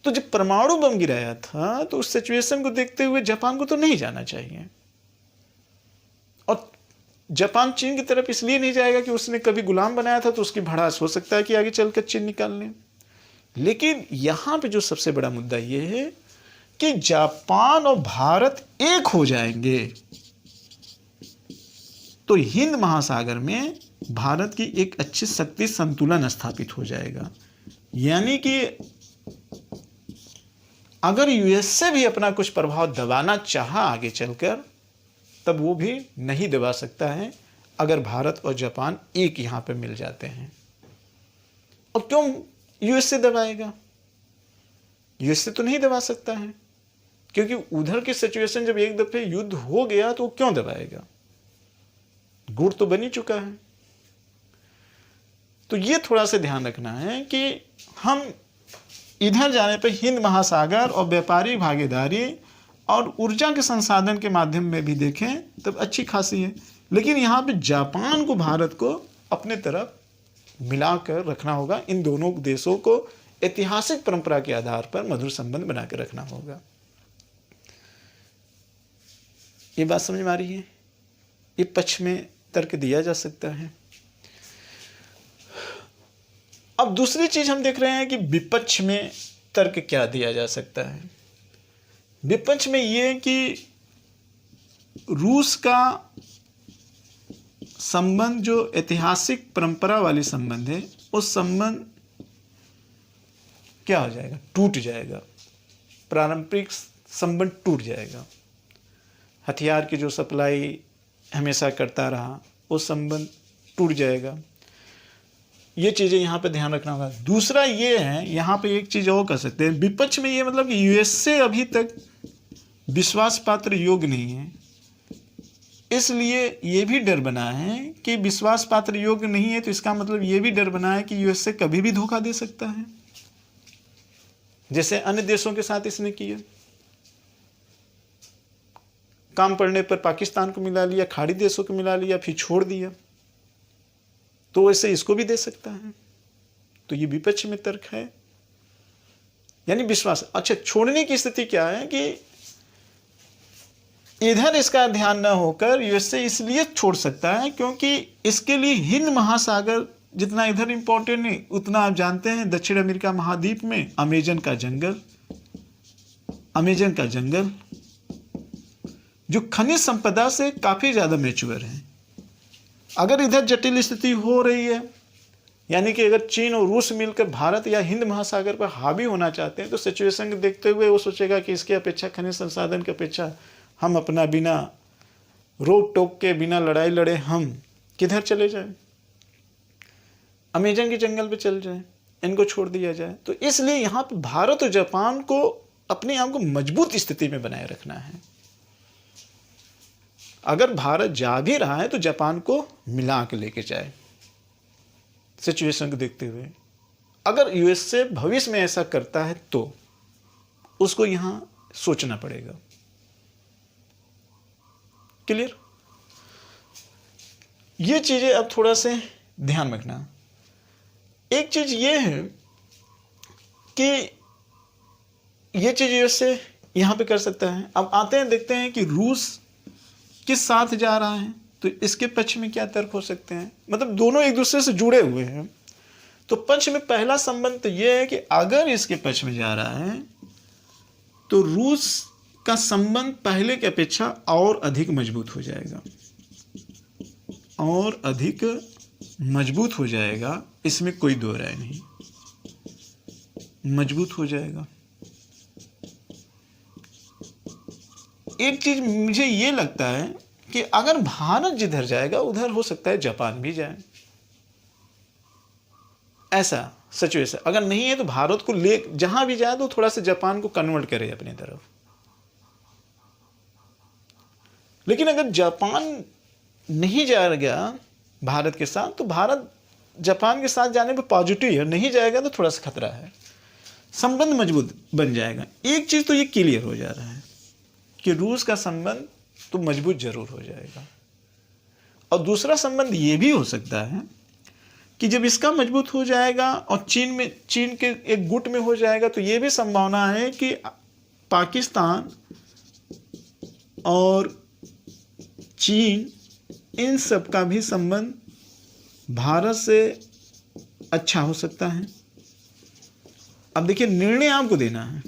तो जब परमाणु बम गिराया था तो उस सिचुएशन को देखते हुए जापान को तो नहीं जाना चाहिए, और जापान चीन की तरफ इसलिए नहीं जाएगा कि उसने कभी गुलाम बनाया था तो उसकी भड़ास हो सकता है कि आगे चलकर चीन निकाल लें। लेकिन यहां पे जो सबसे बड़ा मुद्दा यह है कि जापान और भारत एक हो जाएंगे तो हिंद महासागर में भारत की एक अच्छी शक्ति संतुलन स्थापित हो जाएगा। यानी कि अगर यूएस से भी अपना कुछ प्रभाव दबाना चाहा आगे चलकर, तब वो भी नहीं दबा सकता है अगर भारत और जापान एक यहां पे मिल जाते हैं। और क्यों यूएस से दबाएगा? यूएस से तो नहीं दबा सकता है, क्योंकि उधर की सिचुएशन जब एक दफे युद्ध हो गया तो क्यों दबाएगा? गुड़ तो बन ही चुका है। तो ये थोड़ा सा ध्यान रखना है कि हम इधर जाने पर हिंद महासागर और व्यापारिक भागीदारी और ऊर्जा के संसाधन के माध्यम में भी देखें तब अच्छी खासी है। लेकिन यहाँ पे जापान को भारत को अपने तरफ मिलाकर रखना होगा। इन दोनों देशों को ऐतिहासिक परंपरा के आधार पर मधुर संबंध बनाकर रखना होगा। ये बात समझ में आ रही है? ये पक्ष में तर्क दिया जा सकता है। अब दूसरी चीज हम देख रहे हैं कि विपक्ष में तर्क क्या दिया जा सकता है। विपक्ष में यह कि रूस का संबंध जो ऐतिहासिक परंपरा वाली संबंध है, उस संबंध क्या हो जाएगा? टूट जाएगा। पारंपरिक संबंध टूट जाएगा। हथियार की जो सप्लाई हमेशा करता रहा, वो संबंध टूट जाएगा। ये चीज़ें यहाँ पे ध्यान रखना होगा। दूसरा ये है, यहाँ पे एक चीज़ और कर सकते हैं विपक्ष में, ये मतलब कि यूएसए अभी तक विश्वास पात्र योग्य नहीं है, इसलिए ये भी डर बना है कि विश्वास पात्र योग्य नहीं है, तो इसका मतलब ये भी डर बना है कि यूएसए कभी भी धोखा दे सकता है, जैसे अन्य देशों के साथ इसने किया। काम पड़ने पर पाकिस्तान को मिला लिया, खाड़ी देशों को मिला लिया, फिर छोड़ दिया, तो वैसे इसको भी दे सकता है। तो ये विपक्ष में तर्क है, यानी विश्वास। अच्छा, छोड़ने की स्थिति क्या है कि इधर इसका ध्यान न होकर यूएसए इसलिए छोड़ सकता है क्योंकि इसके लिए हिंद महासागर जितना इधर इंपॉर्टेंट नहीं, उतना आप जानते हैं दक्षिण अमेरिका महाद्वीप में अमेजन का जंगल जो खनिज संपदा से काफी ज्यादा मैच्योर है। अगर इधर जटिल स्थिति हो रही है, यानी कि अगर चीन और रूस मिलकर भारत या हिंद महासागर पर हावी होना चाहते हैं, तो सिचुएशन को देखते हुए वो सोचेगा कि इसके अपेक्षा, खनिज संसाधन की अपेक्षा, हम अपना बिना रोक टोक के, बिना लड़ाई लड़े हम किधर चले जाएं? अमेजन के जंगल पे चल जाएं, इनको छोड़ दिया जाए। तो इसलिए यहाँ पर भारत और जापान को अपने आप को मजबूत स्थिति में बनाए रखना है। अगर भारत जा भी रहा है तो जापान को मिला के लेके जाए सिचुएशन को देखते हुए। अगर यूएसए भविष्य में ऐसा करता है तो उसको यहां सोचना पड़ेगा। क्लियर? ये चीजें अब थोड़ा से ध्यान रखना। एक चीज ये है कि ये चीज यूएसए यहां पे कर सकता है। अब आते हैं, देखते हैं कि रूस किस साथ जा रहा है, तो इसके पक्ष में क्या तर्क हो सकते हैं। मतलब दोनों एक दूसरे से जुड़े हुए हैं। तो पक्ष में पहला संबंध तो यह है कि अगर इसके पक्ष में जा रहा है तो रूस का संबंध पहले की अपेक्षा और अधिक मजबूत हो जाएगा, और अधिक मजबूत हो जाएगा, इसमें कोई दो राय नहीं, मजबूत हो जाएगा। एक चीज मुझे ये लगता है कि अगर भारत जिधर जाएगा उधर हो सकता है जापान भी जाए। ऐसा सिचुएशन अगर नहीं है तो भारत को ले जहां भी जाए तो थोड़ा सा जापान को कन्वर्ट करे अपनी तरफ। लेकिन अगर जापान नहीं जाएगा भारत के साथ, तो भारत जापान के साथ जाने पे पॉजिटिव है, नहीं जाएगा तो थोड़ा सा खतरा है। संबंध मजबूत बन जाएगा। एक चीज़ तो ये क्लियर हो जा रहा है कि रूस का संबंध तो मजबूत जरूर हो जाएगा, और दूसरा संबंध ये भी हो सकता है कि जब इसका मजबूत हो जाएगा और चीन के एक गुट में हो जाएगा, तो ये भी संभावना है कि पाकिस्तान और चीन इन सब का भी संबंध भारत से अच्छा हो सकता है। अब देखिए, निर्णय आपको देना है,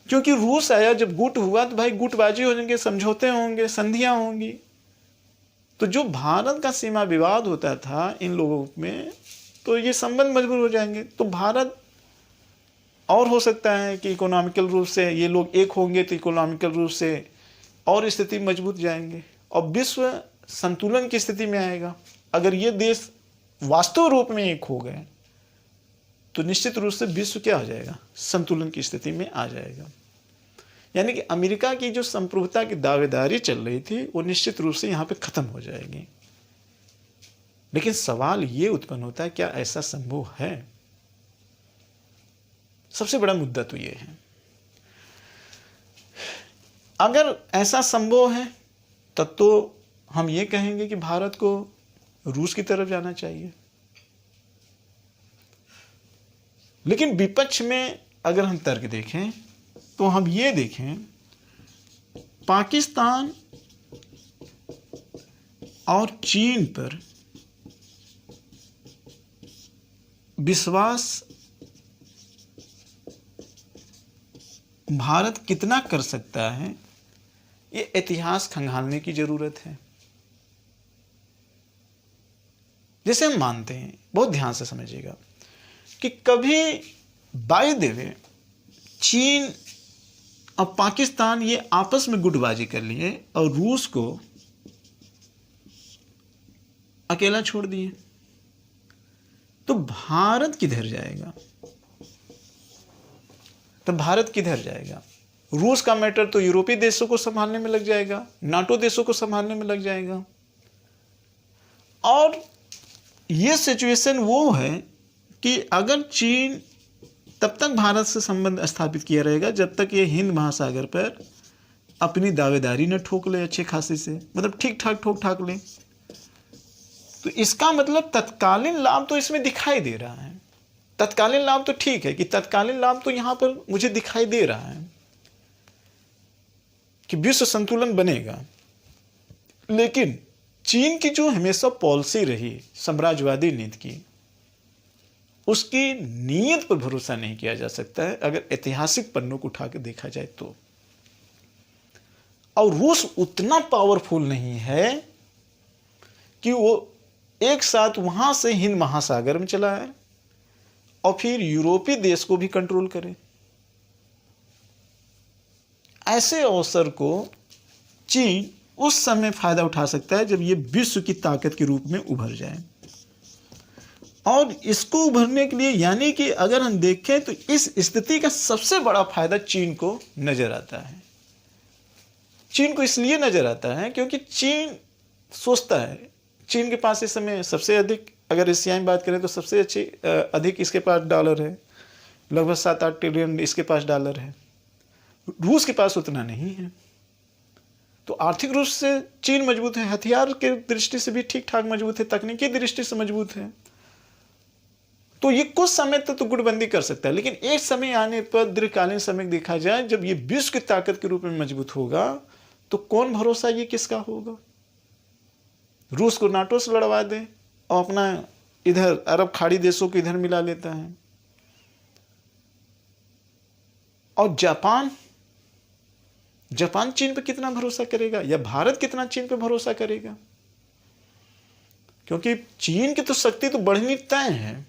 क्योंकि रूस आया, जब गुट हुआ तो भाई गुटबाजी हो जाएंगे, समझौते होंगे, संधियां होंगी। तो जो भारत का सीमा विवाद होता था इन लोगों में, तो ये संबंध मजबूत हो जाएंगे। तो भारत और हो सकता है कि इकोनॉमिकल रूप से ये लोग एक होंगे, तो इकोनॉमिकल रूप से और स्थिति मजबूत जाएंगे और विश्व संतुलन की स्थिति में आएगा। अगर ये देश वास्तव रूप में एक हो गए तो निश्चित रूप से विश्व क्या हो जाएगा, संतुलन की स्थिति में आ जाएगा। यानी कि अमेरिका की जो संप्रभुता की दावेदारी चल रही थी वो निश्चित रूप से यहाँ पे खत्म हो जाएगी। लेकिन सवाल ये उत्पन्न होता है, क्या ऐसा संभव है? सबसे बड़ा मुद्दा तो ये है। अगर ऐसा संभव है तब तो हम ये कहेंगे कि भारत को रूस की तरफ जाना चाहिए। लेकिन विपक्ष में अगर हम तर्क देखें तो हम ये देखें, पाकिस्तान और चीन पर विश्वास भारत कितना कर सकता है, ये इतिहास खंगालने की जरूरत है। जैसे हम मानते हैं, बहुत ध्यान से समझिएगा, कि कभी बाय द वे चीन और पाकिस्तान ये आपस में गुटबाजी कर लिए और रूस को अकेला छोड़ दिए, तो भारत किधर जाएगा? तो भारत किधर जाएगा? रूस का मैटर तो यूरोपीय देशों को संभालने में लग जाएगा, नाटो देशों को संभालने में लग जाएगा। और ये सिचुएशन वो है कि अगर चीन तब तक भारत से संबंध स्थापित किया रहेगा जब तक ये हिंद महासागर पर अपनी दावेदारी न ठोक ले अच्छे खासे से, मतलब ठीक ठाक ठोक ठाक ले। तो इसका मतलब तत्कालीन लाभ तो इसमें दिखाई दे रहा है। तत्कालीन लाभ तो ठीक है कि तत्कालीन लाभ तो यहां पर मुझे दिखाई दे रहा है कि विश्व संतुलन बनेगा। लेकिन चीन की जो हमेशा पॉलिसी रही साम्राज्यवादी नीति की, उसकी नीयत पर भरोसा नहीं किया जा सकता है अगर ऐतिहासिक पन्नों को उठा के देखा जाए तो। और रूस उतना पावरफुल नहीं है कि वो एक साथ वहां से हिंद महासागर में चला है और फिर यूरोपीय देश को भी कंट्रोल करे। ऐसे अवसर को चीन उस समय फायदा उठा सकता है जब ये विश्व की ताकत के रूप में उभर जाए। और इसको उभरने के लिए, यानी कि अगर हम देखें तो इस स्थिति का सबसे बड़ा फायदा चीन को नजर आता है। चीन को इसलिए नजर आता है क्योंकि चीन सोचता है, चीन के पास इस समय सबसे अधिक, अगर एशिया में बात करें तो सबसे अधिक इसके पास डॉलर है, लगभग 7-8 ट्रिलियन इसके पास डॉलर है। रूस के पास उतना नहीं है। तो आर्थिक रूप से चीन मजबूत है, हथियार के दृष्टि से भी ठीक ठाक मजबूत है, तकनीकी दृष्टि से मजबूत है। तो ये कुछ समय तक तो गुटबंदी कर सकता है, लेकिन एक समय आने पर दीर्घकालीन समय देखा जाए जब ये विश्व की ताकत के रूप में मजबूत होगा तो कौन भरोसा ये किसका होगा? रूस को नाटो से लड़वा दे और अपना इधर अरब खाड़ी देशों को इधर मिला लेता है। और जापान चीन पर कितना भरोसा करेगा, या भारत कितना चीन पर भरोसा करेगा? क्योंकि चीन की तो शक्ति तो बढ़नी तय है।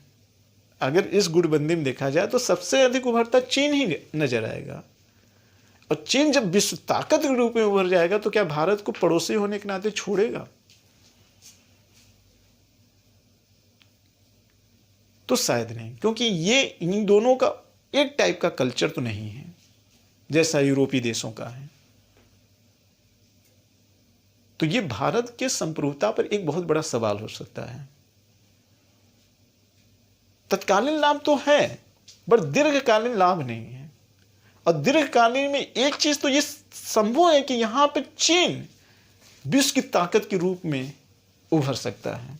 अगर इस गुटबंदी में देखा जाए तो सबसे अधिक उभरता चीन ही नजर आएगा। और चीन जब विश्व ताकत के रूप में उभर जाएगा तो क्या भारत को पड़ोसी होने के नाते छोड़ेगा? तो शायद नहीं, क्योंकि ये इन दोनों का एक टाइप का कल्चर तो नहीं है जैसा यूरोपीय देशों का है। तो ये भारत के संप्रभुता पर एक बहुत बड़ा सवाल हो सकता है। तत्कालीन लाभ तो है, बट दीर्घकालीन लाभ नहीं है। और दीर्घकालीन में एक चीज तो ये संभव है कि यहां पे चीन विश्व की ताकत के रूप में उभर सकता है।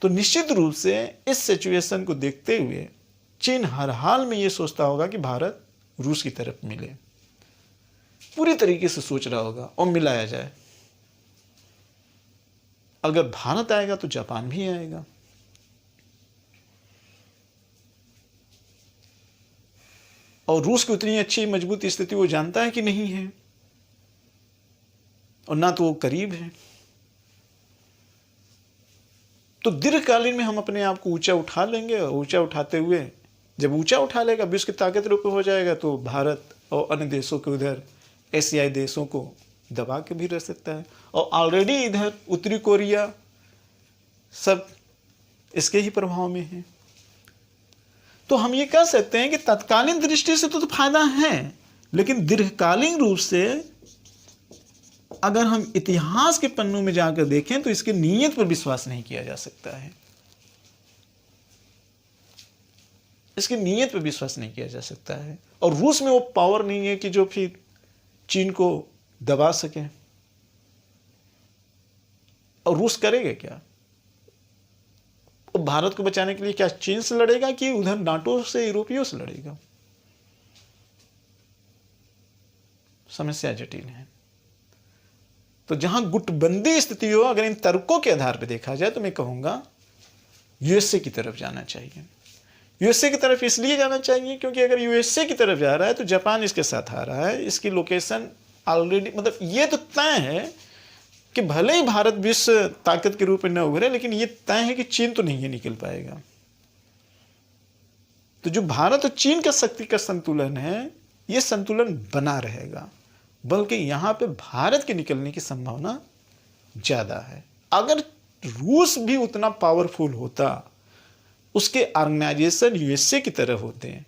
तो निश्चित रूप से इस सिचुएशन को देखते हुए चीन हर हाल में ये सोचता होगा कि भारत रूस की तरफ मिले, पूरी तरीके से सोच रहा होगा और मिलाया जाए। अगर भारत आएगा तो जापान भी आएगा। और रूस की उतनी अच्छी मजबूत स्थिति वो जानता है कि नहीं है, और ना तो वो करीब है। तो दीर्घकालीन में हम अपने आप को ऊंचा उठा लेंगे, और ऊंचा उठाते हुए जब ऊंचा उठा लेगा, विश्व की ताकत रूप हो जाएगा, तो भारत और अन्य देशों के उधर एशियाई देशों को दबा के भी रह सकता है। और ऑलरेडी इधर उत्तरी कोरिया सब इसके ही प्रभाव में है। तो हम ये कह सकते हैं कि तत्कालीन दृष्टि से तो फायदा है, लेकिन दीर्घकालीन रूप से अगर हम इतिहास के पन्नों में जाकर देखें तो इसकी नीयत पर विश्वास नहीं किया जा सकता है। इसकी नीयत पर विश्वास नहीं किया जा सकता है। और रूस में वो पावर नहीं है कि जो फिर चीन को दबा सके। और रूस करेगा क्या? और भारत को बचाने के लिए क्या चीन से लड़ेगा कि उधर नाटो से, यूरोपियों से लड़ेगा? समस्या जटिल है। तो जहां गुटबंदी स्थिति हो, अगर इन तर्कों के आधार पर देखा जाए तो मैं कहूंगा यूएसए की तरफ जाना चाहिए। यूएसए की तरफ इसलिए जाना चाहिए क्योंकि अगर यूएसए की तरफ जा रहा है तो जापान इसके साथ आ रहा है। इसकी लोकेशन ऑलरेडी, मतलब ये तो तय है कि भले ही भारत विश्व ताकत के रूप में न उभरे, लेकिन ये तय है कि चीन तो नहीं निकल पाएगा। तो जो भारत और चीन का शक्ति का संतुलन है, ये संतुलन बना रहेगा, बल्कि यहां पे भारत के निकलने की संभावना ज्यादा है। अगर रूस भी उतना पावरफुल होता, उसके ऑर्गेनाइजेशन यूएसए की तरह होते हैं,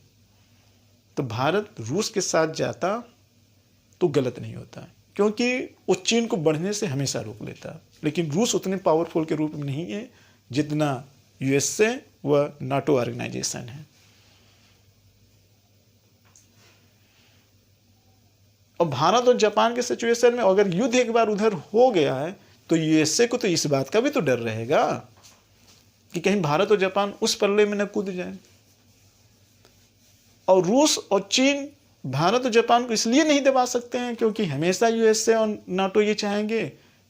तो भारत रूस के साथ जाता तो गलत नहीं होता, क्योंकि वो चीन को बढ़ने से हमेशा रोक लेता। लेकिन रूस उतने पावरफुल के रूप में नहीं है जितना यूएसए व नाटो ऑर्गेनाइजेशन है। और भारत और जापान के सिचुएशन में अगर युद्ध एक बार उधर हो गया है तो यूएसए को तो इस बात का भी तो डर रहेगा कि कहीं भारत और जापान उस पल्ले में न कूद जाए। और रूस और चीन भारत और जापान को इसलिए नहीं दबा सकते हैं क्योंकि हमेशा यूएसए और नाटो ये चाहेंगे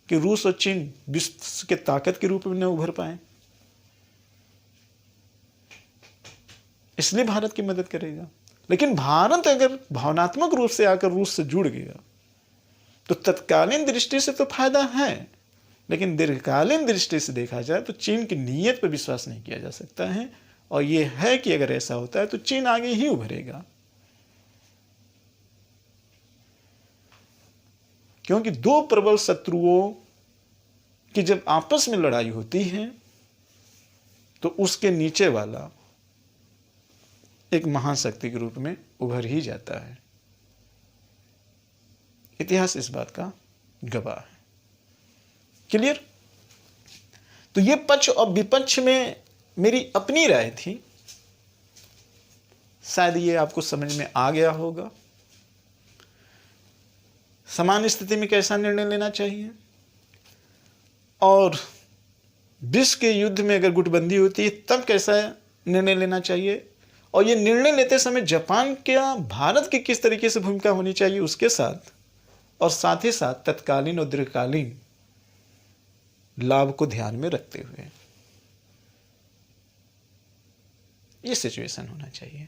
कि रूस और चीन विश्व के ताकत के रूप में न उभर पाए, इसलिए भारत की मदद करेगा। लेकिन भारत अगर भावनात्मक रूप से आकर रूस से जुड़ गया तो तत्कालीन दृष्टि से तो फायदा है, लेकिन दीर्घकालीन दृष्टि से देखा जाए तो चीन की नीयत पर विश्वास नहीं किया जा सकता है। और यह है कि अगर ऐसा होता है तो चीन आगे ही उभरेगा, क्योंकि दो प्रबल शत्रुओं की जब आपस में लड़ाई होती है तो उसके नीचे वाला एक महाशक्ति के रूप में उभर ही जाता है। इतिहास इस बात का गवाह है। क्लियर? तो ये पक्ष और विपक्ष में मेरी अपनी राय थी, शायद ये आपको समझ में आ गया होगा। समान स्थिति में कैसा निर्णय लेना चाहिए, और विश्व के युद्ध में अगर गुटबंदी होती है तब कैसा निर्णय लेना चाहिए, और ये निर्णय लेते समय जापान क्या भारत की किस तरीके से भूमिका होनी चाहिए उसके साथ, और साथ ही साथ तत्कालीन और दीर्घकालीन लाभ को ध्यान में रखते हुए ये सिचुएशन होना चाहिए।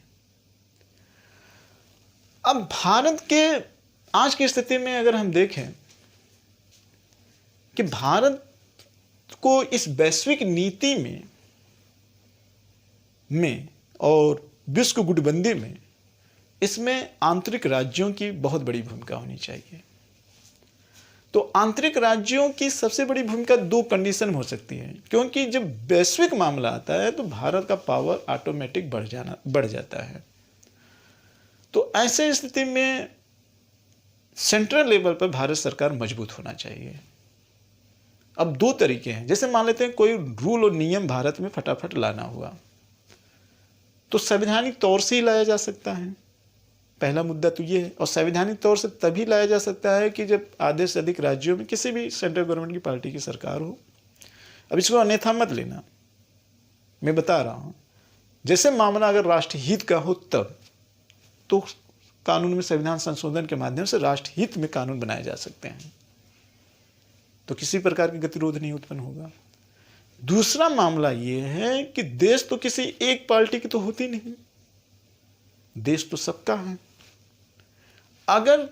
अब भारत के आज की स्थिति में अगर हम देखें कि भारत को इस वैश्विक नीति में और विश्व गुटबंदी में, इसमें आंतरिक राज्यों की बहुत बड़ी भूमिका होनी चाहिए। तो आंतरिक राज्यों की सबसे बड़ी भूमिका दो कंडीशन में हो सकती है, क्योंकि जब वैश्विक मामला आता है तो भारत का पावर ऑटोमेटिक बढ़ जाता है। तो ऐसे स्थिति में सेंट्रल लेवल पर भारत सरकार मजबूत होना चाहिए। अब दो तरीके हैं, जैसे मान लेते हैं कोई रूल और नियम भारत में फटाफट लाना हुआ, तो संवैधानिक तौर से ही लाया जा सकता है। पहला मुद्दा तो ये है। और संवैधानिक तौर से तभी लाया जा सकता है कि जब आधे से अधिक राज्यों में किसी भी सेंट्रल गवर्नमेंट की पार्टी की सरकार हो। अब इसको अन्यथा मत लेना, मैं बता रहा हूँ। जैसे मामला अगर राष्ट्रहित का हो तब तो कानून में संविधान संशोधन के माध्यम से राष्ट्रहित में कानून बनाए जा सकते हैं, तो किसी प्रकार की गतिरोध नहीं उत्पन्न होगा। दूसरा मामला ये है कि देश तो किसी एक पार्टी की तो होती नहीं, देश तो सबका है। अगर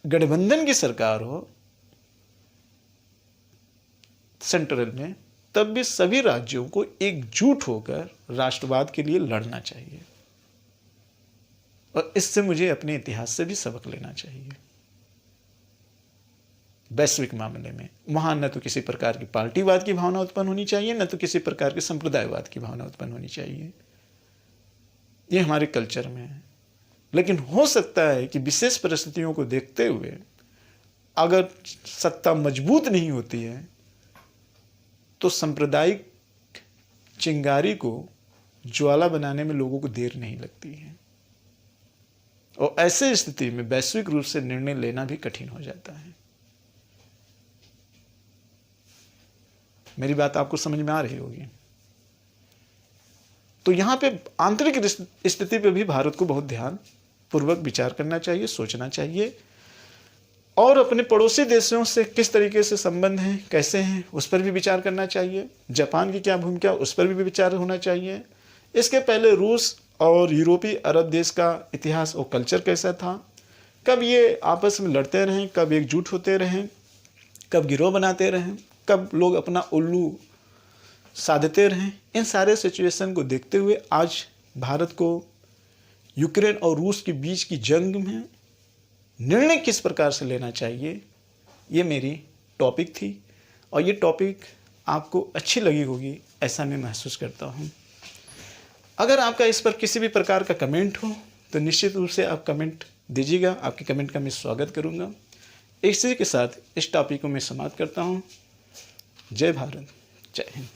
गठबंधन की सरकार हो सेंट्रल में, तब भी सभी राज्यों को एकजुट होकर राष्ट्रवाद के लिए लड़ना चाहिए। और इससे मुझे अपने इतिहास से भी सबक लेना चाहिए। वैश्विक मामले में वहां न तो किसी प्रकार की पार्टीवाद की भावना उत्पन्न होनी चाहिए, न तो किसी प्रकार के संप्रदायवाद की भावना उत्पन्न होनी चाहिए। ये हमारे कल्चर में है। लेकिन हो सकता है कि विशेष परिस्थितियों को देखते हुए अगर सत्ता मजबूत नहीं होती है तो सांप्रदायिक चिंगारी को ज्वाला बनाने में लोगों को देर नहीं लगती है, और ऐसे स्थिति में वैश्विक रूप से निर्णय लेना भी कठिन हो जाता है। मेरी बात आपको समझ में आ रही होगी। तो यहां पे आंतरिक स्थिति पे भी भारत को बहुत ध्यान पूर्वक विचार करना चाहिए, सोचना चाहिए, और अपने पड़ोसी देशों से किस तरीके से संबंध हैं, कैसे हैं, उस पर भी विचार करना चाहिए। जापान की क्या भूमिका, उस पर भी विचार होना चाहिए। इसके पहले रूस और यूरोपीय अरब देश का इतिहास और कल्चर कैसा था, कब ये आपस में लड़ते रहें, कब एकजुट होते रहें, कब गिरोह बनाते रहें, कब लोग अपना उल्लू साधते रहें। इन सारे सिचुएशन को देखते हुए आज भारत को यूक्रेन और रूस के बीच की जंग में निर्णय किस प्रकार से लेना चाहिए, ये मेरी टॉपिक थी। और ये टॉपिक आपको अच्छी लगी होगी ऐसा मैं महसूस करता हूँ। अगर आपका इस पर किसी भी प्रकार का कमेंट हो तो निश्चित रूप से आप कमेंट दीजिएगा। आपके कमेंट का मैं स्वागत करूँगा। इसी के साथ इस टॉपिक को मैं समाप्त करता हूँ। जय भारत, जय हिंद।